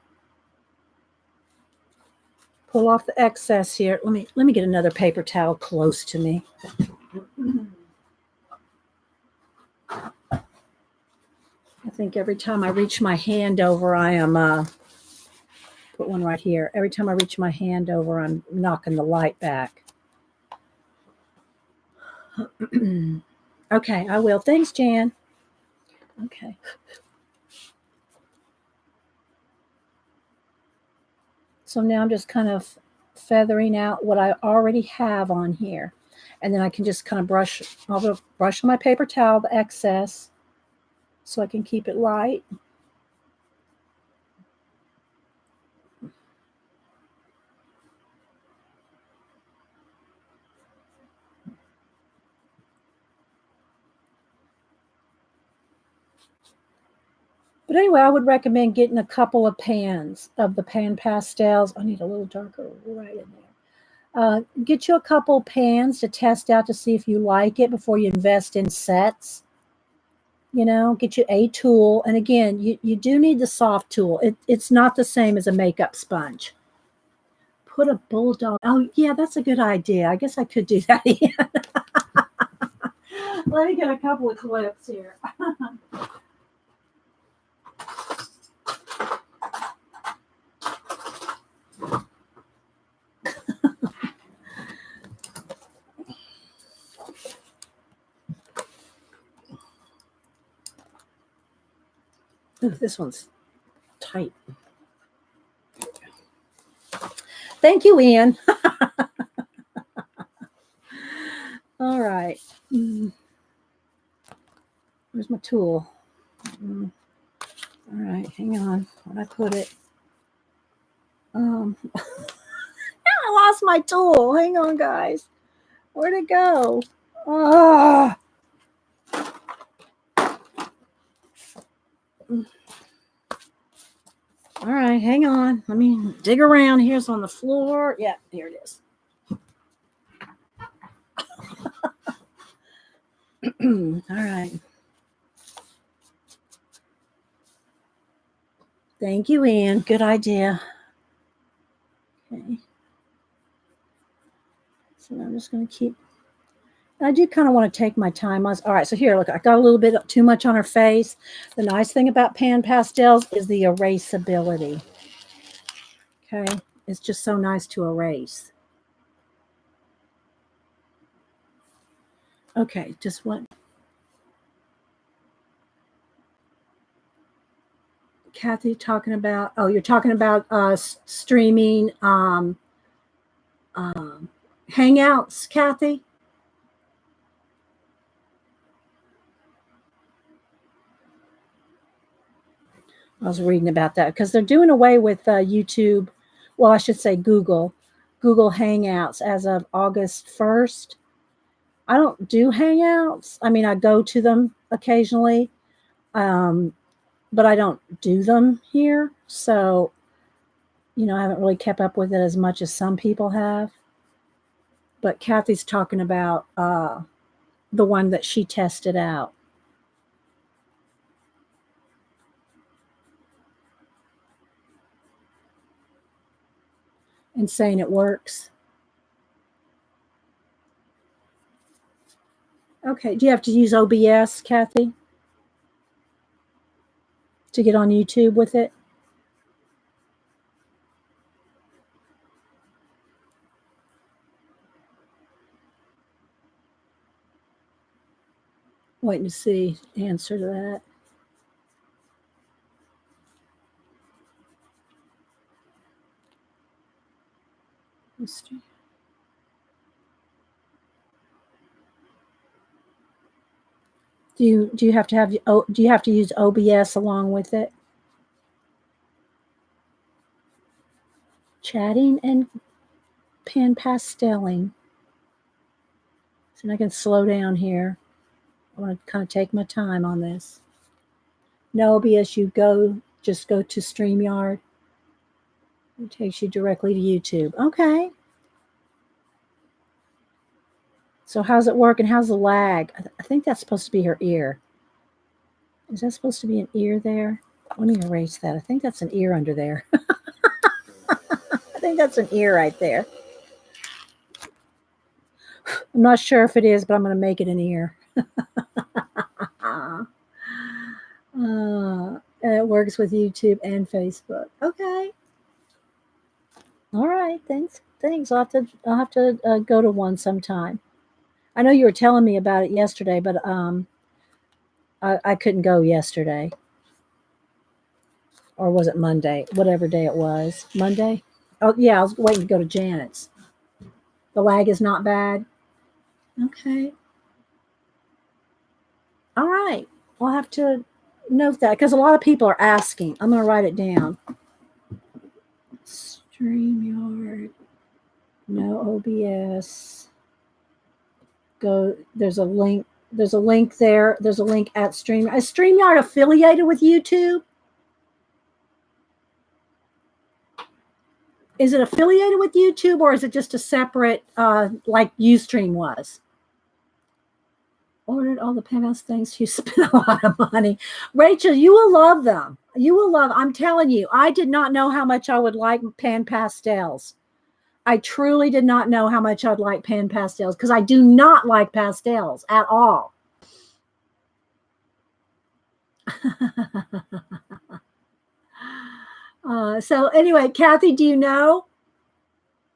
pull off the excess here. Let me get another paper towel close to me. I think every time I reach my hand over, I am put one right here. Every time I reach my hand over, I'm knocking the light back. Okay, I will. Thanks, Jan. Okay. So now I'm just kind of feathering out what I already have on here. And then I can just kind of brush on my paper towel, the excess. so I can keep it light. But anyway, I would recommend getting a couple of pans of the pan pastels. I need a little darker right in there. Get you a couple pans to test out to see if you like it before you invest in sets. Get you a tool. And again, you do need the soft tool. It's not the same as a makeup sponge. Put a bulldog. Oh, yeah, that's a good idea. I guess I could do that again. Let me get a couple of clips here. Ooh, this one's tight. Thank you, Ian. All right. Where's my tool? All right, hang on. Where'd I put it? I lost my tool. Hang on, guys. Where'd it go? Ah. All right, hang on. Let me dig around. Here's on the floor. Yeah, here it is. All right. Thank you, Ian. Good idea. Okay. So I'm just going to keep. I do kind of want to take my time on. All right, so here, look, I got a little bit too much on her face. The nice thing about pan pastels is the erasability. Okay, it's just so nice to erase. Okay, just what? Kathy talking about? Oh, you're talking about streaming Hangouts, Kathy? I was reading about that because they're doing away with YouTube. Well, I should say Google Hangouts as of August 1st. I don't do Hangouts. I mean, I go to them occasionally, but I don't do them here. So, I haven't really kept up with it as much as some people have. But Kathy's talking about the one that she tested out. And saying it works. Okay. Do you have to use OBS, Kathy, to get on YouTube with it? Waiting to see the answer to that. Do you have to use OBS along with it? Chatting and pan pasteling. So I can slow down here. I want to kind of take my time on this. No OBS, just go to StreamYard. It takes you directly to YouTube. Okay. So how's it work and how's the lag? I think that's supposed to be her ear. Is that supposed to be an ear there? Let me erase that. I think that's an ear under there. I think that's an ear right there. I'm not sure if it is, but I'm going to make it an ear. It works with YouTube and Facebook. Okay. All right. Thanks. I'll have to go to one sometime. I know you were telling me about it yesterday, but I couldn't go yesterday. Or was it Monday? Whatever day it was. Monday? Oh, yeah, I was waiting to go to Janet's. The lag is not bad. Okay. All right. I'll have to note that because a lot of people are asking. I'm going to write it down. StreamYard, no OBS. Go. There's a link. There's a link there. There's a link at StreamYard. Is StreamYard affiliated with YouTube? Is it affiliated with YouTube, or is it just a separate, like Ustream was? Ordered all the penthouse things. You spent a lot of money. Rachel, you will love them. You will love. I'm telling you, I did not know how much I would like pan pastels. I truly did not know how much I'd like pan pastels because I do not like pastels at all. So anyway, Kathy, do you know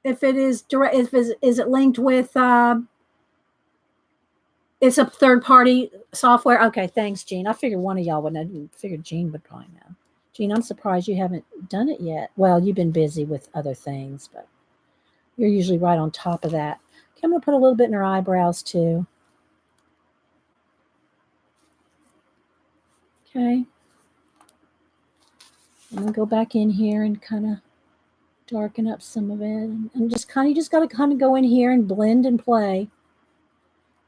if it is direct? Is it linked with? It's a third-party software. Okay, thanks, Jean. I figured one of y'all would know. I figured Jean would probably know. Jean, I'm surprised you haven't done it yet. Well, you've been busy with other things, but you're usually right on top of that. Okay, I'm going to put a little bit in her eyebrows, too. Okay. I'm going to go back in here and kind of darken up some of it. And you just got to kind of go in here and blend and play.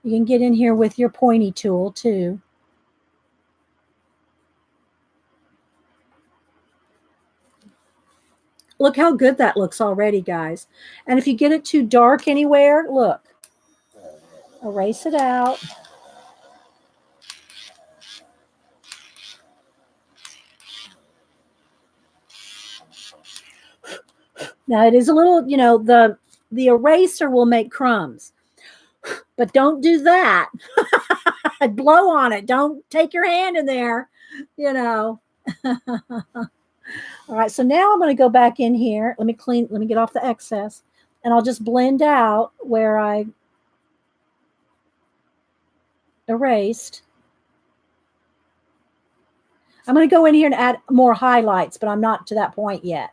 You can get in here with your pointy tool, too. Look how good that looks already, guys. And if you get it too dark anywhere, look. Erase it out. Now, it is a little, you know, the eraser will make crumbs. But don't do that. Blow on it. Don't take your hand in there, you know. All right, so now I'm going to go back in here. Let me get off the excess. And I'll just blend out where I erased. I'm going to go in here and add more highlights, but I'm not to that point yet.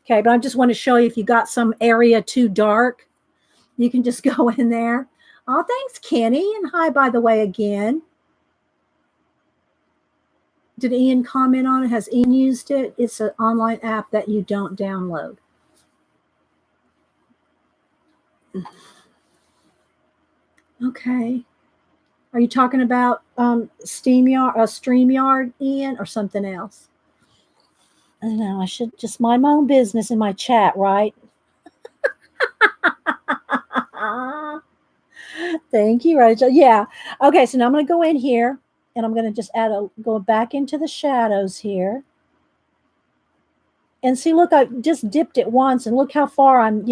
Okay, but I just want to show you if you got some area too dark, you can just go in there. Oh, thanks, Kenny. And hi, by the way, again. Did Ian comment on it? Has Ian used it? It's an online app that you don't download. Okay. Are you talking about StreamYard, Ian, or something else? I don't know. I should just mind my own business in my chat, right? Thank you, Rachel. Yeah. Okay, so now I'm going to go in here, and I'm going to just go back into the shadows here. And see, look, I just dipped it once, and look how far I'm,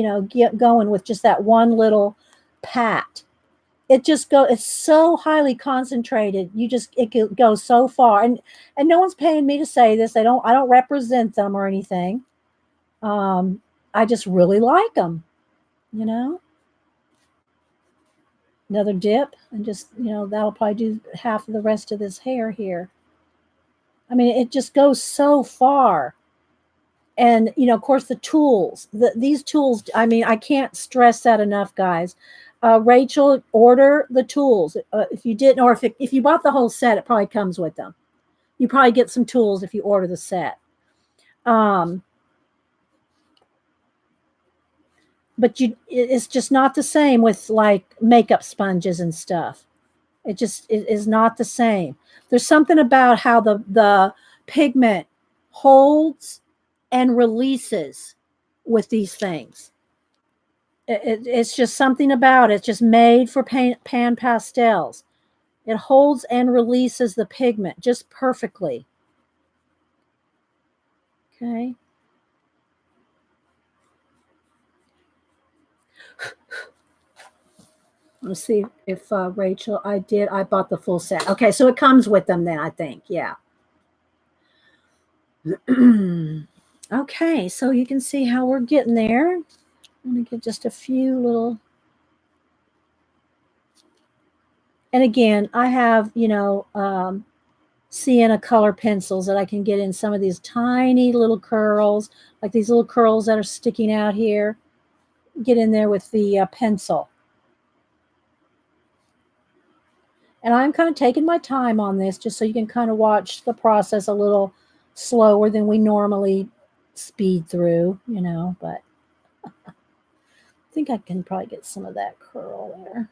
going with just that one little pat. It's so highly concentrated. It goes so far. And no one's paying me to say this. I don't represent them or anything. I just really like them, Another dip, and just, that'll probably do half of the rest of this hair here. I mean, it just goes so far. And, of course, the tools, these tools, I mean, I can't stress that enough, guys. Rachel, order the tools. If you didn't, or if you bought the whole set, it probably comes with them. You probably get some tools if you order the set. But it's just not the same with like makeup sponges and stuff. It is not the same. There's something about how the pigment holds and releases with these things. It's just something about it. It's just made for pan pastels. It holds and releases the pigment just perfectly. Okay. Let's see if Rachel, I bought the full set. Okay, so it comes with them then, I think. Yeah. Okay, so you can see how we're getting there. I'm going to get just a few little. And again, I have, sienna color pencils that I can get in some of these tiny little curls, like these little curls that are sticking out here. Get in there with the pencil. And I'm kind of taking my time on this just so you can kind of watch the process a little slower than we normally speed through, but I think I can probably get some of that curl there.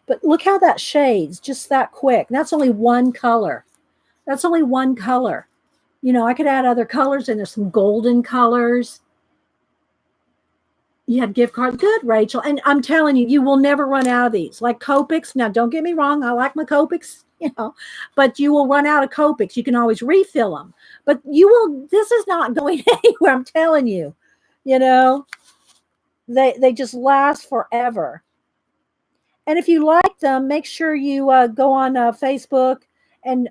But look how that shades just that quick. That's only one color. That's only one color. I could add other colors in. There's some golden colors. You have gift cards. Good, Rachel. And I'm telling you, you will never run out of these. Like Copics. Now, don't get me wrong. I like my Copics, but you will run out of Copics. You can always refill them. But this is not going anywhere. I'm telling you, they just last forever. And if you like them, make sure you go on Facebook and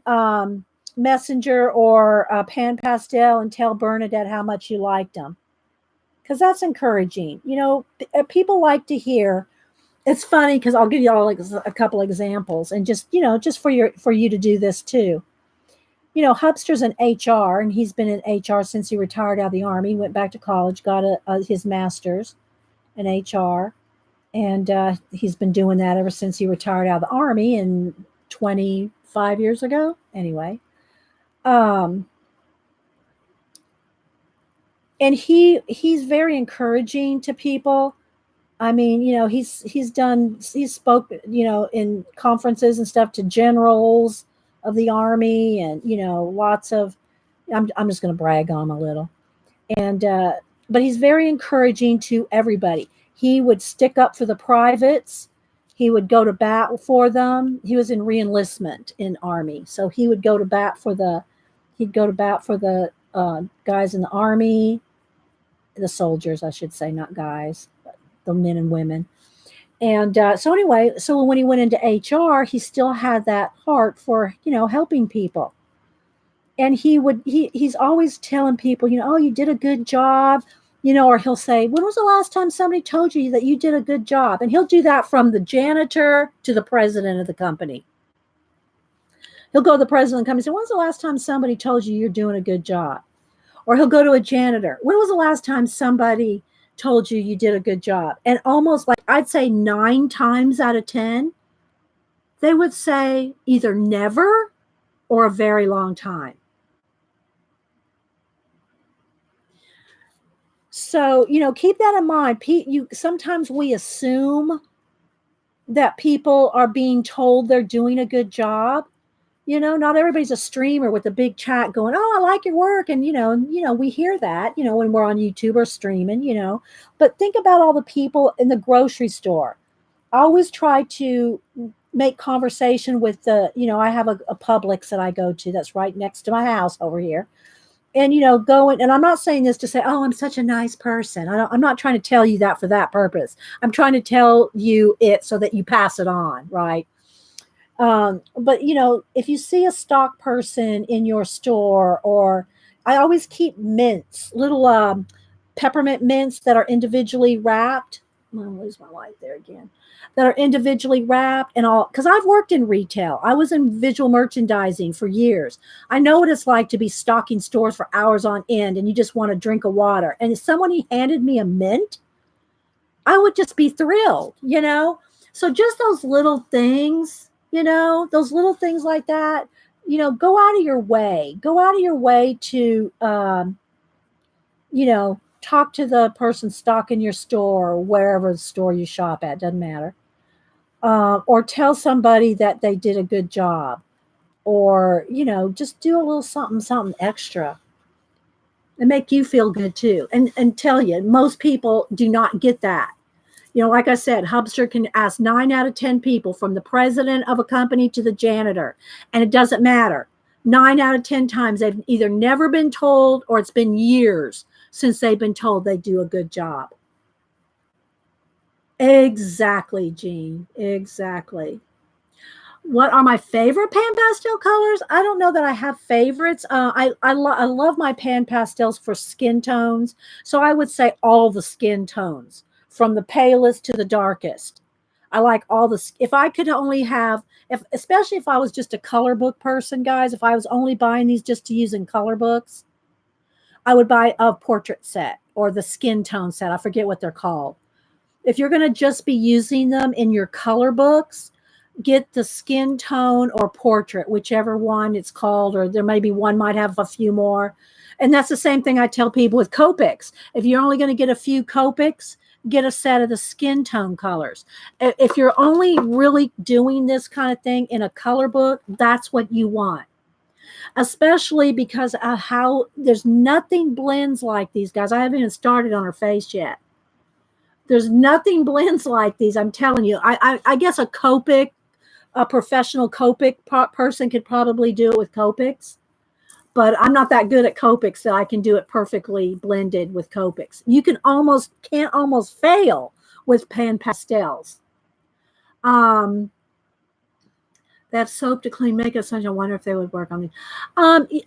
Messenger or Pan Pastel and tell Bernadette how much you liked them. Because that's encouraging. People like to hear. It's funny because I'll give you all like a couple examples, and just for you to do this too. Hubster's in HR, and he's been in HR since he retired out of the Army. He went back to college, got his master's in HR, and he's been doing that ever since he retired out of the Army in 25 years ago. Anyway, and he's very encouraging to people. I mean, he's spoke, in conferences and stuff to generals of the Army, and lots of. I'm just going to brag on him a little, and but he's very encouraging to everybody. He would stick up for the privates. He would go to bat for them. He was in reenlistment in Army, so he would go to bat for the. He'd go to bat for the guys in the Army, the soldiers, I should say, not guys, but the men and women. And so anyway, so when he went into HR, he still had that heart for helping people. And he's always telling people, oh, you did a good job, or he'll say, when was the last time somebody told you that you did a good job? And he'll do that from the janitor to the president of the company. He'll go to the president of the company and say, when's the last time somebody told you you're doing a good job? Or he'll go to a janitor. When was the last time somebody told you did a good job? And almost like I'd say 9 times out of 10, they would say either never or a very long time. So, keep that in mind. Sometimes we assume that people are being told they're doing a good job. Not everybody's a streamer with a big chat going, oh, I like your work. And, we hear that, when we're on YouTube or streaming, but think about all the people in the grocery store. I always try to make conversation with I have a Publix that I go to that's right next to my house over here. And, going, and I'm not saying this to say, oh, I'm such a nice person. I'm not trying to tell you that for that purpose. I'm trying to tell you it so that you pass it on, right? But if you see a stock person in your store, or I always keep mints, little peppermint mints that are individually wrapped. I'm gonna lose my light there again. That are individually wrapped and all, because I've worked in retail. I was in visual merchandising for years. I know what it's like to be stocking stores for hours on end, and you just want a drink of water. And if someone handed me a mint, I would just be thrilled, So just those little things. Those little things like that, go out of your way. Go out of your way to, talk to the person stocking your store or wherever the store you shop at, doesn't matter. Or tell somebody that they did a good job, or, just do a little something extra and make you feel good too. And tell you, most people do not get that. Like I said, Hubster can ask 9 out of 10 people, from the president of a company to the janitor, and it doesn't matter. 9 out of 10 times they've either never been told, or it's been years since they've been told they do a good job. Exactly, Jean. Exactly. What are my favorite pan pastel colors? I don't know that I have favorites. I love my pan pastels for skin tones. So I would say all the skin tones, from the palest to the darkest. I like all the, if I could only have, especially if I was just a color book person, guys, if I was only buying these just to use in color books, I would buy a portrait set or the skin tone set. I forget what they're called. If you're going to just be using them in your color books, get the skin tone or portrait, whichever one it's called, or there may be one might have a few more. And that's the same thing I tell people with Copics. If you're only going to get a few Copics, get a set of the skin tone colors. If you're only really doing this kind of thing in a color book, that's what you want. Especially because of how there's nothing blends like these, guys. I haven't even started on her face yet. There's nothing blends like these. I'm telling you. I guess a Copic, a professional Copic person could probably do it with Copics, but I'm not that good at Copics that I can do it perfectly blended with Copics. You can't almost fail with pan pastels. They have soap to clean makeup. So I wonder if they would work on me.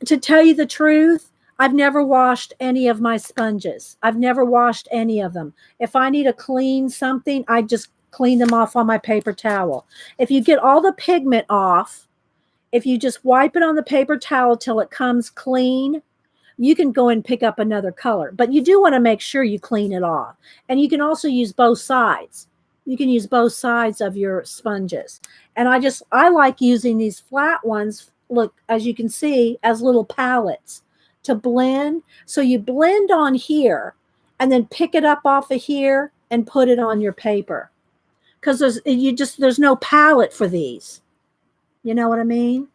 To tell you the truth, I've never washed any of my sponges. I've never washed any of them. If I need to clean something, I just clean them off on my paper towel. If you get all the pigment off, if you just wipe it on the paper towel till it comes clean, you can go and pick up another color. But you do want to make sure you clean it off. And you can also use both sides. You can use both sides of your sponges. And I like using these flat ones, look, as you can see, as little palettes to blend. So you blend on here and then pick it up off of here and put it on your paper. Because there's no palette for these. You know what I mean?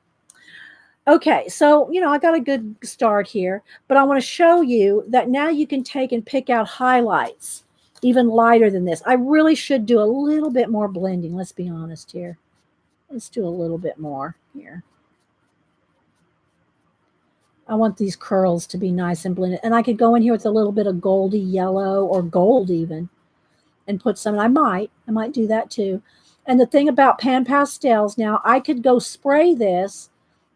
Okay, so, I got a good start here, but I want to show you that now you can take and pick out highlights, even lighter than this. I really should do a little bit more blending. Let's be honest here. Let's do a little bit more here. I want these curls to be nice and blended. And I could go in here with a little bit of goldy yellow or gold even and put some. I might do that too. And the thing about pan pastels, now I could go spray this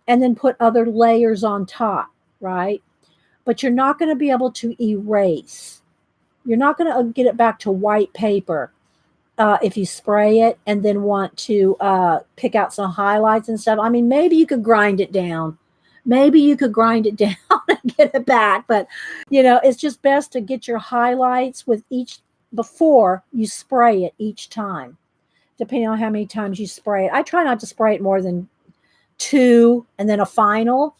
and then put other layers on top, right? But you're not going to be able to erase. You're not going to get it back to white paper if you spray it and then want to pick out some highlights and stuff. I mean, maybe you could grind it down. Maybe you could grind it down and get it back. But, it's just best to get your highlights with each before you spray it each time, depending on how many times you spray it. I try not to spray it more than 2 and then a final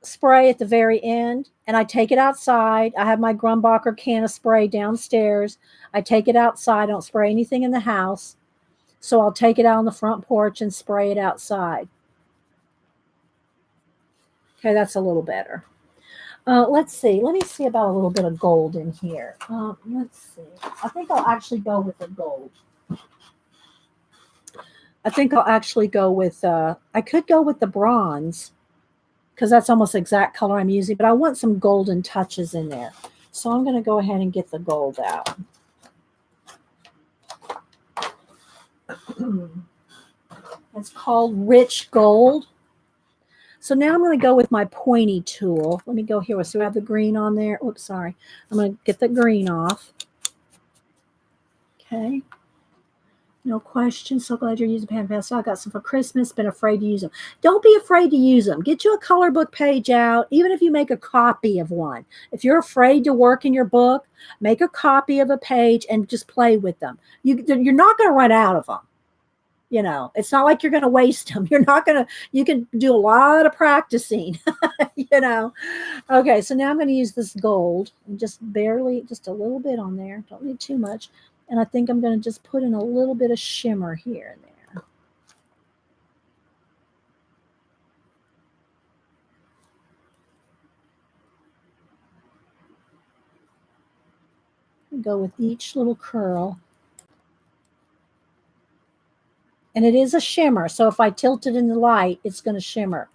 spray at the very end. And I take it outside. I have my Grumbacher can of spray downstairs. I take it outside. I don't spray anything in the house. So I'll take it out on the front porch and spray it outside. Okay, that's a little better. Let's see. Let me see about a little bit of gold in here. Let's see. I think I'll actually go with the gold. I think I'll actually go with, I could go with the bronze because that's almost the exact color I'm using, but I want some golden touches in there. So I'm going to go ahead and get the gold out. It's called Rich Gold. So now I'm going to go with my pointy tool. Let me go here. So I have the green on there. Oops, sorry. I'm going to get the green off. Okay. No question. So glad you're using pan pastel. I got some for Christmas. Been afraid to use them. Don't be afraid to use them. Get you a color book page out, even if you make a copy of one. If you're afraid to work in your book, make a copy of a page and just play with them. You're not going to run out of them. It's not like you're going to waste them. You can do a lot of practicing, Okay, so now I'm going to use this gold and just a little bit on there. Don't need too much. And I think I'm going to just put in a little bit of shimmer here and there. And go with each little curl. And it is a shimmer, so if I tilt it in the light, it's going to shimmer.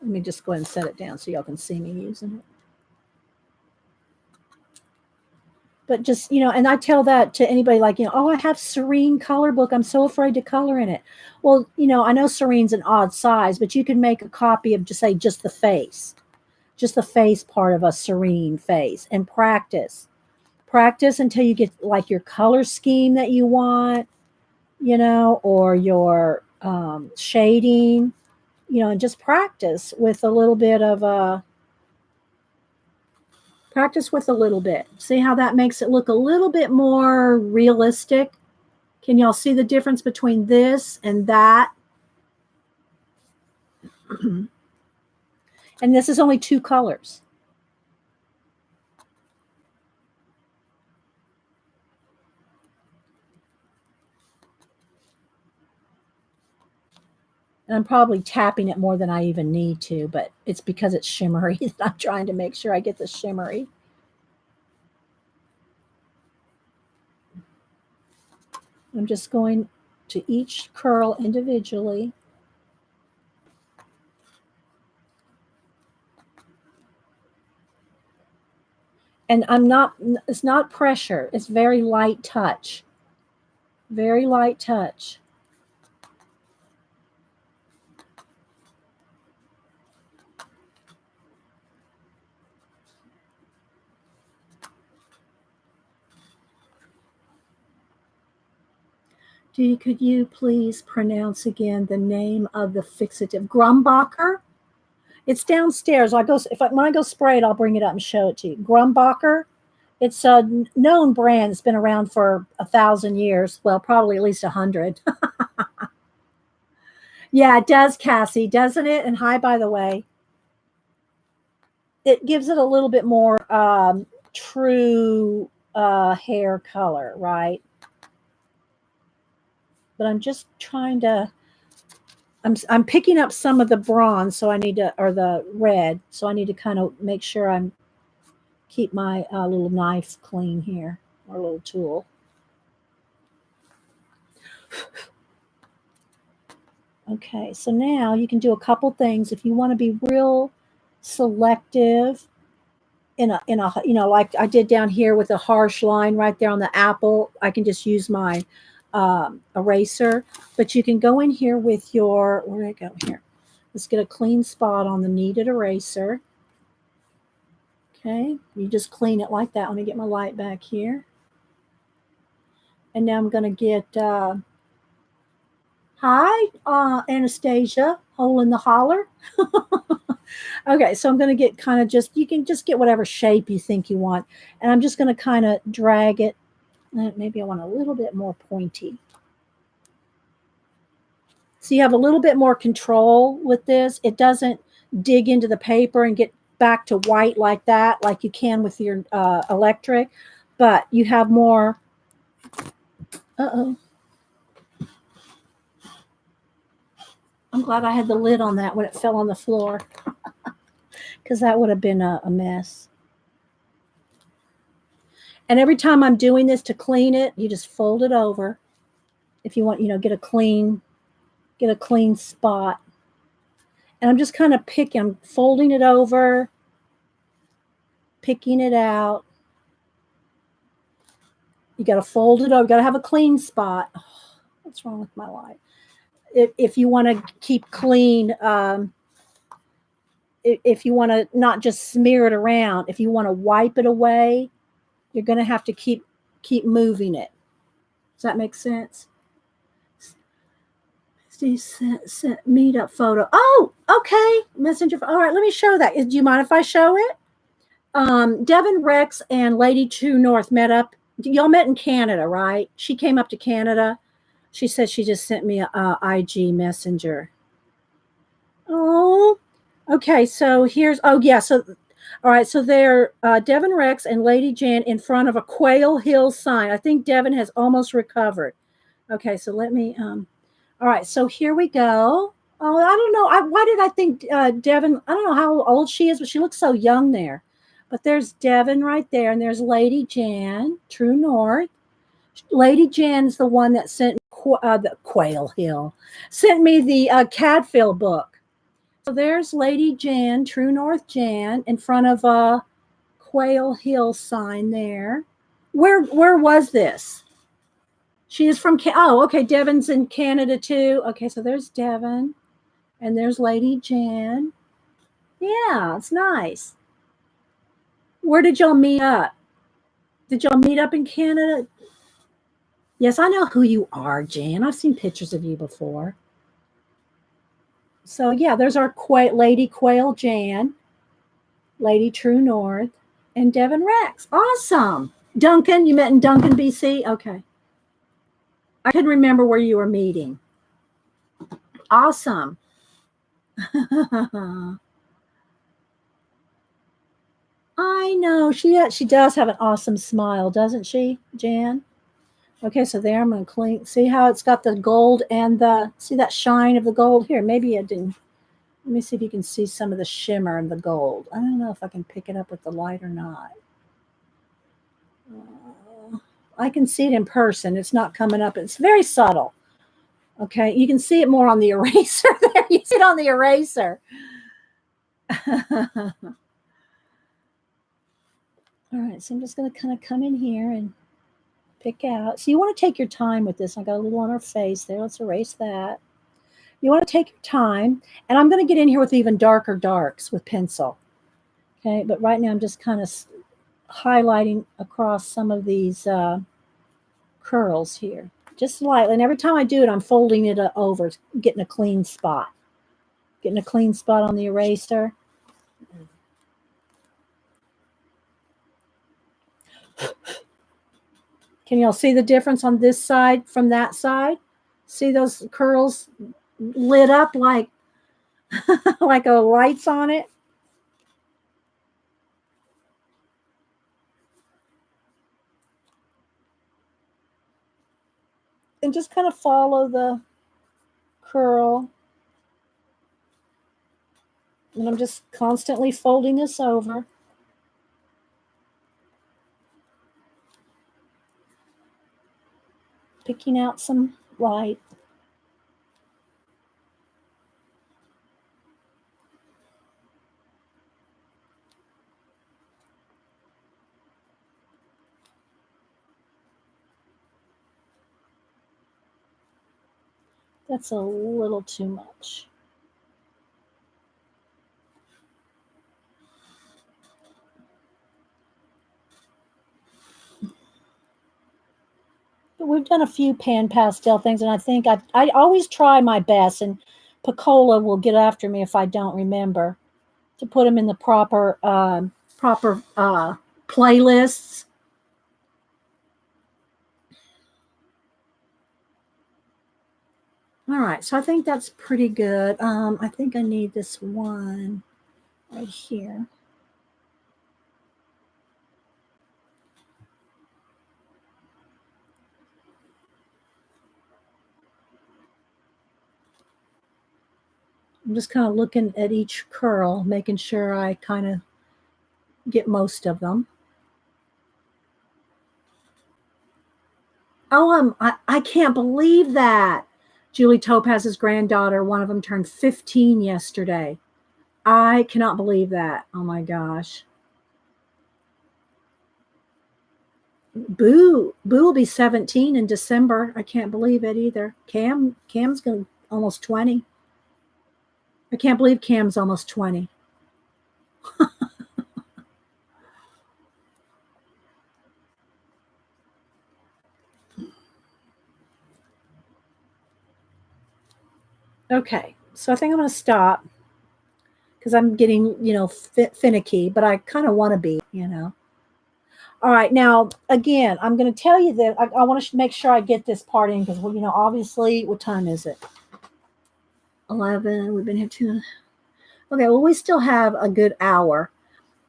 Let me just go ahead and set it down so y'all can see me using it. But just, and I tell that to anybody like, oh, I have Serene color book. I'm so afraid to color in it. Well, I know Serene's an odd size, but you can make a copy of just the face part of a Serene face and practice. Practice until you get like your color scheme that you want, or your shading, and just practice with a little bit of Practice with a little bit. See how that makes it look a little bit more realistic? Can y'all see the difference between this and that? And this is only 2 colors. And I'm probably tapping it more than I even need to, but it's because it's shimmery that I'm trying to make sure I get the shimmery. I'm just going to each curl individually. And it's not pressure. It's very light touch. Very light touch. Could you please pronounce again the name of the fixative? Grumbacher? It's downstairs. When I go spray it, I'll bring it up and show it to you. Grumbacher. It's a known brand. It's been around for 1,000 years. Well, probably at least 100. Yeah, it does, Cassie, doesn't it? And hi, by the way. It gives it a little bit more true hair color, right? But I'm just trying to. I'm picking up some of the bronze, so I need to, or the red, so I need to kind of make sure I'm keep my little knife clean here, or little tool. Okay, so now you can do a couple things if you want to be real selective. In a like I did down here with a harsh line right there on the apple, I can just use my eraser. But you can go in here with your, where did I go here? Let's get a clean spot on the kneaded eraser. Okay, you just clean it like that. Let me get my light back here. And now I'm going to get, hi, Anastasia, hole in the holler. Okay, so I'm going to get kind of you can just get whatever shape you think you want. And I'm just going to kind of drag it. Maybe I want a little bit more pointy. So you have a little bit more control with this. It doesn't dig into the paper and get back to white like that, like you can with your electric. But you have more. Uh-oh. I'm glad I had the lid on that when it fell on the floor, because that would have been a mess. And every time I'm doing this to clean it, you just fold it over. If you want, get a clean spot. And I'm just kind of picking, I'm folding it over, picking it out. You got to fold it over. You got to have a clean spot. Oh, what's wrong with my light? If you want to keep clean, if you want to not just smear it around, if you want to wipe it away, you're going to have to keep moving it. Does that make sense? Steve sent meetup photo. Oh, okay. Messenger. All right, let me show that. Do you mind if I show it? Devin Rex and Lady True North met up. Y'all met in Canada, right? She came up to Canada. She said she just sent me a IG messenger. Oh, okay. So here's, oh yeah. So, all right. So they're Devin Rex and Lady Jan in front of a Quail Hill sign. I think Devin has almost recovered. Okay. So let me, all right. So here we go. Oh, I don't know. Why did I think Devin, I don't know how old she is, but she looks so young there. But there's Devin right there. And there's Lady Jan, True North. Lady Jan's the one that sent the Quail Hill, sent me the Cadfield book. So there's Lady Jan, True North Jan, in front of a Quail Hill sign there. Where was this? She is from, oh, okay, Devin's in Canada too. Okay, so there's Devin, and there's Lady Jan. Yeah, it's nice. Where did y'all meet up? Did y'all meet up in Canada? Yes, I know who you are, Jan. I've seen pictures of you before. So, yeah, there's our Lady Quail Jan, Lady True North. And Devin Rex. Awesome. Duncan, you met in Duncan, BC? Okay. I couldn't remember where you were meeting. Awesome. I know. She does have an awesome smile, doesn't she, Jan? Okay, so there I'm going to clean. See how it's got the gold and see that shine of the gold? Here, maybe I didn't. Let me see if you can see some of the shimmer and the gold. I don't know if I can pick it up with the light or not. I can see it in person. It's not coming up. It's very subtle. Okay, you can see it more on the eraser there. You see it on the eraser. All right, so I'm just going to kind of come in here and pick out. So you want to take your time with this. I got a little on her face there. Let's erase that. You want to take your time. And I'm going to get in here with even darker darks with pencil. Okay, but right now I'm just kind of highlighting across some of these curls here. Just lightly. And every time I do it, I'm folding it over, getting a clean spot. Getting a clean spot on the eraser. Can y'all see the difference on this side from that side? See those curls lit up like like a lights on it? And just kind of follow the curl. And I'm just constantly folding this over. Picking out some light. That's a little too much. But we've done a few pan pastel things, and I think I always try my best, and Picola will get after me if I don't remember to put them in the proper playlists. All right, so I think that's pretty good. I think I need this one right here. I'm just kind of looking at each curl, making sure I kind of get most of them. Oh, I can't believe that. Julie Topaz's granddaughter, one of them turned 15 yesterday. I cannot believe that. Oh my gosh. Boo will be 17 in December. I can't believe it either. Cam's going almost 20. I can't believe Cam's almost 20. Okay, so I think I'm going to stop because I'm getting, finicky, but I kind of want to be, All right, now, again, I'm going to tell you that I want to make sure I get this part in because, obviously, what time is it? 11. We've been here 2. Okay, well, we still have a good hour.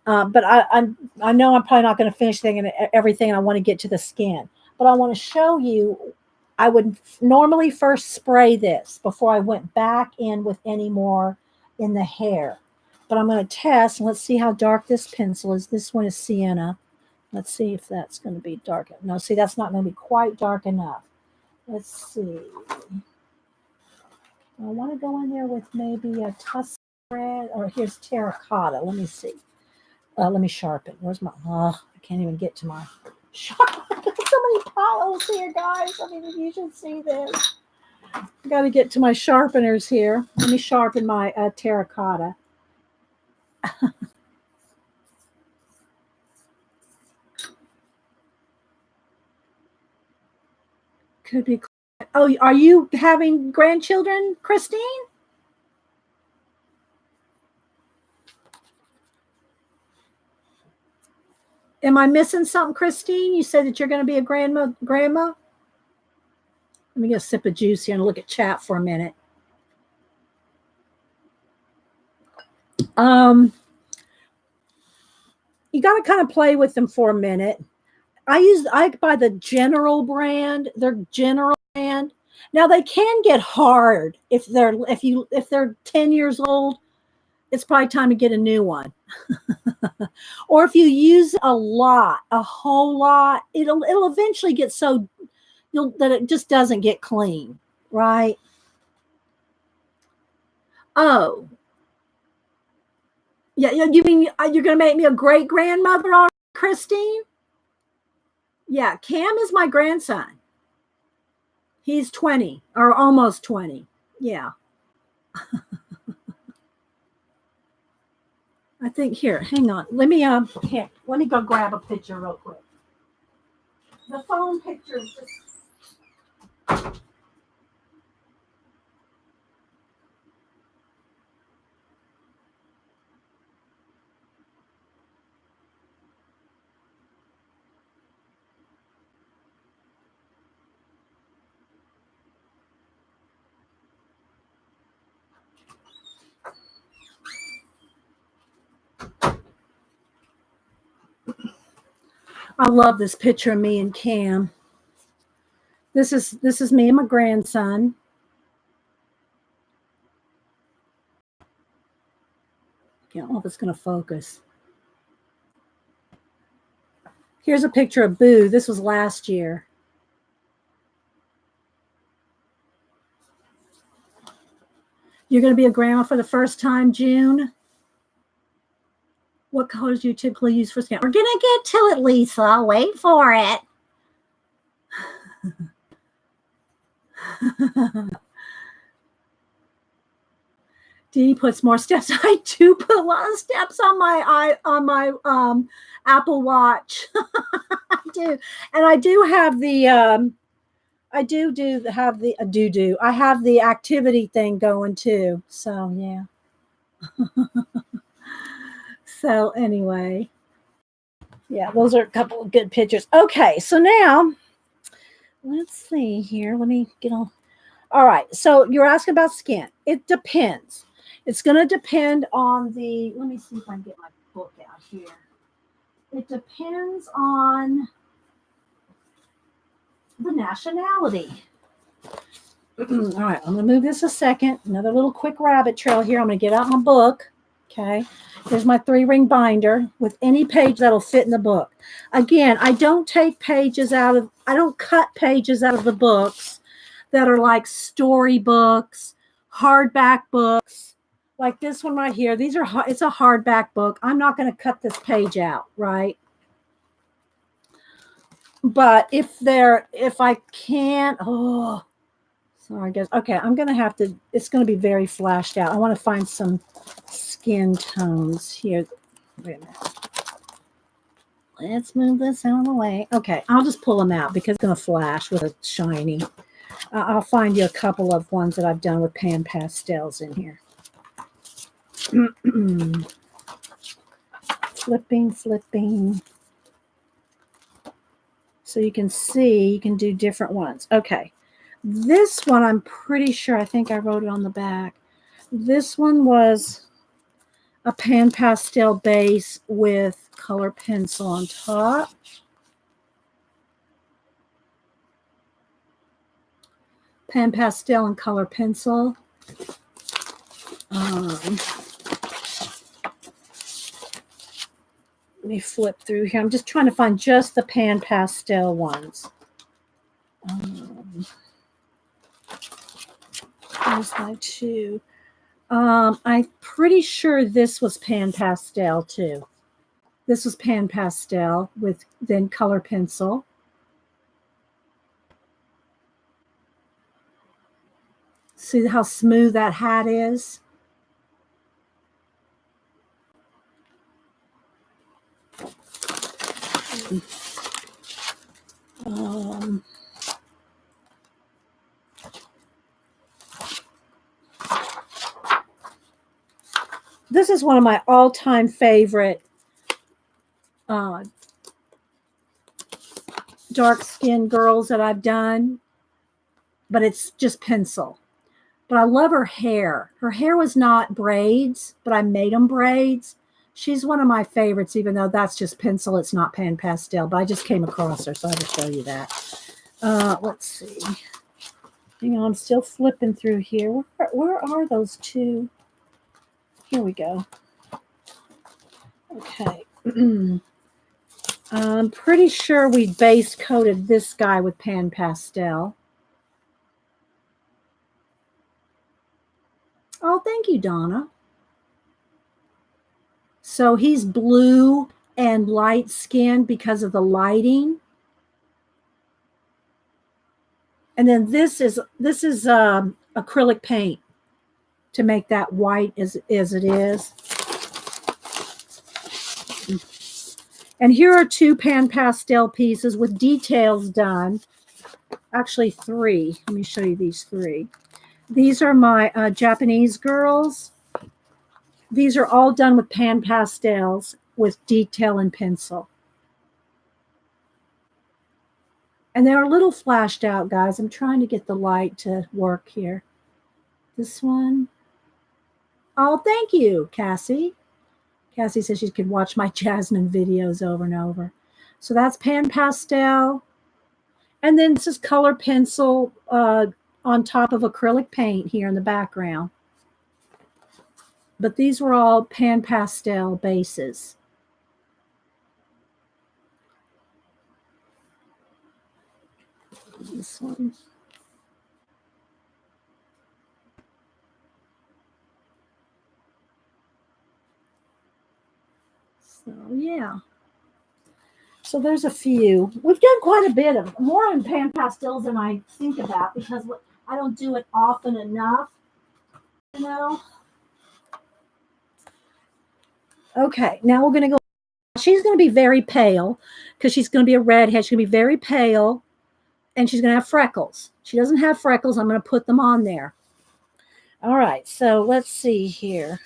But I know I'm probably not going to finish everything, and I want to get to the skin. But I want to show you, I would normally first spray this before I went back in with any more in the hair. But I'm going to test, and let's see how dark this pencil is. This one is sienna. Let's see if that's going to be dark. No, see, that's not going to be quite dark enough. Let's see. I want to go in there with maybe a tusk red, or here's terracotta. Let me see. Let me sharpen. Where's my, I can't even get to my sharpen. So many polos here, guys. I mean, you should see this. I got to get to my sharpeners here. Let me sharpen my terracotta. Could be. Oh, are you having grandchildren, Christine? Am I missing something, Christine? You said that you're going to be a grandma. Let me get a sip of juice here and look at chat for a minute. You got to kind of play with them for a minute. I buy the General brand. They're General brand. Now they can get hard if they're 10 years old. It's probably time to get a new one. Or if you use a whole lot, it'll eventually get so that it just doesn't get clean, right? Oh, yeah. You mean you're going to make me a great grandmother, Christine? Yeah, Cam is my grandson. He's 20 or almost 20. Yeah. I think here, hang on. Let me go grab a picture real quick. The phone picture is just I love this picture of me and Cam. This is me and my grandson. I don't know if it's going to focus. Here's a picture of Boo. This was last year. You're going to be a grandma for the first time, June? What colors do you typically use for skin? We're going to get to it, Lisa. Wait for it. Dee puts more steps. I do put a lot of steps on my Apple Watch. I do, and I do have the I have the activity thing going too. So yeah. So anyway, yeah, those are a couple of good pictures. Okay, so now let's see here. Let me get on. All right, so you're asking about skin. It depends. It's going to depend on the. Let me see if I can get my book out here. It depends on the nationality. All right, I'm going to move this a second. Another little quick rabbit trail here. I'm going to get out my book. Okay, here's my 3-ring binder with any page that'll fit in the book. Again, I don't cut pages out of the books that are like storybooks, hardback books, like this one right here. It's a hardback book. I'm not going to cut this page out, right? But if I can't, sorry guys. Okay, I'm going to have to, it's going to be very flashed out. I want to find some skin tones here. Wait a minute. Let's move this out of the way. Okay, I'll just pull them out because it's going to flash with a shiny. I'll find you a couple of ones that I've done with pan pastels in here. Flipping. So you can see, you can do different ones. Okay. This one, I'm pretty sure, I think I wrote it on the back. This one was a pan pastel base with color pencil on top. Pan pastel and color pencil. Let me flip through here. I'm just trying to find just the pan pastel ones. There's my 2. I'm pretty sure this was pan pastel too. This was pan pastel with then color pencil. See how smooth that hat is? This is one of my all-time favorite dark skinned girls that I've done, but it's just pencil. But I love her hair. Her hair was not braids, but I made them braids. She's one of my favorites, even though that's just pencil. It's not pan pastel, but I just came across her, so I had to show you that. Let's see. Hang on, I'm still flipping through here. Where are those two? Here we go. Okay. I'm pretty sure we base coated this guy with pan pastel. Oh, thank you, Donna. So he's blue and light skinned because of the lighting. And then this is acrylic paint to make that white as it is. And here are two pan pastel pieces with details done. Actually, three. Let me show you these three. These are my Japanese girls. These are all done with pan pastels with detail and pencil. And they're a little flashed out, guys. I'm trying to get the light to work here. This one. Oh, thank you, Cassie. Cassie says she could watch my Jasmine videos over and over. So that's pan pastel. And then this is color pencil on top of acrylic paint here in the background. But these were all pan pastel bases. This one. So, yeah. So there's a few. We've done quite a bit of more in pan pastels than I think about because I don't do it often enough, you know. Okay, now we're going to go. She's going to be very pale because she's going to be a redhead. She's going to be very pale, and she's going to have freckles. She doesn't have freckles. I'm going to put them on there. All right, so let's see here.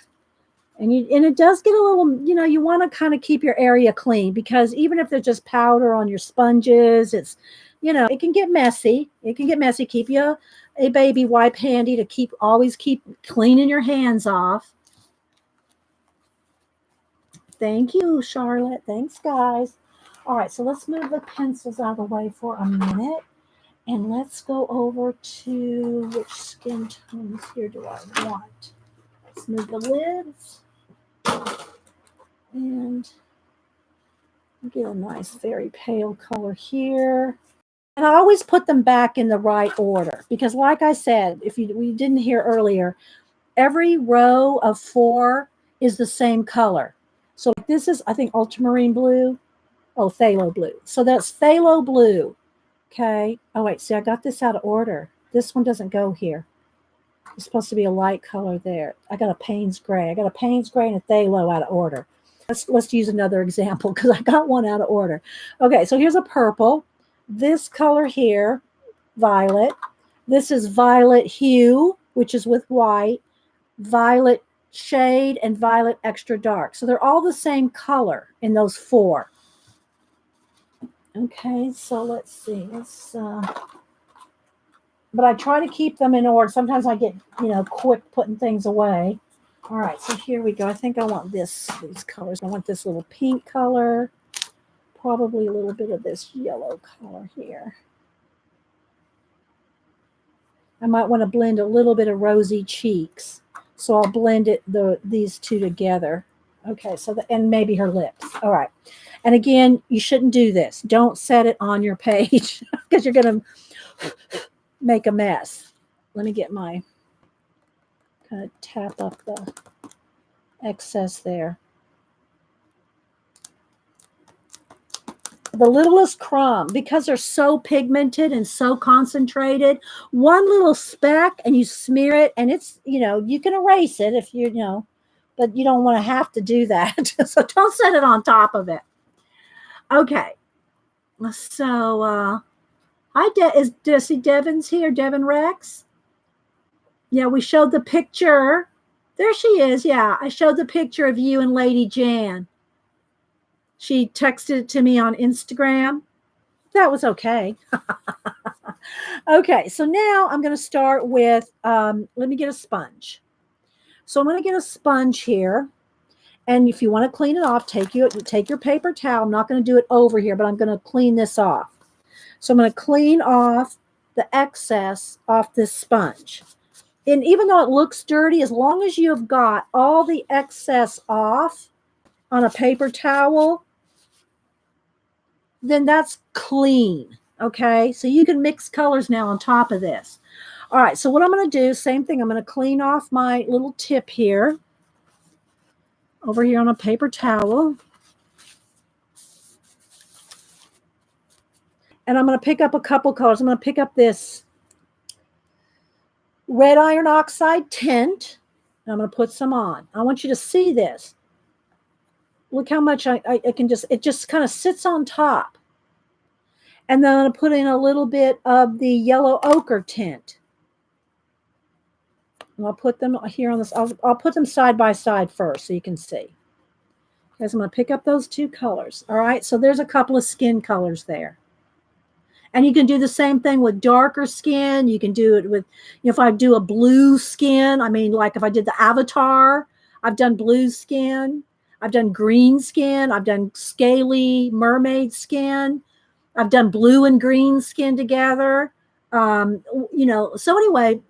And it does get a little, you know, you want to kind of keep your area clean because even if there's just powder on your sponges, it's, you know, it can get messy. It can get messy. Keep you a baby wipe handy to always keep cleaning your hands off. Thank you, Charlotte. Thanks, guys. All right, so let's move the pencils out of the way for a minute. And let's go over to which skin tones here do I want? Let's move the lids. And get a nice, very pale color here. And I always put them back in the right order because, like I said, we didn't hear earlier, every row of 4 is the same color. So this is, I think, ultramarine blue. Oh, phthalo blue. So that's phthalo blue. Okay. Oh, wait. See, I got this out of order. This one doesn't go here. It's supposed to be a light color there. I got a Payne's gray. I got a Payne's gray and a phthalo out of order. Let's use another example because I got one out of order. Okay, so here's a purple. This color here, violet. This is violet hue, which is with white, violet shade, and violet extra dark. So they're all the same color in those 4. Okay, so let's see. But I try to keep them in order. Sometimes I get, you know, quick putting things away. All right, so here we go. I think I want these colors. I want this little pink color, probably a little bit of this yellow color here. I might want to blend a little bit of rosy cheeks. So I'll blend these two together. Okay, and maybe her lips. All right. And again, you shouldn't do this. Don't set it on your page because you're going to make a mess. Let me get my kind of tap up the excess there. The littlest crumb, because they're so pigmented and so concentrated, one little speck and you smear it and it's, you know, you can erase it if you know, but you don't want to have to do that. So don't set it on top of it. Okay. So, hi, see Devin's here, Devin Rex. Yeah, we showed the picture. There she is. Yeah, I showed the picture of you and Lady Jan. She texted it to me on Instagram. That was okay. Okay, so now I'm going to start with, let me get a sponge. So I'm going to get a sponge here. And if you want to clean it off, take your paper towel. I'm not going to do it over here, but I'm going to clean this off. So I'm going to clean off the excess off this sponge. And even though it looks dirty, as long as you have got all the excess off on a paper towel, then that's clean. Okay, so you can mix colors now on top of this. All right, so what I'm going to do, same thing, I'm going to clean off my little tip here, over here on a paper towel. And I'm going to pick up a couple colors. I'm going to pick up this red iron oxide tint, and I'm going to put some on. I want you to see this. Look how much I can just, it just kind of sits on top. And then I'm going to put in a little bit of the yellow ochre tint. And I'll put them here on this. I'll put them side by side first so you can see. Because I'm going to pick up those two colors. All right, so there's a couple of skin colors there. And you can do the same thing with darker skin. You can do it with, if I do a blue skin, I mean, like if I did the avatar, I've done blue skin. I've done green skin. I've done scaly mermaid skin. I've done blue and green skin together. So anyway,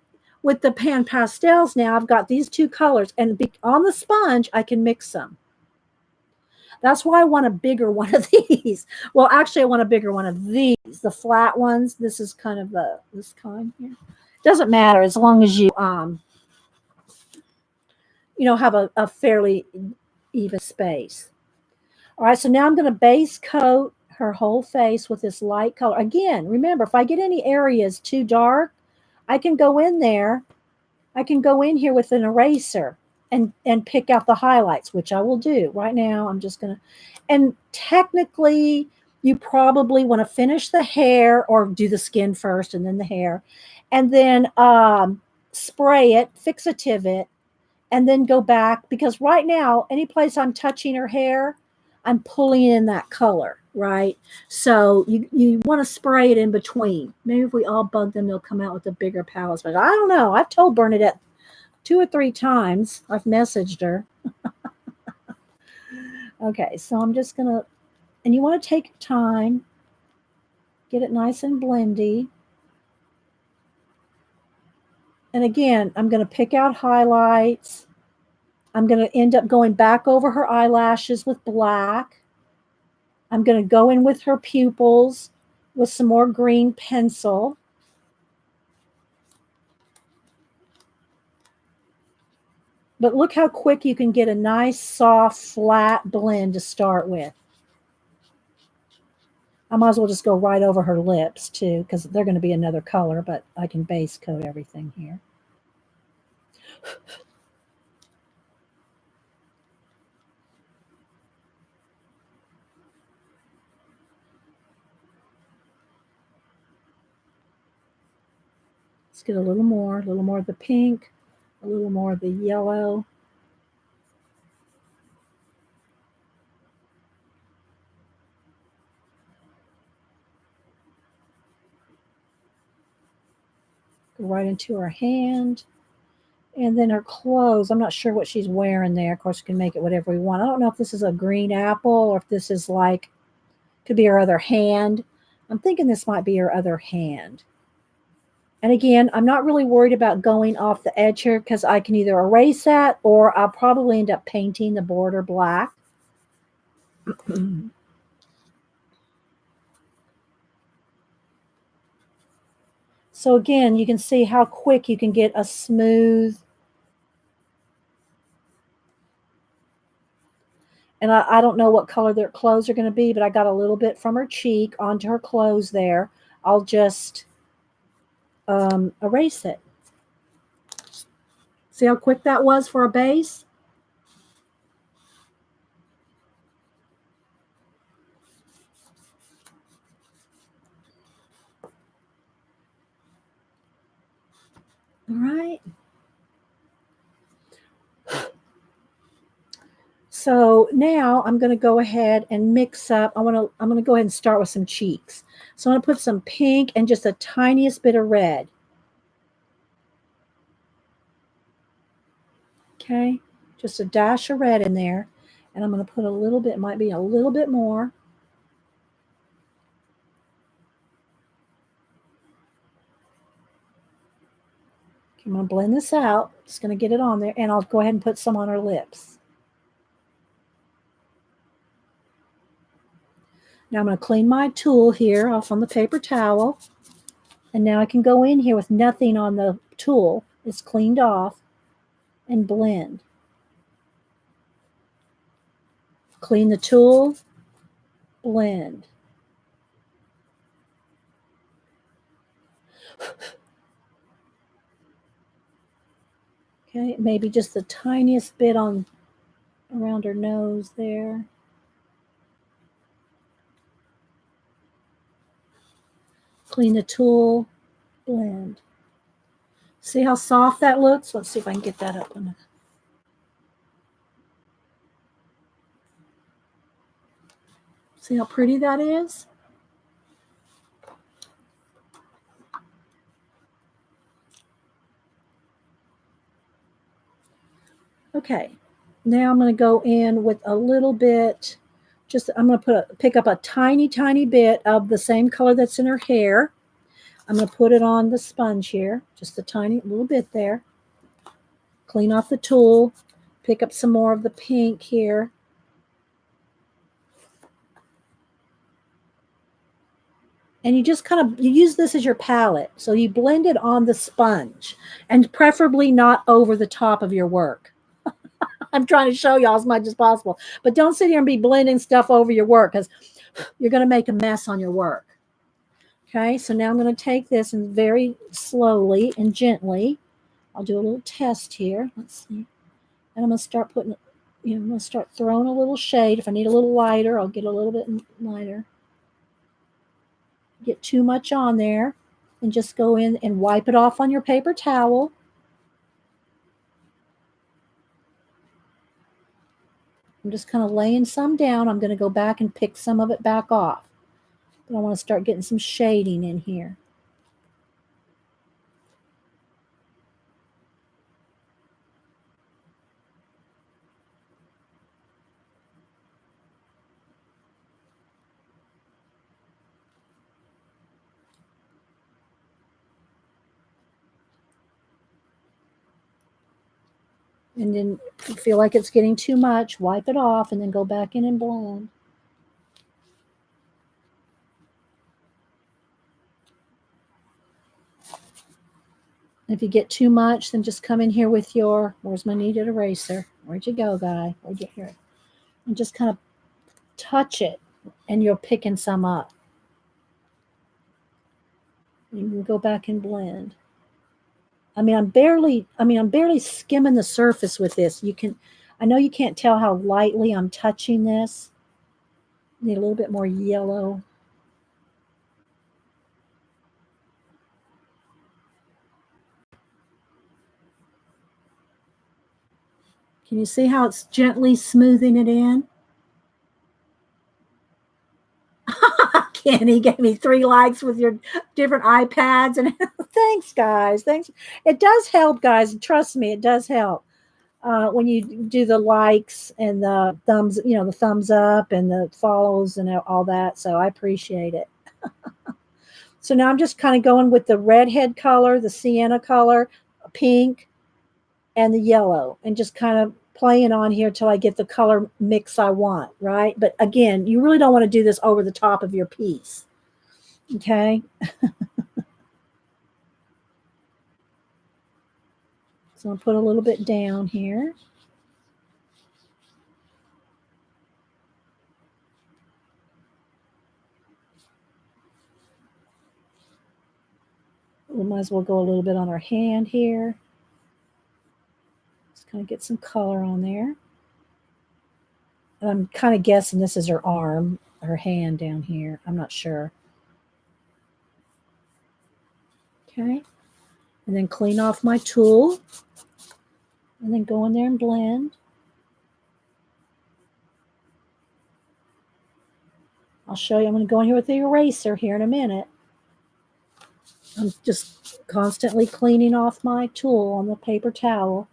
with the pan pastels now, I've got these two colors. And on the sponge, I can mix them. That's why I want a bigger one of these. Well, actually, I want a bigger one of these, the flat ones. This is kind of this kind here. Doesn't matter as long as you, have a fairly even space. All right, so now I'm going to base coat her whole face with this light color. Again, remember, if I get any areas too dark, I can go in there. I can go in here with an eraser and pick out the highlights, which I will do right now. I'm just going to, and technically you probably want to finish the hair or do the skin first and then the hair, and then spray it, fixative it, and then go back, because right now, any place I'm touching her hair, I'm pulling in that color, right? So you want to spray it in between. Maybe if we all bug them, they'll come out with the bigger palettes, but I don't know. I've told Bernadette 2 or 3 times. I've messaged her. Okay, so I'm just going to, and you want to take your time, get it nice and blendy. And again, I'm going to pick out highlights. I'm going to end up going back over her eyelashes with black. I'm going to go in with her pupils with some more green pencil. But look how quick you can get a nice, soft, flat blend to start with. I might as well just go right over her lips, too, because they're going to be another color, but I can base coat everything here. Let's get a little more of the pink, a little more of the yellow. Go right into her hand. And then her clothes, I'm not sure what she's wearing there. Of course, you can make it whatever we want. I don't know if this is a green apple or if this is like, could be her other hand. I'm thinking this might be her other hand. And again, I'm not really worried about going off the edge here because I can either erase that or I'll probably end up painting the border black. So again, you can see how quick you can get a smooth. And I don't know what color their clothes are going to be, but I got a little bit from her cheek onto her clothes there. I'll just erase it. See how quick that was for a base? All right. So now I'm going to go ahead and mix up. I'm going to go ahead and start with some cheeks. So I'm going to put some pink and just the tiniest bit of red. Okay, just a dash of red in there. And I'm going to put a little bit, might be a little bit more. Okay, I'm going to blend this out. Just going to get it on there, and I'll go ahead and put some on her lips. Now I'm going to clean my tool here off on the paper towel. And now I can go in here with nothing on the tool. It's cleaned off, and blend. Clean the tool, blend. Okay, maybe just the tiniest bit on around her nose there. Clean the tool, blend. See how soft that looks? Let's see if I can get that up. See how pretty that is? Okay, now I'm going to go in with a little bit, I'm going to pick up a tiny, tiny bit of the same color that's in her hair. I'm going to put it on the sponge here, just a tiny little bit there. Clean off the tool, pick up some more of the pink here. And you just you use this as your palette. So you blend it on the sponge, and preferably not over the top of your work. I'm trying to show y'all as much as possible. But don't sit here and be blending stuff over your work, because you're going to make a mess on your work. Okay, so now I'm going to take this and very slowly and gently, I'll do a little test here. Let's see. And I'm going to start putting, I'm going to start throwing a little shade. If I need a little lighter, I'll get a little bit lighter. Get too much on there, and just go in and wipe it off on your paper towel. I'm just kind of laying some down. I'm going to go back and pick some of it back off. But I want to start getting some shading in here. And then if you feel like it's getting too much, wipe it off and then go back in and blend. If you get too much, then just come in here with your, where's my kneaded eraser? Where'd you go, guy? Where'd you hear it? And just kind of touch it, and you're picking some up. You can go back and blend. I'm barely skimming the surface with this. I know you can't tell how lightly I'm touching this. Need a little bit more yellow. Can you see how it's gently smoothing it in? Kenny gave me 3 likes with your different iPads. And thanks, guys. Thanks. It does help, guys. Trust me, it does help. When you do the likes and the thumbs, the thumbs up and the follows and all that. So I appreciate it. So now I'm just kind of going with the redhead color, the sienna color, pink, and the yellow, and just kind of playing on here till I get the color mix I want, right? But again, you really don't want to do this over the top of your piece. Okay. So I'll put a little bit down here. We might as well go a little bit on our hand here. Just kind of get some color on there. And I'm kind of guessing this is her arm, her hand down here. I'm not sure. Okay. And then clean off my tool. And then go in there and blend. I'll show you. I'm going to go in here with the eraser here in a minute. I'm just constantly cleaning off my tool on the paper towel.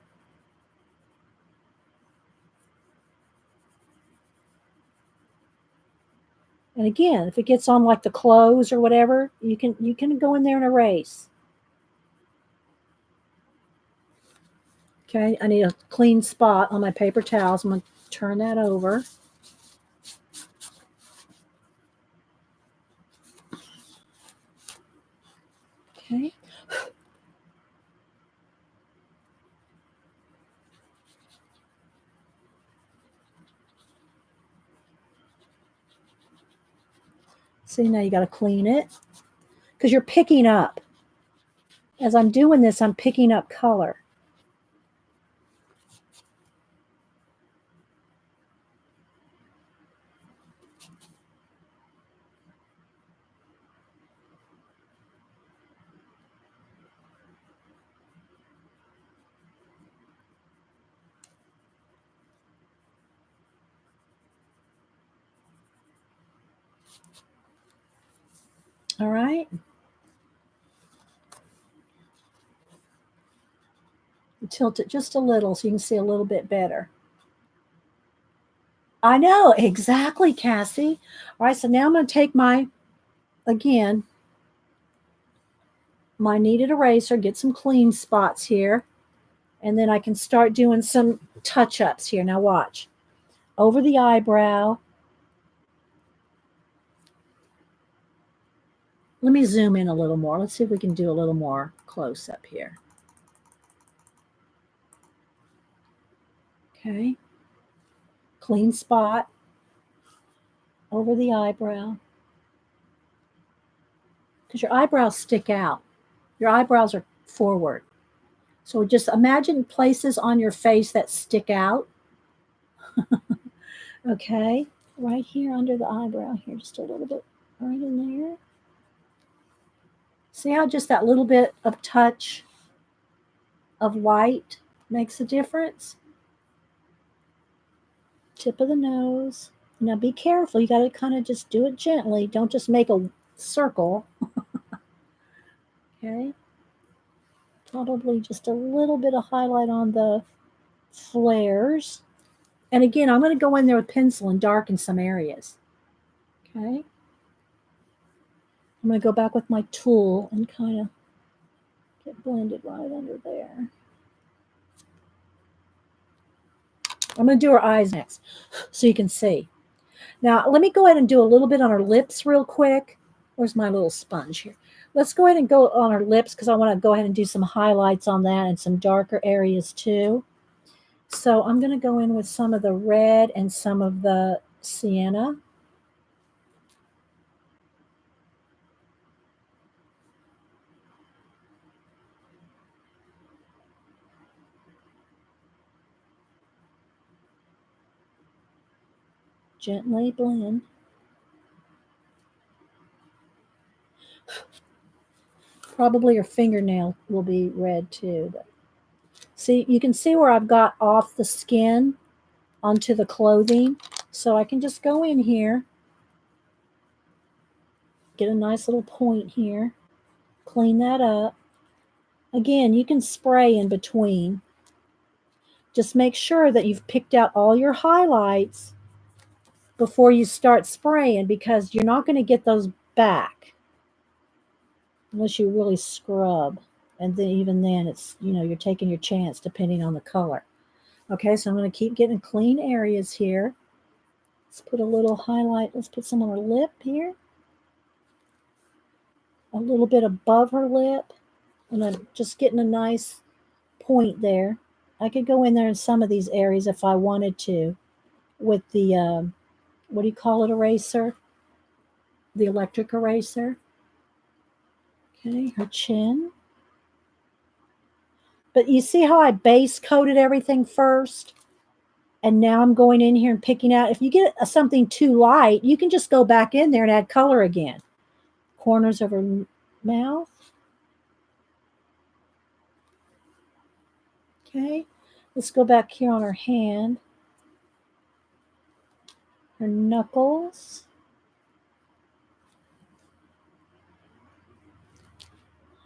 And again, if it gets on like the clothes or whatever, you can go in there and erase. Okay, I need a clean spot on my paper towels. I'm going to turn that over. Okay. See, now you got to clean it because you're picking up. As I'm doing this, I'm picking up color. All right. Tilt it just a little so you can see a little bit better. I know, exactly, Cassie. All right, so now I'm going to take my kneaded eraser, get some clean spots here, and then I can start doing some touch-ups here. Now watch. Over the eyebrow. Let me zoom in a little more. Let's see if we can do a little more close-up here. Okay. Clean spot over the eyebrow. Because your eyebrows stick out. Your eyebrows are forward. So just imagine places on your face that stick out. Okay. Right here under the eyebrow here, just a little bit right in there. See how just that little bit of touch of white makes a difference? Tip of the nose. Now be careful. You got to kind of just do it gently. Don't just make a circle. Okay. Probably just a little bit of highlight on the flares. And again, I'm going to go in there with pencil and darken some areas. Okay. I'm going to go back with my tool and kind of get blended right under there. I'm going to do her eyes next so you can see. Now, let me go ahead and do a little bit on her lips real quick. Where's my little sponge here? Let's go ahead and go on her lips because I want to go ahead and do some highlights on that and some darker areas too. So I'm going to go in with some of the red and some of the sienna. Gently blend. Probably her fingernail will be red too. But see, you can see where I've got off the skin onto the clothing. So I can just go in here, get a nice little point here, clean that up. Again, you can spray in between. Just make sure that you've picked out all your highlights before you start spraying because you're not going to get those back unless you really scrub. And then even then it's, you're taking your chance depending on the color. Okay, so I'm going to keep getting clean areas here. Let's put a little highlight. Let's put some on her lip here. A little bit above her lip. And I'm just getting a nice point there. I could go in there in some of these areas if I wanted to with the, what do you call it, eraser? The electric eraser. Okay, her chin. But you see how I base coated everything first? And now I'm going in here and picking out. If you get something too light, you can just go back in there and add color again. Corners of her mouth. Okay, let's go back here on her hand. Her knuckles.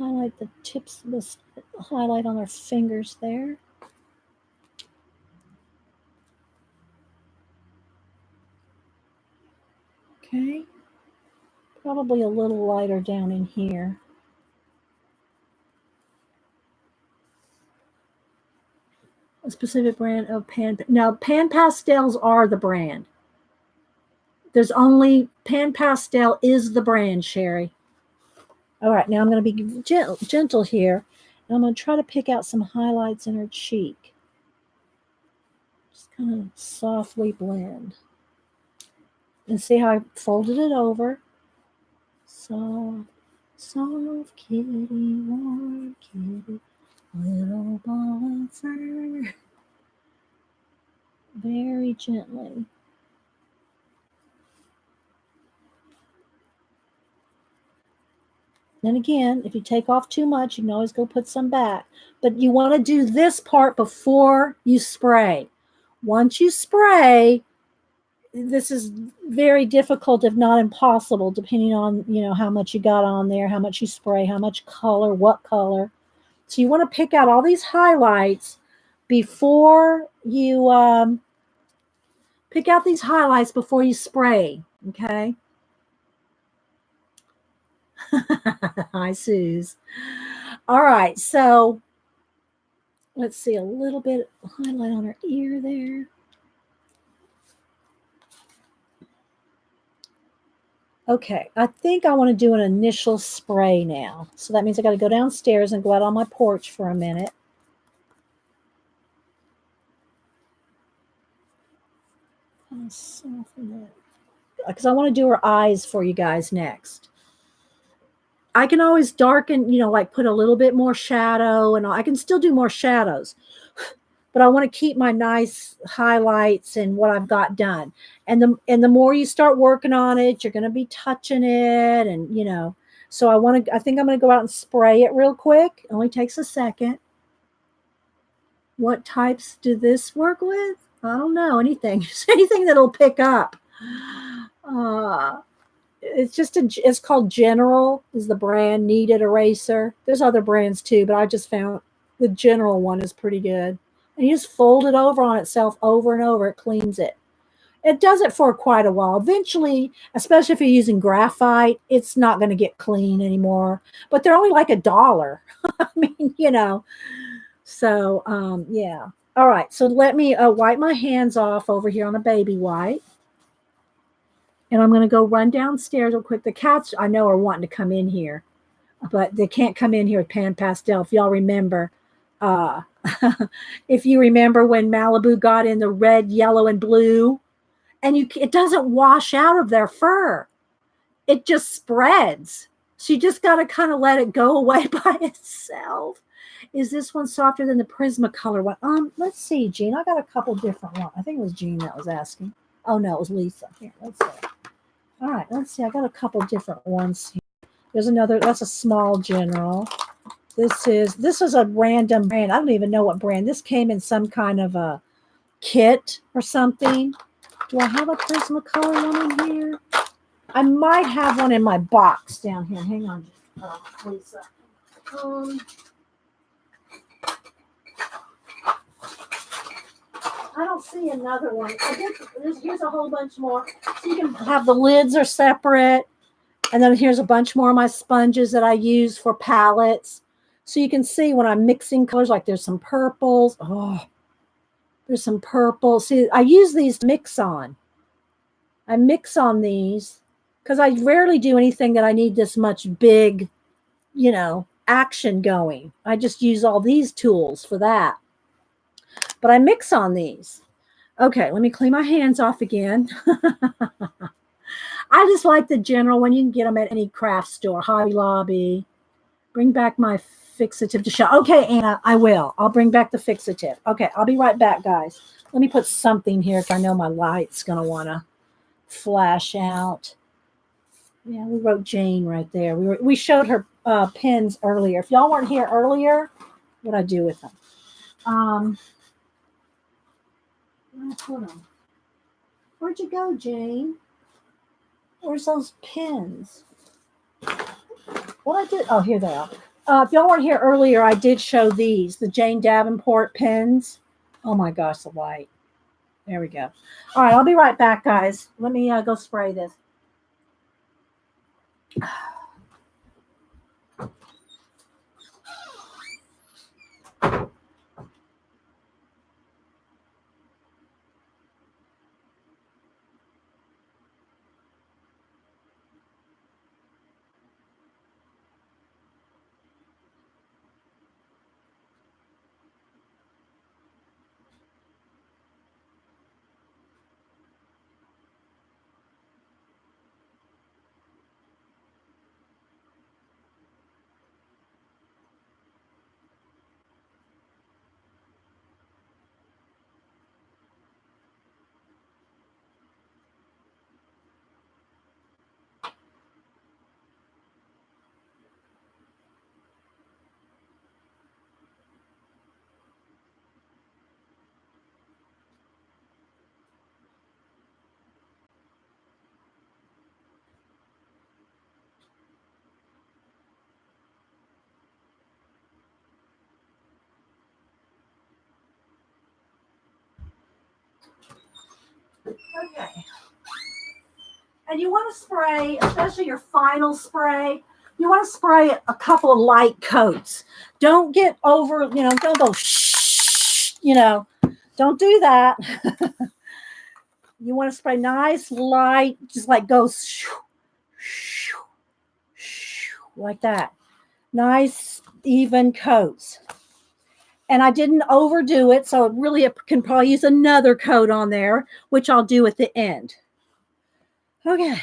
highlight the tips, this highlight on their fingers there. Okay. Probably a little lighter down in here. A specific brand of pan. Now, Pan Pastels are the brand. There's only Pan Pastel is the brand, Sherry. All right, now I'm going to be gentle here. And I'm going to try to pick out some highlights in her cheek. Just kind of softly blend. And see how I folded it over. Soft, soft kitty, warm kitty, little ball of fur. Very gently. And again, if you take off too much, you can always go put some back. But you want to do this part before you spray. Once you spray, this is very difficult, if not impossible, depending on, how much you got on there, how much you spray, how much color, what color. So you want to pick out all these highlights before you pick out these highlights before you spray, okay? Hi, Suze. All right, so let's see, a little bit of highlight on her ear there. Okay, I think I want to do an initial spray now. So that means I got to go downstairs and go out on my porch for a minute. Kind of soften it. Because I want to do her eyes for you guys next. I can always darken, like put a little bit more shadow, and I can still do more shadows. But I want to keep my nice highlights and what I've got done. And the more you start working on it, you're going to be touching it, and So I think I'm going to go out and spray it real quick. It only takes a second. What types do this work with? I don't know, anything. Just anything that'll pick up. It's called General is the brand, Kneaded Eraser. There's other brands too, but I just found the General one is pretty good. And you just fold it over on itself over and over. It cleans it. It does it for quite a while. Eventually, especially if you're using graphite, it's not going to get clean anymore. But they're only like $1. I mean, So, yeah. All right. So let me wipe my hands off over here on a baby wipe. And I'm going to go run downstairs real quick. The cats, I know, are wanting to come in here. But they can't come in here with Pan Pastel. If y'all remember, if you remember when Malibu got in the red, yellow, and blue, and it doesn't wash out of their fur. It just spreads. So you just got to kind of let it go away by itself. Is this one softer than the Prismacolor one? Let's see, Jean. I got a couple different ones. I think it was Jean that was asking. Oh, no, it was Lisa. Here, let's see. All right, let's see. I got a couple different ones here. There's another. That's a small General. This is a random brand. I don't even know what brand. This came in some kind of a kit or something. Do I have a Prismacolor one in here? I might have one in my box down here. Hang on, Lisa. I don't see another one. Here's a whole bunch more. So you can have the lids are separate. And then here's a bunch more of my sponges that I use for palettes. So you can see when I'm mixing colors, like there's some purples. Oh, there's some purple. See, I use these to mix on. I mix on these because I rarely do anything that I need this much big, action going. I just use all these tools for that. But I mix on these. Okay, let me clean my hands off again. I just like the General one. You can get them at any craft store, Hobby Lobby. Bring back my fixative to show. Okay, Anna, I will. I'll bring back the fixative. Okay, I'll be right back, guys. Let me put something here because I know my light's going to want to flash out. Yeah, we wrote Jane right there. We showed her pins earlier. If y'all weren't here earlier, what'd I do with them? Where'd I put them? Where'd you go, Jane? Where's those pins? What I did? Oh, here they are. If y'all weren't here earlier, I did show these, the Jane Davenport pens. Oh my gosh, the white. There we go. All right, I'll be right back, guys. Let me go spray this. Okay. And you want to spray, especially your final spray, you want to spray a couple of light coats. Don't get over, don't go shh, don't do that. You want to spray nice, light, just like go shoo, shoo, shoo, like that. Nice, even coats. And I didn't overdo it, so really I can probably use another coat on there, which I'll do at the end. Okay,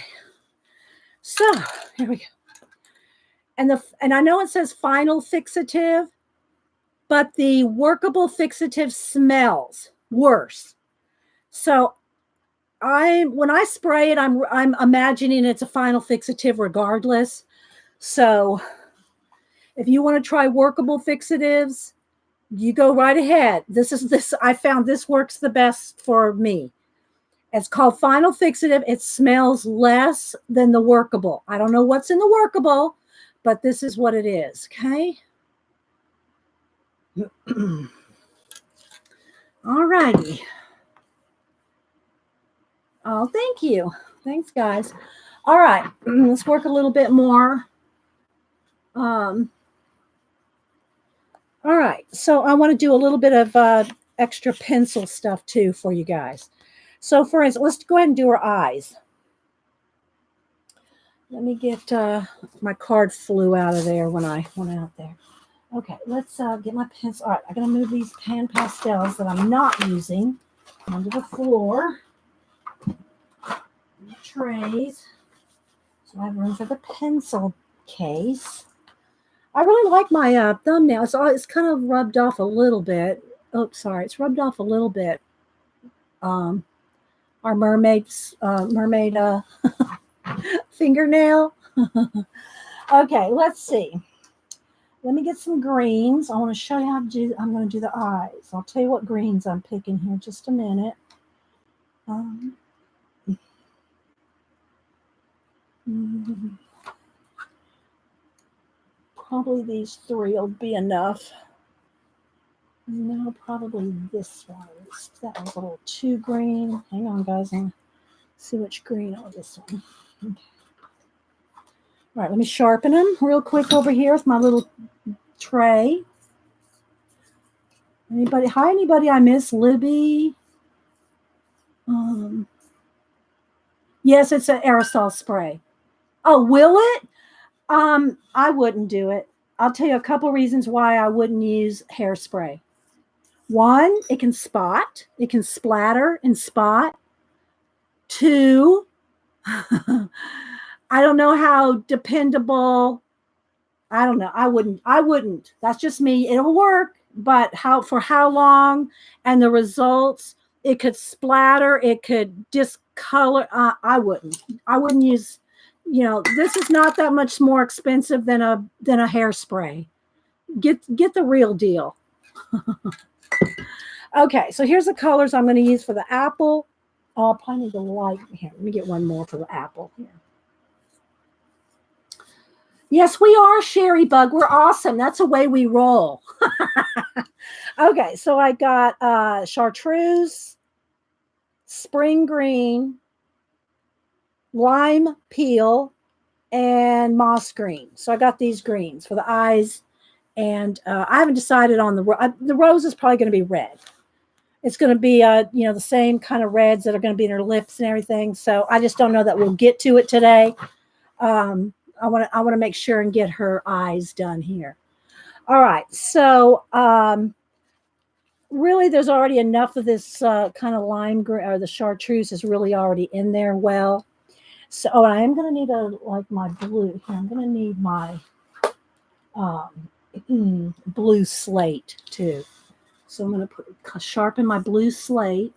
so here we go. And I know it says final fixative, but the workable fixative smells worse. So when I spray it, I'm imagining it's a final fixative regardless. So if you want to try workable fixatives, you go right ahead. I found this works the best for me. It's called final fixative. It smells less than the workable. I don't know what's in the workable, but this is what it is. Okay. All righty. Oh, thank you. Thanks, guys. All right. Let's work a little bit more. All right. So I want to do a little bit of extra pencil stuff too for you guys. So for instance, let's go ahead and do her eyes. Let me get my card flew out of there when I went out there. Okay, let's get my pencil. All right, I'm going to move these pan pastels that I'm not using onto the floor. The trays. So I have room for the pencil case. I really like my thumbnail. It's kind of rubbed off a little bit. Oh, sorry. It's rubbed off a little bit. Our mermaid fingernail. Okay, let's see. Let me get some greens. I want to show you how to do. I'm going to do the eyes. I'll tell you what greens I'm picking here in just a minute. Probably these three will be enough. No, probably this one. That was a little too green. Hang on, guys. I'll see which green. Oh, this one. Okay. All right, let me sharpen them real quick over here with my little tray. Anybody? Hi, anybody I miss? Libby? Yes, it's an aerosol spray. Oh, will it? I wouldn't do it. I'll tell you a couple reasons why I wouldn't use hairspray. One, it can spot. It can splatter and spot. Two, I don't know how dependable. I don't know. I wouldn't. That's just me. It'll work, but for how long and the results, it could splatter, it could discolor. I wouldn't use, this is not that much more expensive than a hairspray. Get the real deal. Okay, so here's the colors I'm going to use for the apple. Oh, I'll probably need the light here. Let me get one more for the apple here. Yes, we are, Sherry Bug. We're awesome. That's the way we roll. Okay, so I got chartreuse, spring green, lime peel, and moss green. So I got these greens for the eyes, and I haven't decided on the rose is probably going to be red. It's going to be the same kind of reds that are going to be in her lips and everything. So I just don't know that we'll get to it today. I want to make sure and get her eyes done here. All right, so really, there's already enough of this kind of lime green, or the chartreuse is really already in there well. So I am going to need my blue here. I'm going to need my blue slate too. So I'm going to sharpen my blue slate.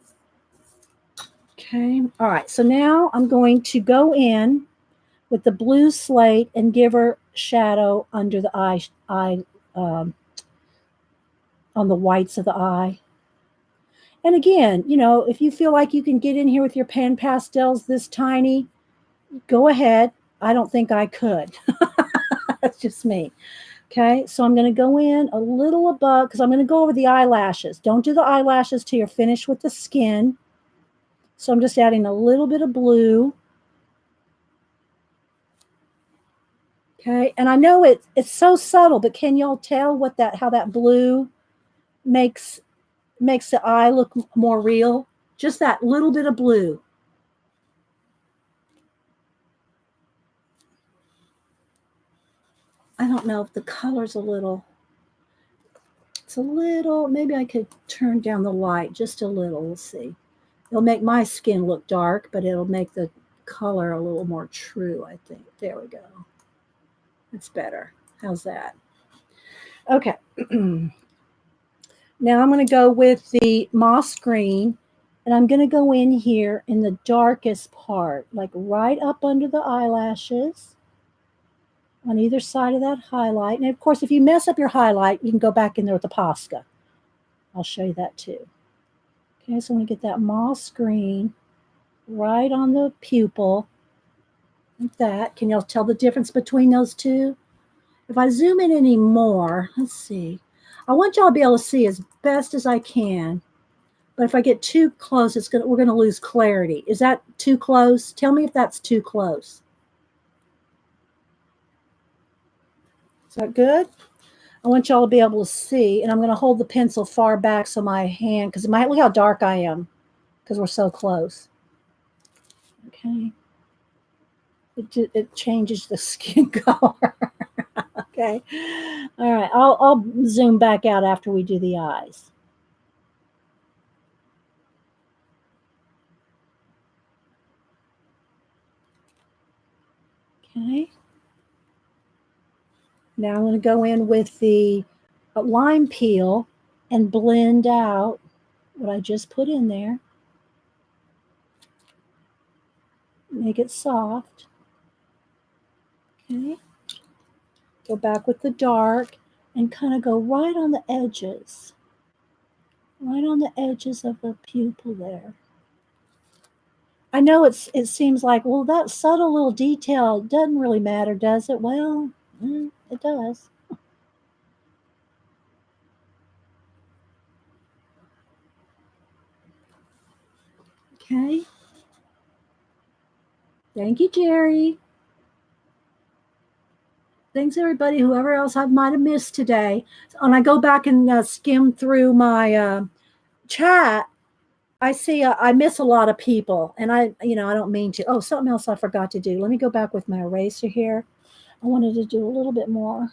Okay. All right. So now I'm going to go in with the blue slate and give her shadow under the eye on the whites of the eye. And again, if you feel like you can get in here with your pan pastels this tiny, go ahead. I don't think I could. That's just me. Okay, so I'm going to go in a little above because I'm going to go over the eyelashes. Don't do the eyelashes till you're finished with the skin. So I'm just adding a little bit of blue. Okay, and I know it's so subtle, but can y'all tell how that blue makes the eye look more real? Just that little bit of blue. I don't know if the color's it's a little, maybe I could turn down the light just a little. We'll see. It'll make my skin look dark, but it'll make the color a little more true, I think. There we go. That's better. How's that? Okay. Now I'm going to go with the moss green, and I'm going to go in here in the darkest part, like right up under the eyelashes on either side of that highlight. And of course, if you mess up your highlight, you can go back in there with the Posca. I'll show you that too. Okay, so I'm going to get that moss green right on the pupil, like that. Can y'all tell the difference between those two? If I zoom in any more, let's see. I want y'all to be able to see as best as I can. But if I get too close, we're going to lose clarity. Is that too close? Tell me if that's too close. Is that good? I want y'all to be able to see, and I'm going to hold the pencil far back so my hand, because look how dark I am, because we're so close. Okay. It changes the skin color. Okay. All right. I'll zoom back out after we do the eyes. Okay. Now I'm going to go in with the lime peel and blend out what I just put in there. Make it soft. Okay. Go back with the dark and kind of go right on the edges. Right on the edges of the pupil there. I know it seems like, well, that subtle little detail doesn't really matter, does it? Well, it does. Okay. Thank you, Jerry. Thanks, everybody, whoever else I might have missed today. When I go back and skim through my chat, I see I miss a lot of people, and I don't mean to. Oh, something else I forgot to do. Let me go back with my eraser here. I wanted to do a little bit more.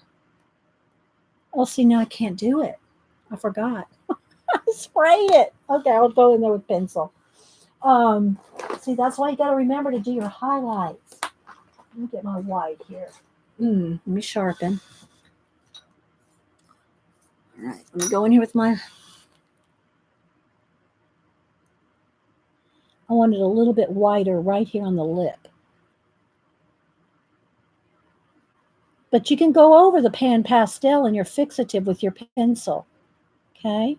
Oh, see, now I can't do it. I forgot. Spray it. Okay, I'll go in there with pencil. See, that's why you got to remember to do your highlights. Let me get my white here. Let me sharpen. All right, let me go in here with my. I want it a little bit whiter right here on the lip. But you can go over the pan pastel and your fixative with your pencil. Okay.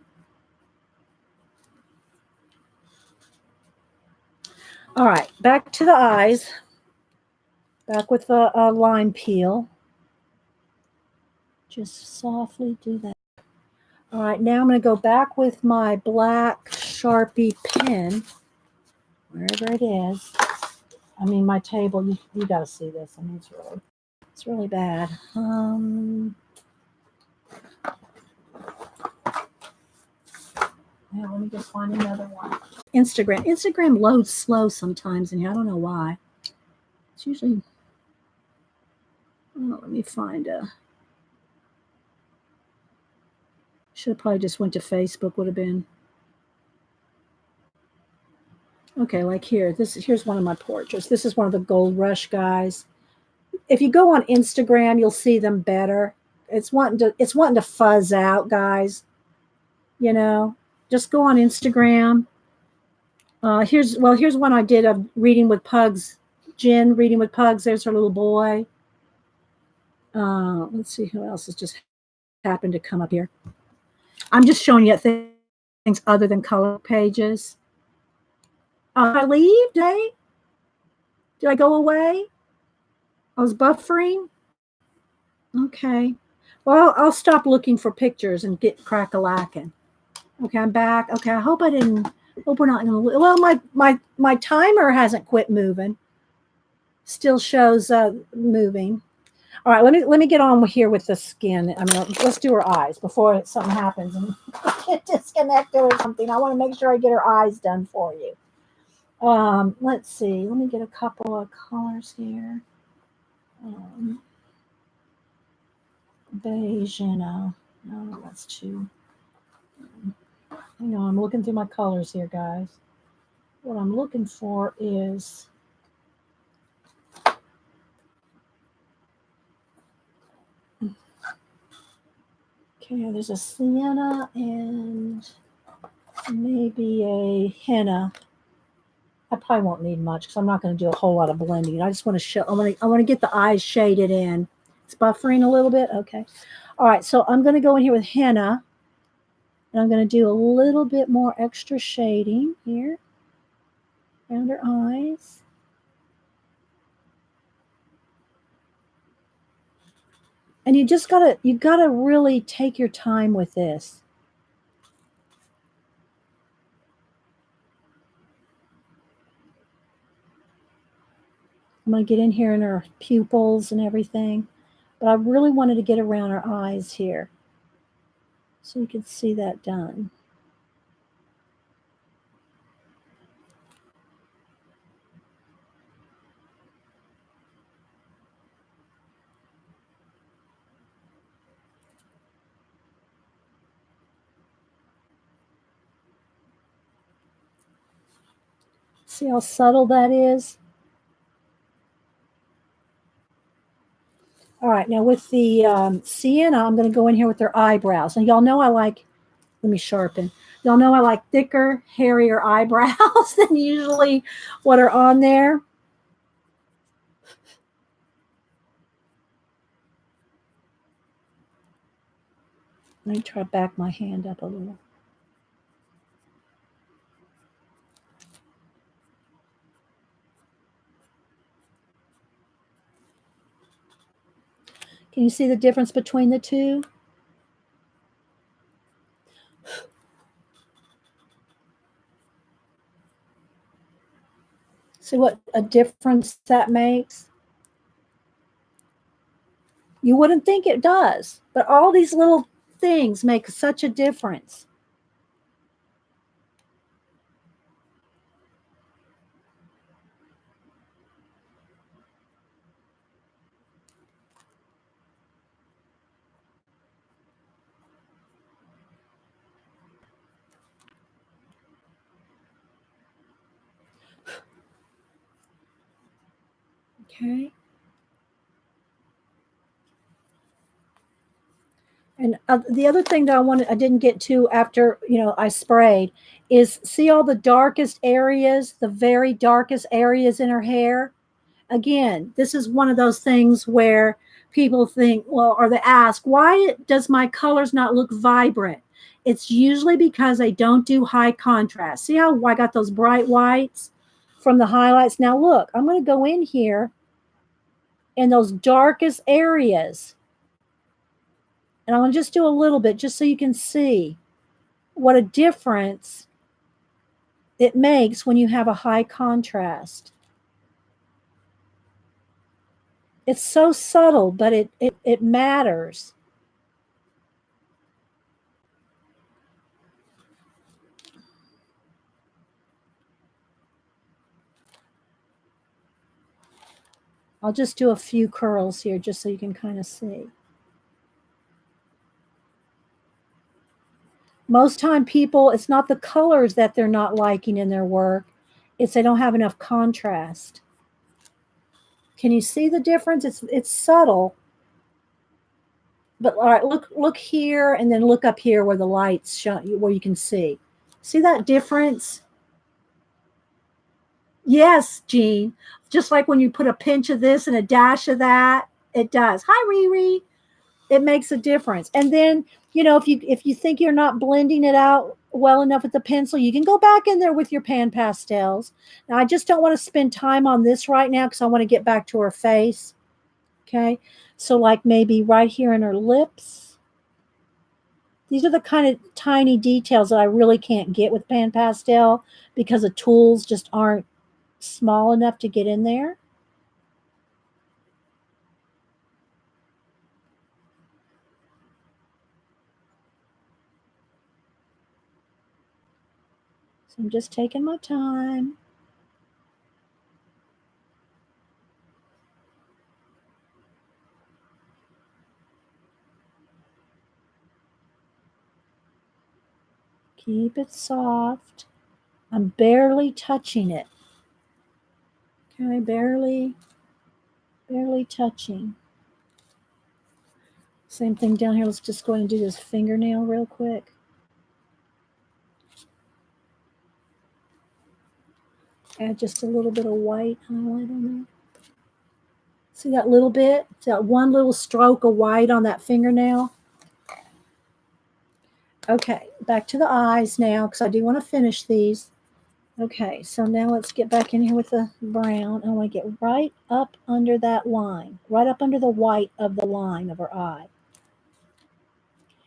All right, back to the eyes. Back with the lime peel. Just softly do that. All right, now I'm going to go back with my black Sharpie pen, wherever it is. I mean, my table, you got to see this. I mean, it's really bad. Yeah, let me just find another one. Instagram loads slow sometimes, and I don't know why. It's usually, oh, let me find a, should have probably just went to Facebook, would have been. Okay, like here, here's one of my portraits. This is one of the Gold Rush guys. If you go on Instagram, you'll see them better. It's wanting to fuzz out, guys. You know, just go on Instagram. Here's one I did of reading with pugs. Jen reading with pugs. There's her little boy. Let's see who else has just happened to come up here. I'm just showing you things other than color pages. I leave, Dave? Did I go away? I was buffering. Okay. Well, I'll stop looking for pictures and get crack-a-lacking. Okay, I'm back. Okay, I hope we're not gonna. Well, my timer hasn't quit moving. Still shows moving. All right, let me get on here with the skin. I mean, let's do her eyes before something happens and get disconnected or something. I want to make sure I get her eyes done for you. Let's see. Let me get a couple of colors here. Beige and no, that's too. Hang on, I'm looking through my colors here, guys. What I'm looking for is okay. There's a sienna and maybe a henna. I probably won't need much because I'm not going to do a whole lot of blending. I just want to show. I want to get the eyes shaded in. It's buffering a little bit. Okay. All right. So I'm going to go in here with henna, and I'm going to do a little bit more extra shading here around her eyes. And you gotta really take your time with this. I'm going to get in here in her pupils and everything. But I really wanted to get around her eyes here so you can see that done. See how subtle that is? All right, now with the sienna, I'm going to go in here with their eyebrows. And y'all know I like, let me sharpen. Y'all know I like thicker, hairier eyebrows than usually what are on there. Let me try to back my hand up a little. Can you see the difference between the two? See what a difference that makes? You wouldn't think it does, but all these little things make such a difference. Okay. And the other thing that I didn't get to after, I sprayed is see all the darkest areas, the very darkest areas in her hair. Again, this is one of those things where people think, well, or they ask, why does my colors not look vibrant? It's usually because I don't do high contrast. See how I got those bright whites from the highlights? Now look, I'm going to go in here in those darkest areas. And I'm going to just do a little bit just so you can see what a difference it makes when you have a high contrast. It's so subtle, but it matters. I'll just do a few curls here just so you can kind of see. Most time people, it's not the colors that they're not liking in their work. It's they don't have enough contrast. Can you see the difference? It's subtle. But all right, look here and then look up here where the lights show you, where you can see. See that difference? Yes, Jean. Just like when you put a pinch of this and a dash of that, it does. Hi, Riri. It makes a difference. And then, you know, if you think you're not blending it out well enough with the pencil, you can go back in there with your pan pastels. Now, I just don't want to spend time on this right now because I want to get back to her face. Okay. So like maybe right here in her lips. These are the kind of tiny details that I really can't get with pan pastel because the tools just aren't small enough to get in there. So I'm just taking my time. Keep it soft. I'm barely touching it. Okay, barely touching. Same thing down here. Let's just go ahead and do this fingernail real quick. Add just a little bit of white highlight on there. See that little bit? See that one little stroke of white on that fingernail? Okay, back to the eyes now because I do want to finish these. Okay, so now let's get back in here with the brown. I want to get right up under that line, right up under the white of the line of her eye.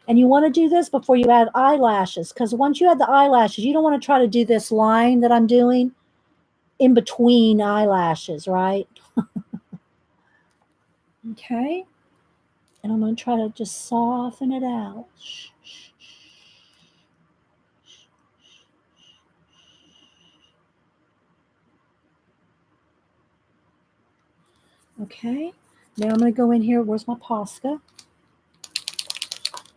And you want to do this before you add eyelashes, because once you add the eyelashes, you don't want to try to do this line that I'm doing in between eyelashes, right? Okay. And I'm going to try to just soften it out. Okay. Now I'm going to go in here. Where's my Posca?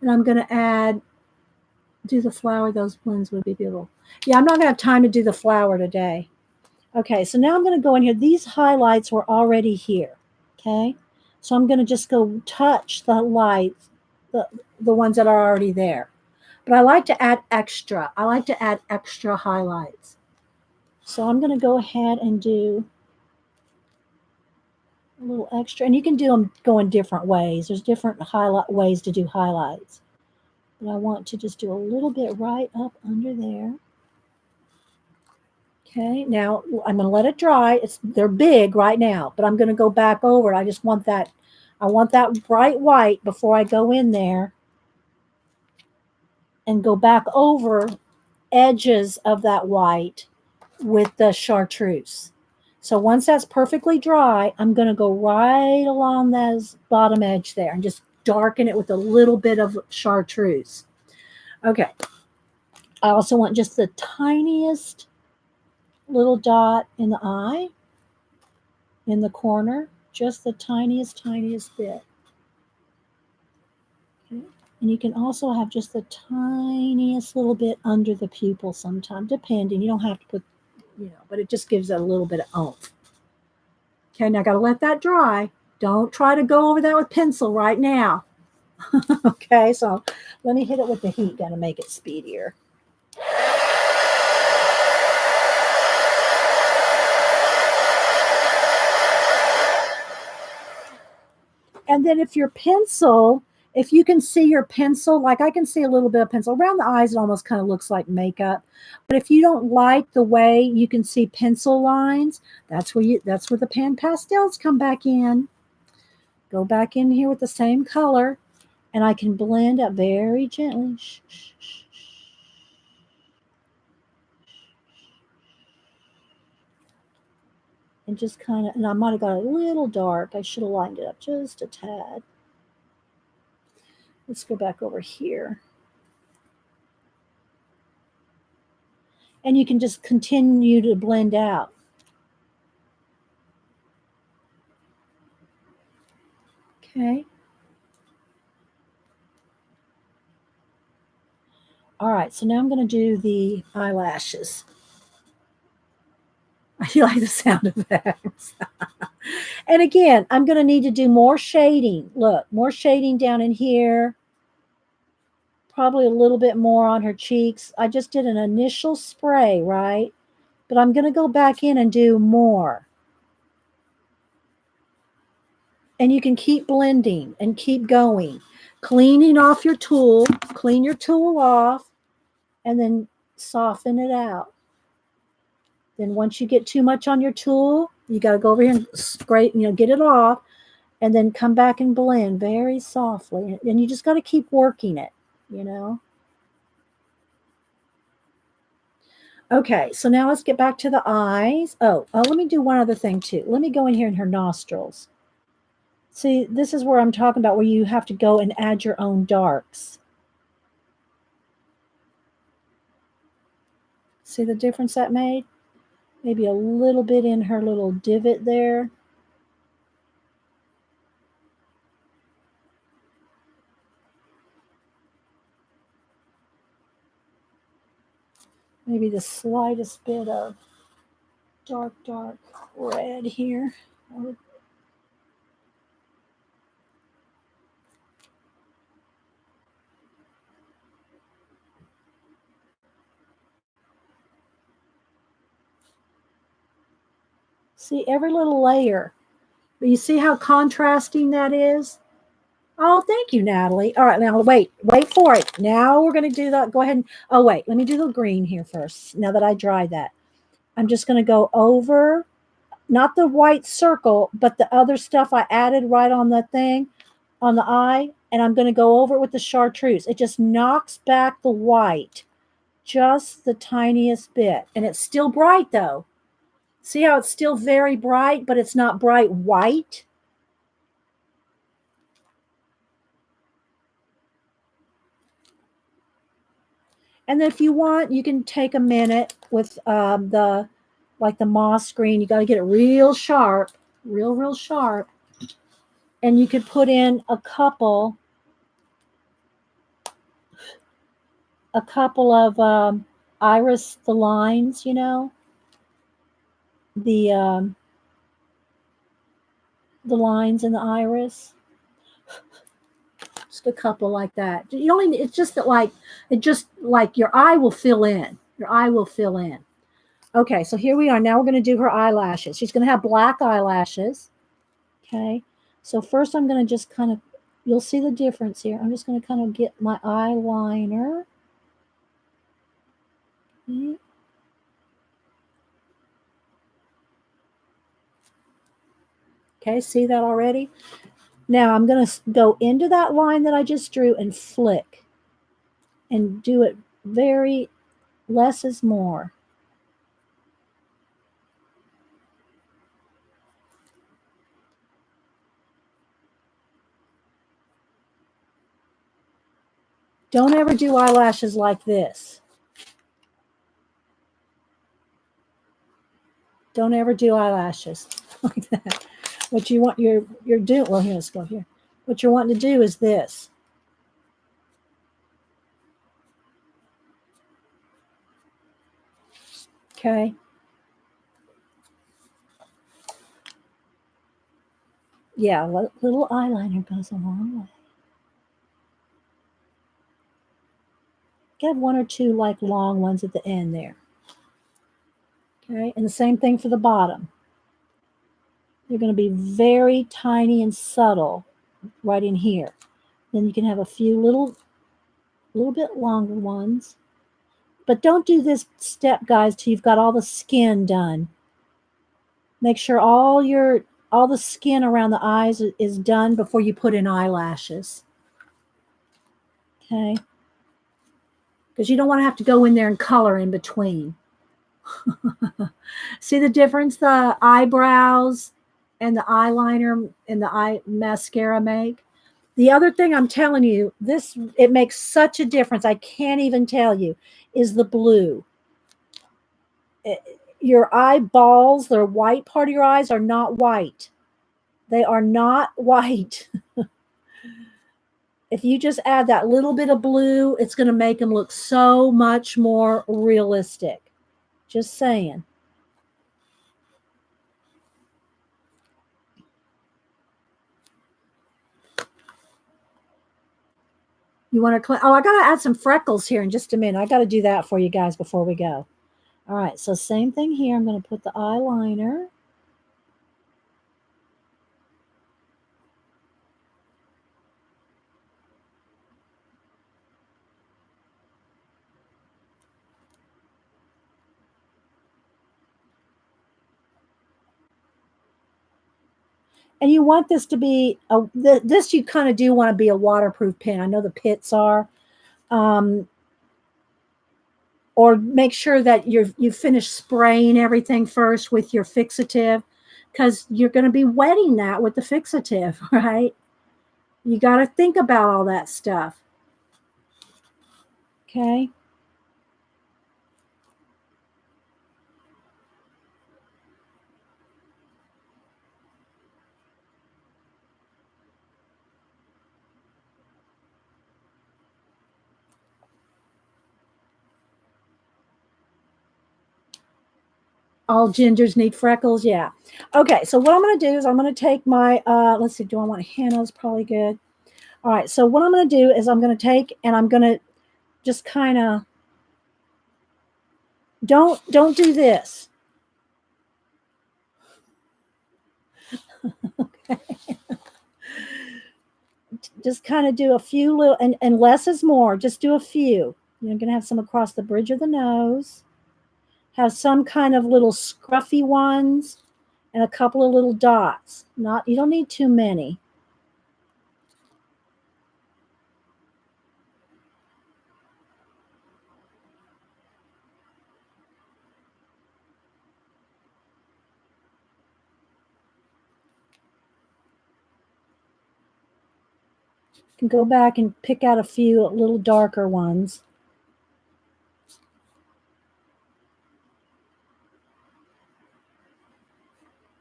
And I'm going to do the flower. Those blends would be beautiful. Yeah, I'm not going to have time to do the flower today. Okay, so now I'm going to go in here. These highlights were already here. Okay. So I'm going to just go touch the lights, the ones that are already there. But I like to add extra. I like to add extra highlights. So I'm going to go ahead and do a little extra. And you can do them going different ways. There's different ways to do highlights. But I want to just do a little bit right up under there. Okay, now I'm going to let it dry. They're big right now, but I'm going to go back over it. I just want that. I want that bright white before I go in there and go back over edges of that white with the chartreuse. So once that's perfectly dry, I'm going to go right along that bottom edge there and just darken it with a little bit of chartreuse. Okay. I also want just the tiniest little dot in the eye, in the corner, just the tiniest bit. Okay. And you can also have just the tiniest little bit under the pupil sometime, depending. You don't have to put, but it just gives it a little bit of oomph. Okay, now I got to let that dry. Don't try to go over that with pencil right now. Okay, so let me hit it with the heat gun to make it speedier. And then if you can see your pencil, like I can see a little bit of pencil around the eyes, it almost kind of looks like makeup. But if you don't like the way you can see pencil lines, that's where the pan pastels come back in. Go back in here with the same color And I can blend up very gently. Shh, shh, shh, shh. And just kind of, and I might have got a little dark. I should have lined it up just a tad. Let's go back over here. And you can just continue to blend out. Okay. All right, so now I'm going to do the eyelashes. I like the sound of that. And again, I'm going to need to do more shading. Look, more shading down in here. Probably a little bit more on her cheeks. I just did an initial spray, right? But I'm going to go back in and do more. And you can keep blending and keep going. Cleaning off your tool. Clean your tool off. And then soften it out. Then once you get too much on your tool, you got to go over here and scrape, get it off. And then come back and blend very softly. And you just got to keep working it, Okay, so now let's get back to the eyes. Oh, let me do one other thing too. Let me go in here in her nostrils. See, this is where I'm talking about where you have to go and add your own darks. See the difference that made? Maybe a little bit in her little divot there. Maybe the slightest bit of dark red here. See, every little layer. But you see how contrasting that is? Oh, thank you, Natalie. All right, now wait for it. Now we're going to do that. Go ahead and, wait, let me do the green here first. Now that I dried that, I'm just going to go over, not the white circle, but the other stuff I added right on the thing, on the eye, and I'm going to go over it with the chartreuse. It just knocks back the white, just the tiniest bit. And it's still bright though. See how it's still very bright, but it's not bright white? And then if you want, you can take a minute with the moss green. You got to get it real sharp, real sharp. And you could put in a couple of iris, the lines, the lines in the iris. Just a couple like that. You only, it's just that like your eye will fill in. Your eye will fill in. Okay, so here we are. Now we're going to do her eyelashes. She's going to have black eyelashes. Okay, so first I'm going to just kind of, you'll see the difference here. I'm just going to kind of get my eyeliner. Okay. Okay, see that already? Now I'm going to go into that line that I just drew and flick and do it very, less is more. Don't ever do eyelashes like this. Don't ever do eyelashes like that. What you want, you're doing, well, here, let's go here. What you're wanting to do is this. Okay. Yeah, a little eyeliner goes a long way. Get one or two like long ones at the end there. Okay, and the same thing for the bottom. They're going to be very tiny and subtle right in here. Then you can have a few little bit longer ones. But don't do this step, guys, till you've got all the skin done. Make sure all the skin around the eyes is done before you put in eyelashes. Okay. Because you don't want to have to go in there and color in between. See the difference the eyebrows and the eyeliner and the eye mascara make? The other thing I'm telling you, it makes such a difference. I can't even tell you, is the blue. Your eyeballs, the white part of your eyes are not white. They are not white. If you just add that little bit of blue, it's going to make them look so much more realistic. Just saying. You want to I got to add some freckles here in just a minute. I got to do that for you guys before we go. All right, so same thing here. I'm going to put the eyeliner. And you want this to be, this you kind of do want to be a waterproof pen. I know the pits are. Or make sure that you finish spraying everything first with your fixative, because you're going to be wetting that with the fixative, right? You got to think about all that stuff. Okay. All gingers need freckles. Yeah. Okay. So what I'm going to do is I'm going to take my, let's see, do I want henna's probably good. All right. So what I'm going to do is I'm going to take and I'm going to just kind of, don't do this. Okay. Just kind of do a few little, and less is more. Just do a few. You're going to have some across the bridge of the nose. Have some kind of little scruffy ones and a couple of little dots. You don't need too many. You can go back and pick out a few little darker ones.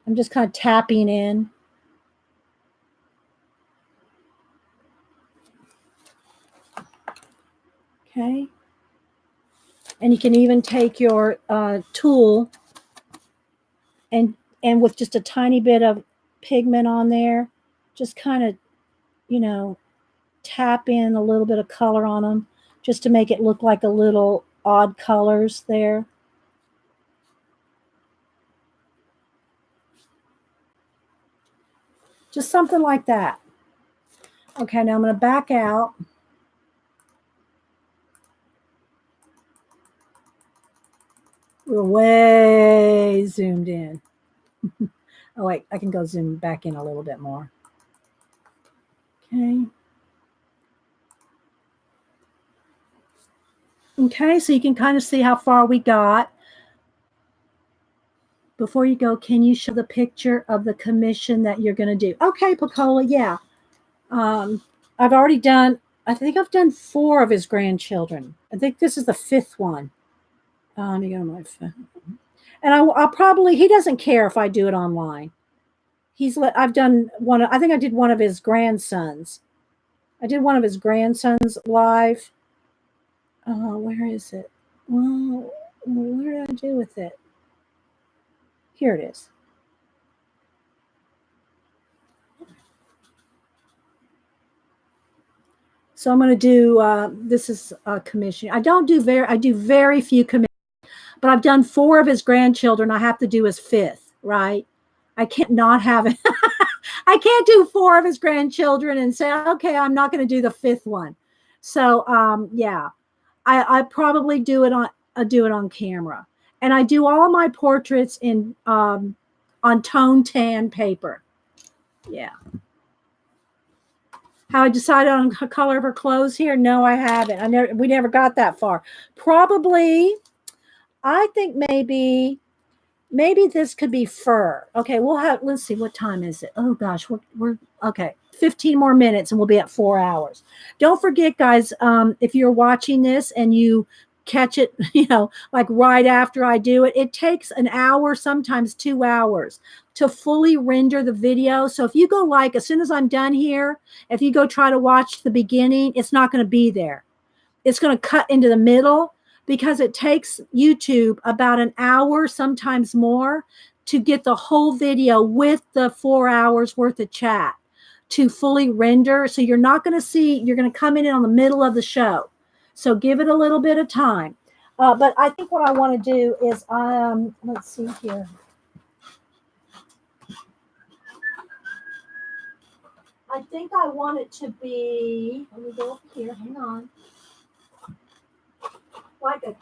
I'm just kind of tapping in. Okay. And you can even take your tool and with just a tiny bit of pigment on there, just kind of, tap in a little bit of color on them just to make it look like a little odd colors there. Just something like that. Okay, now I'm going to back out. We're way zoomed in. Oh, wait, I can go zoom back in a little bit more. Okay. Okay, so you can kind of see how far we got. Before you go, can you show the picture of the commission that you're going to do? Okay, Picola, yeah. I've already done, I think I've done 4 of his grandchildren. I think this is the 5th one. Let me go to my phone. And I'll probably, he doesn't care if I do it online. I've done one, I think I did one of his grandsons. I did one of his grandsons live. Where is it? Well, what did I do with it? Here it is. So I'm going to do, this is a commission. I do very few commissions, but I've done 4 of his grandchildren. I have to do his 5th, right? I can't not have it. I can't do 4 of his grandchildren and say, okay, I'm not going to do the 5th one. So, yeah, I probably do it on camera, and I do all my portraits in on tone tan paper. Yeah. How I decided on the color of her clothes here? No, I haven't. We never got that far. Probably, I think maybe this could be fur. Okay, let's see, what time is it? Oh gosh, we're okay. 15 more minutes and we'll be at 4 hours. Don't forget, guys, if you're watching this and you catch it, like right after I do it, it takes an hour, sometimes 2 hours to fully render the video. So if you go as soon as I'm done here, if you go try to watch the beginning, it's not going to be there. It's going to cut into the middle because it takes YouTube about an hour, sometimes more, to get the whole video with the 4 hours worth of chat to fully render. So you're not going to see, you're going to come in on the middle of the show. So give it a little bit of time. But I think what I want to do is, let's see here. I think I want it to be, let me go over here, hang on. Like a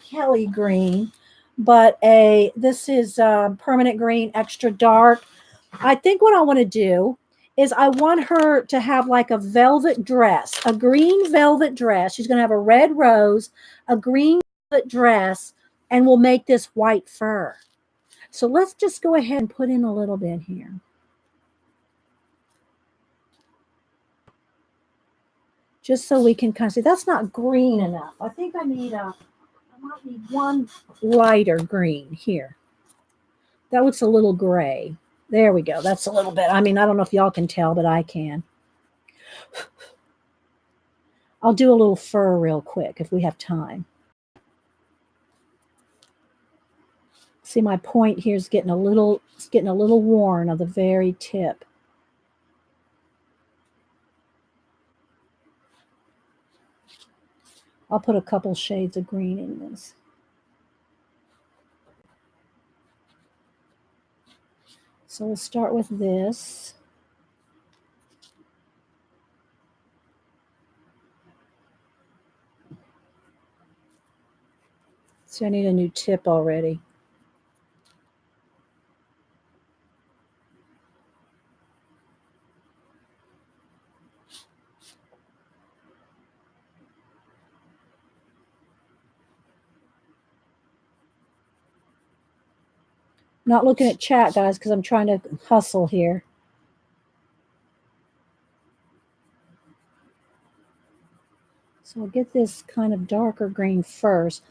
Kelly green, but this is permanent green, extra dark. I think what I want to do is I want her to have like a velvet dress, a green velvet dress. She's going to have a red rose, a green velvet dress, and we'll make this white fur. So let's just go ahead and put in a little bit here. Just so we can kind of see, that's not green enough. I think I might need one lighter green here. That looks a little gray. There we go. That's a little bit. I mean, I don't know if y'all can tell, but I can. I'll do a little fur real quick if we have time. See, my point here is getting a little worn on the very tip. I'll put a couple shades of green in this. So we'll start with this. See, I need a new tip already. Not looking at chat, guys, because I'm trying to hustle here. So I'll get this kind of darker green first.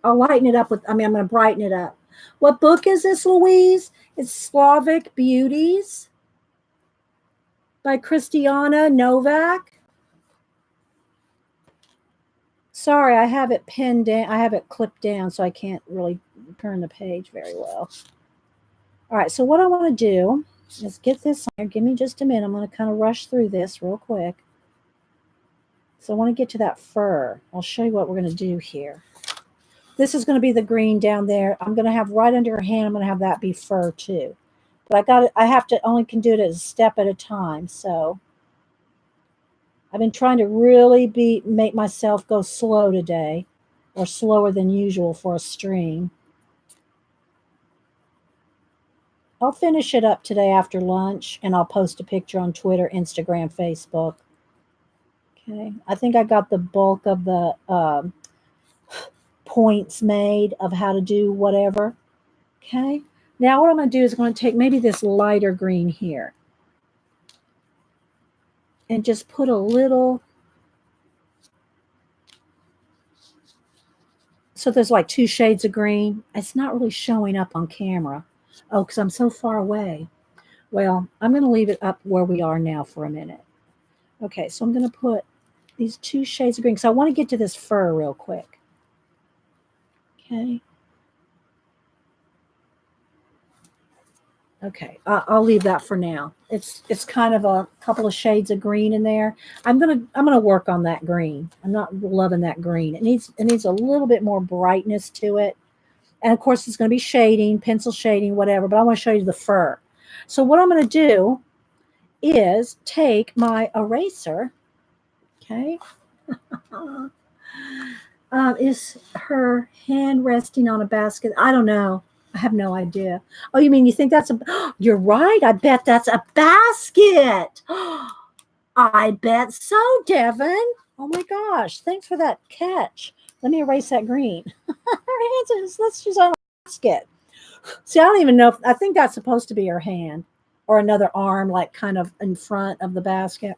I'll lighten it up I'm going to brighten it up. What book is this, Louise? It's Slavic Beauties by Krystyna Nowak. Sorry, I have it pinned down. I have it clipped down, so I can't really turn the page very well. All right, so what I want to do is get this on here. Give me just a minute. I'm going to kind of rush through this real quick. So I want to get to that fur. I'll show you what we're going to do here. This is going to be the green down there. I'm going to have right under her hand, I'm going to have that be fur too. But I only can do it as a step at a time. So I've been trying to really make myself go slow today, or slower than usual for a stream. I'll finish it up today after lunch, and I'll post a picture on Twitter, Instagram, Facebook. Okay, I think I got the bulk of the points made of how to do whatever. Okay, now what I'm going to do is I'm going to take maybe this lighter green here and just put a little. So there's like 2 shades of green. It's not really showing up on camera. Oh, because I'm so far away. Well, I'm going to leave it up where we are now for a minute. Okay, so I'm going to put these 2 shades of green because I want to get to this fur real quick. Okay. Okay, I'll leave that for now. It's kind of a couple of shades of green in there. I'm gonna work on that green. I'm not loving that green. It needs a little bit more brightness to it. And of course, it's going to be shading, pencil shading, whatever. But I want to show you the fur. So what I'm going to do is take my eraser. Okay. Is her hand resting on a basket? I don't know. I have no idea. Oh, you mean you think that's a, you're right. I bet that's a basket. I bet so, Devin. Oh my gosh. Thanks for that catch. Let me erase that green. Let's just on a basket. See, I don't even know if I think that's supposed to be her hand or another arm, like kind of in front of the basket.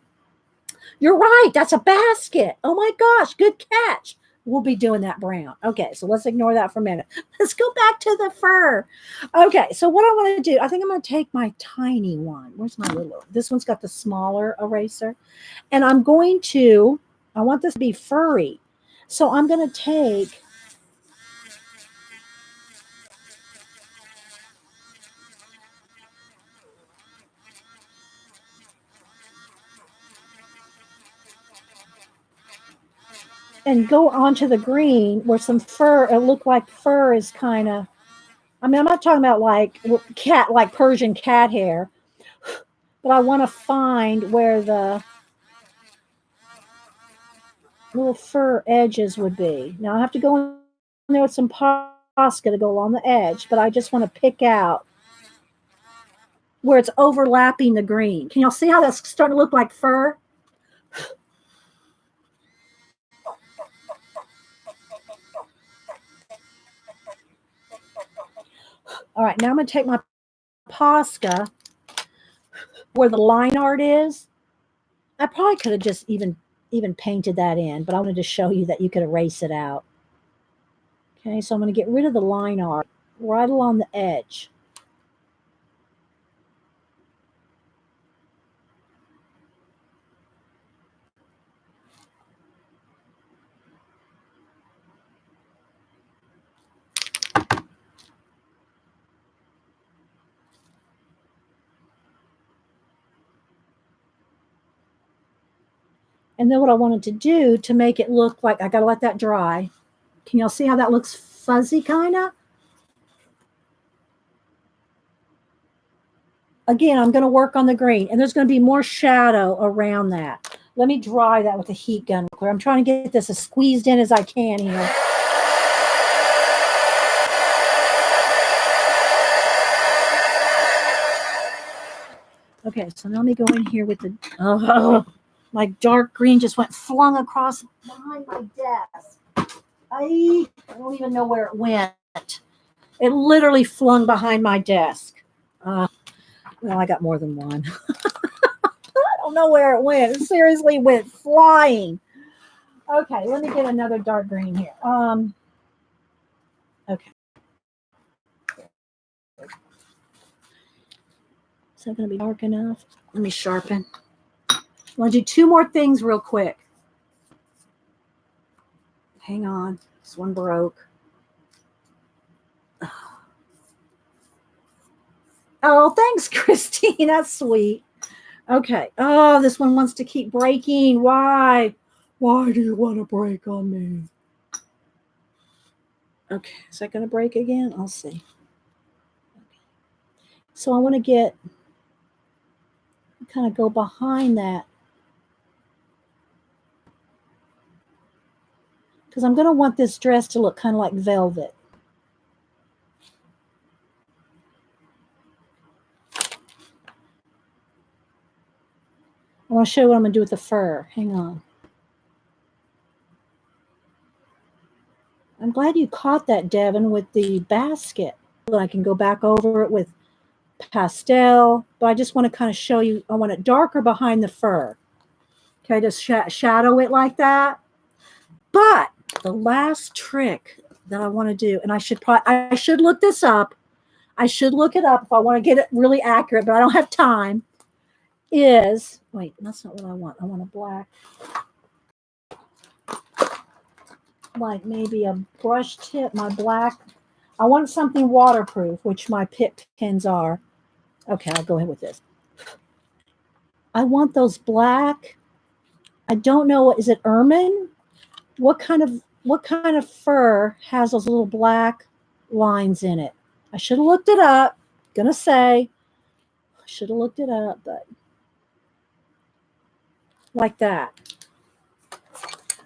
You're right. That's a basket. Oh my gosh. Good catch. We'll be doing that brown. Okay, so let's ignore that for a minute. Let's go back to the fur. Okay, so what I want to do, I think I'm going to take my tiny one. Where's my little? This one's got the smaller eraser. And I'm going to, I want this to be furry. So I'm going to take and go onto the green where some fur, it looked like fur is kind of, I mean, I'm not talking about like cat, like Persian cat hair, but I want to find where the little fur edges would be. Now I have to go in there with some Posca to go along the edge, but I just want to pick out where it's overlapping the green. Can y'all see how that's starting to look like fur? All right, now I'm going to take my Posca where the line art is. I probably could have just even painted that in, but I wanted to show you that you could erase it out. Okay, so I'm going to get rid of the line art right along the edge. And then what I wanted to do to make it look like, I got to let that dry. Can y'all see how that looks fuzzy kind of? Again, I'm going to work on the green, and there's going to be more shadow around that. Let me dry that with a heat gun. I'm trying to get this as squeezed in as I can here. Okay, so now let me go in here with the, oh, my dark green just went flung across behind my desk. I don't even know where it went. It literally flung behind my desk. Well, I got more than one. I don't know where it went. It seriously went flying. Okay, let me get another dark green here. Okay. Is that going to be dark enough? Let me sharpen. I want to do two more things real quick. Hang on. This one broke. Oh, thanks, Christine. That's sweet. Okay. Oh, this one wants to keep breaking. Why? Why do you want to break on me? Okay. Is that going to break again? I'll see. Okay. So I want to kind of go behind that. Because I'm going to want this dress to look kind of like velvet. I want to show you what I'm going to do with the fur. Hang on. I'm glad you caught that, Devin, with the basket. I can go back over it with pastel, but I just want to kind of show you, I want it darker behind the fur. Okay, just shadow it like that. But the last trick that I want to do, and I should look this up. I should look it up if I want to get it really accurate, but I don't have time. Is, wait, that's not what I want. I want a black, like maybe a brush tip, my black. I want something waterproof, which my Pitt pens are. Okay, I'll go ahead with this. I want those black. I don't know, what is it, ermine? What kind of fur has those little black lines in it? I should have looked it up. Gonna say I should have looked it up, but like that.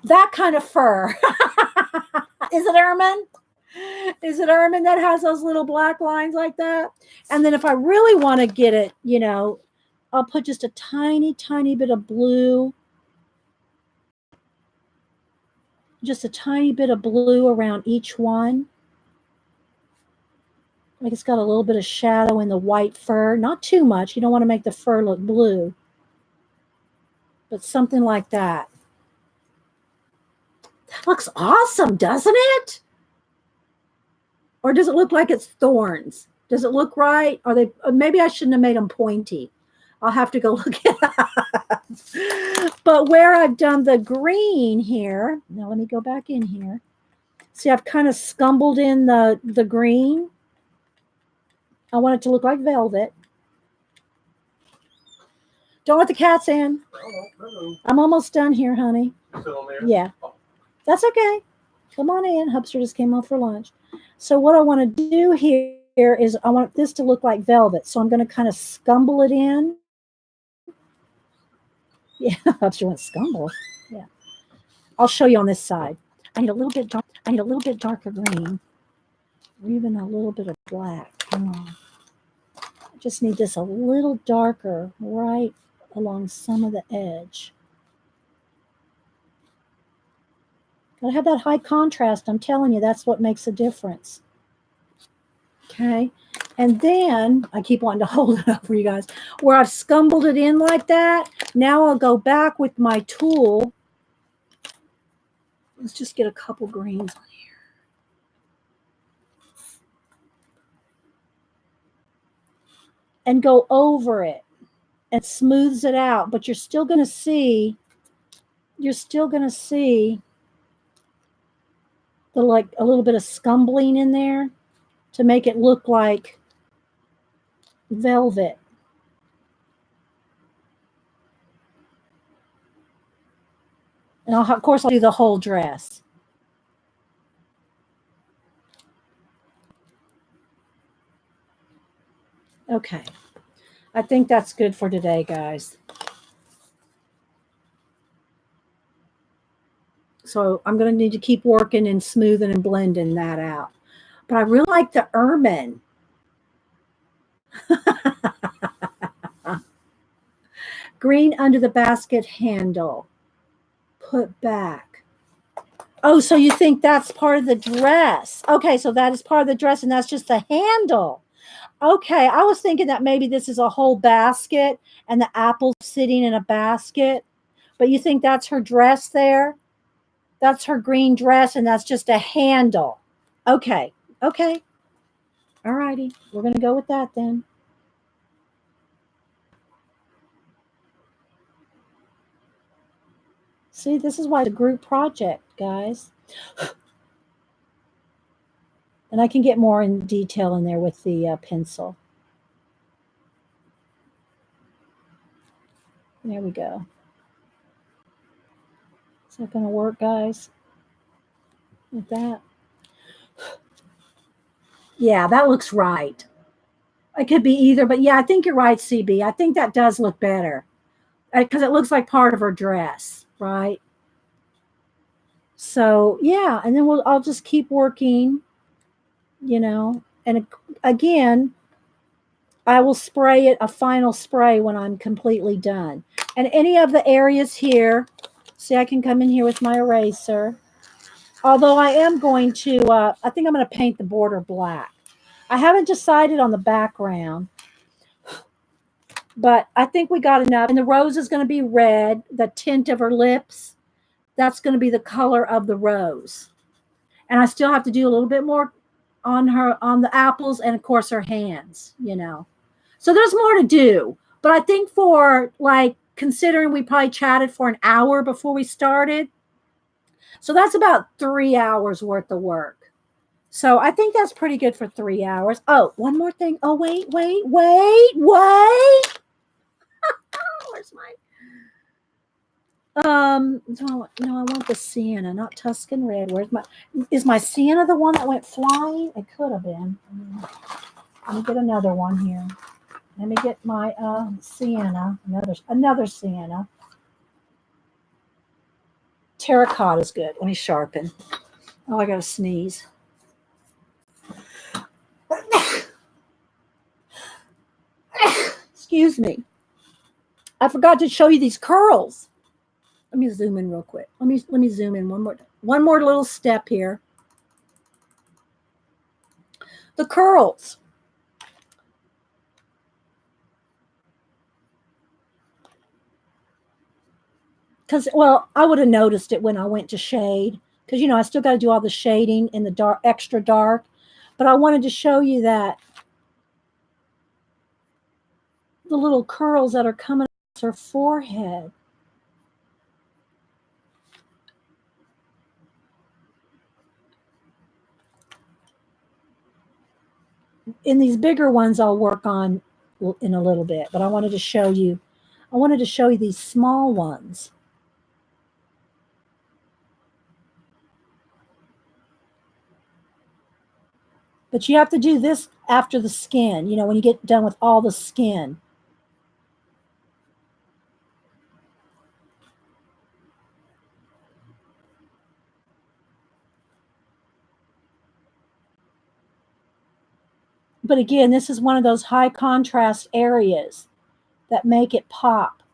That kind of fur. Is it ermine? Is it ermine that has those little black lines like that? And then if I really want to get it, you know, I'll put just a tiny, tiny bit of blue. Just a tiny bit of blue around each one. Like it's got a little bit of shadow in the white fur. Not too much. You don't want to make the fur look blue. But something like that. That looks awesome, doesn't it? Or does it look like it's thorns? Does it look right? Are they? Maybe I shouldn't have made them pointy. I'll have to go look it up. But where I've done the green here, now let me go back in here. See, I've kind of scumbled in the green. I want it to look like velvet. Don't let the cats in. I'm almost done here, honey. Yeah, that's okay. Come on in. Hubster just came home for lunch. So what I want to do here is I want this to look like velvet. So I'm going to kind of scumble it in. Yeah, Hubster went scumble. Yeah. I'll show you on this side. I need a little bit dark. I need a little bit darker green. Or even a little bit of black. Come on. I just need this a little darker right along some of the edge. Gotta have that high contrast. I'm telling you, that's what makes a difference. Okay. And then I keep wanting to hold it up for you guys. Where I've scumbled it in like that, now I'll go back with my tool. Let's just get a couple greens on here. And go over it. It smooths it out, but you're still going to see the like a little bit of scumbling in there to make it look like velvet. And of course I'll do the whole dress. Okay. I think that's good for today, guys. So I'm going to need to keep working and smoothing and blending that out. But I really like the ermine. Green under the basket handle. Put back. Oh, so you think that's part of the dress. Okay, so that is part of the dress and that's just the handle. Okay, I was thinking that maybe this is a whole basket and the apple's sitting in a basket. But you think that's her dress there? That's her green dress and that's just a handle. Okay, okay. All righty, we're going to go with that then. See, this is why it's a group project, guys. And I can get more in detail in there with the pencil. There we go. Is that going to work, guys? With that? Yeah, that looks right. It could be either, but yeah, I think you're right, CB. I think that does look better because it looks like part of her dress, right? So yeah, and then I'll just keep working, you know, and again, I will spray it a final spray when I'm completely done. And any of the areas here, see, I can come in here with my eraser. Although I am going to, I think I'm going to paint the border black. I haven't decided on the background, but I think we got enough. And the rose is going to be red, the tint of her lips. That's going to be the color of the rose. And I still have to do a little bit more on her, on the apples and of course her hands, you know. So there's more to do. But I think for like, considering we probably chatted for an hour before we started. So that's about 3 hours worth of work. So I think that's pretty good for 3 hours. Oh, one more thing. Oh, wait. Where's mine? No, I want the sienna, not Tuscan red. Is my sienna the one that went flying? It could have been. Let me get another one here. Let me get my sienna, another sienna. Terracotta is good. Let me sharpen. Oh, I got to sneeze. Excuse me. I forgot to show you these curls. Let me zoom in real quick. Let me zoom in one more little step here. The curls. Because, well, I would have noticed it when I went to shade. Because, you know, I still got to do all the shading in the dark, extra dark. But I wanted to show you that the little curls that are coming across her forehead. In these bigger ones, I'll work on in a little bit. But I wanted to show you these small ones. But you have to do this after the skin, you know, when you get done with all the skin. But again, this is one of those high contrast areas that make it pop.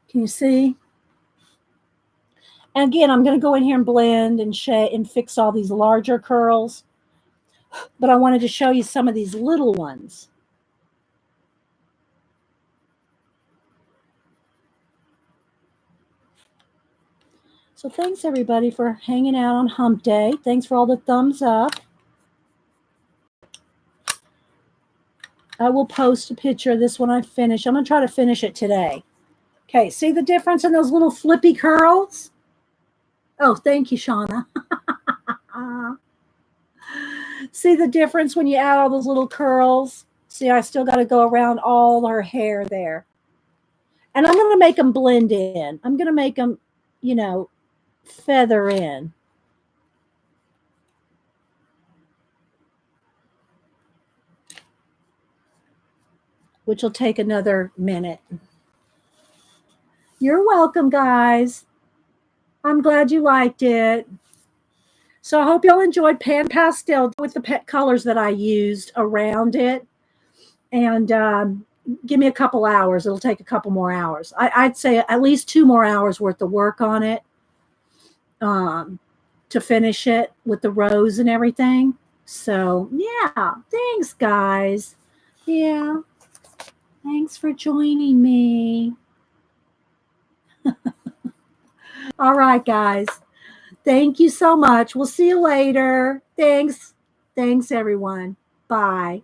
Can you see? And again, I'm going to go in here and blend and shade and fix all these larger curls. But I wanted to show you some of these little ones. So thanks, everybody, for hanging out on Hump Day. Thanks for all the thumbs up. I will post a picture of this when I finish. I'm going to try to finish it today. Okay, see the difference in those little flippy curls? Oh, thank you, Shauna. See the difference when you add all those little curls? See, I still got to go around all her hair there. And I'm going to make them blend in. I'm going to make them, you know, feather in. Which will take another minute. You're welcome, guys. I'm glad you liked it. So I hope y'all enjoyed Pan Pastel with the pet colors that I used around it. And give me a couple hours. It'll take a couple more hours. I'd say at least 2 more hours worth of work on it to finish it with the rose and everything. So, yeah. Thanks, guys. Yeah. Thanks for joining me. All right, guys. Thank you so much. We'll see you later. Thanks. Thanks, everyone. Bye.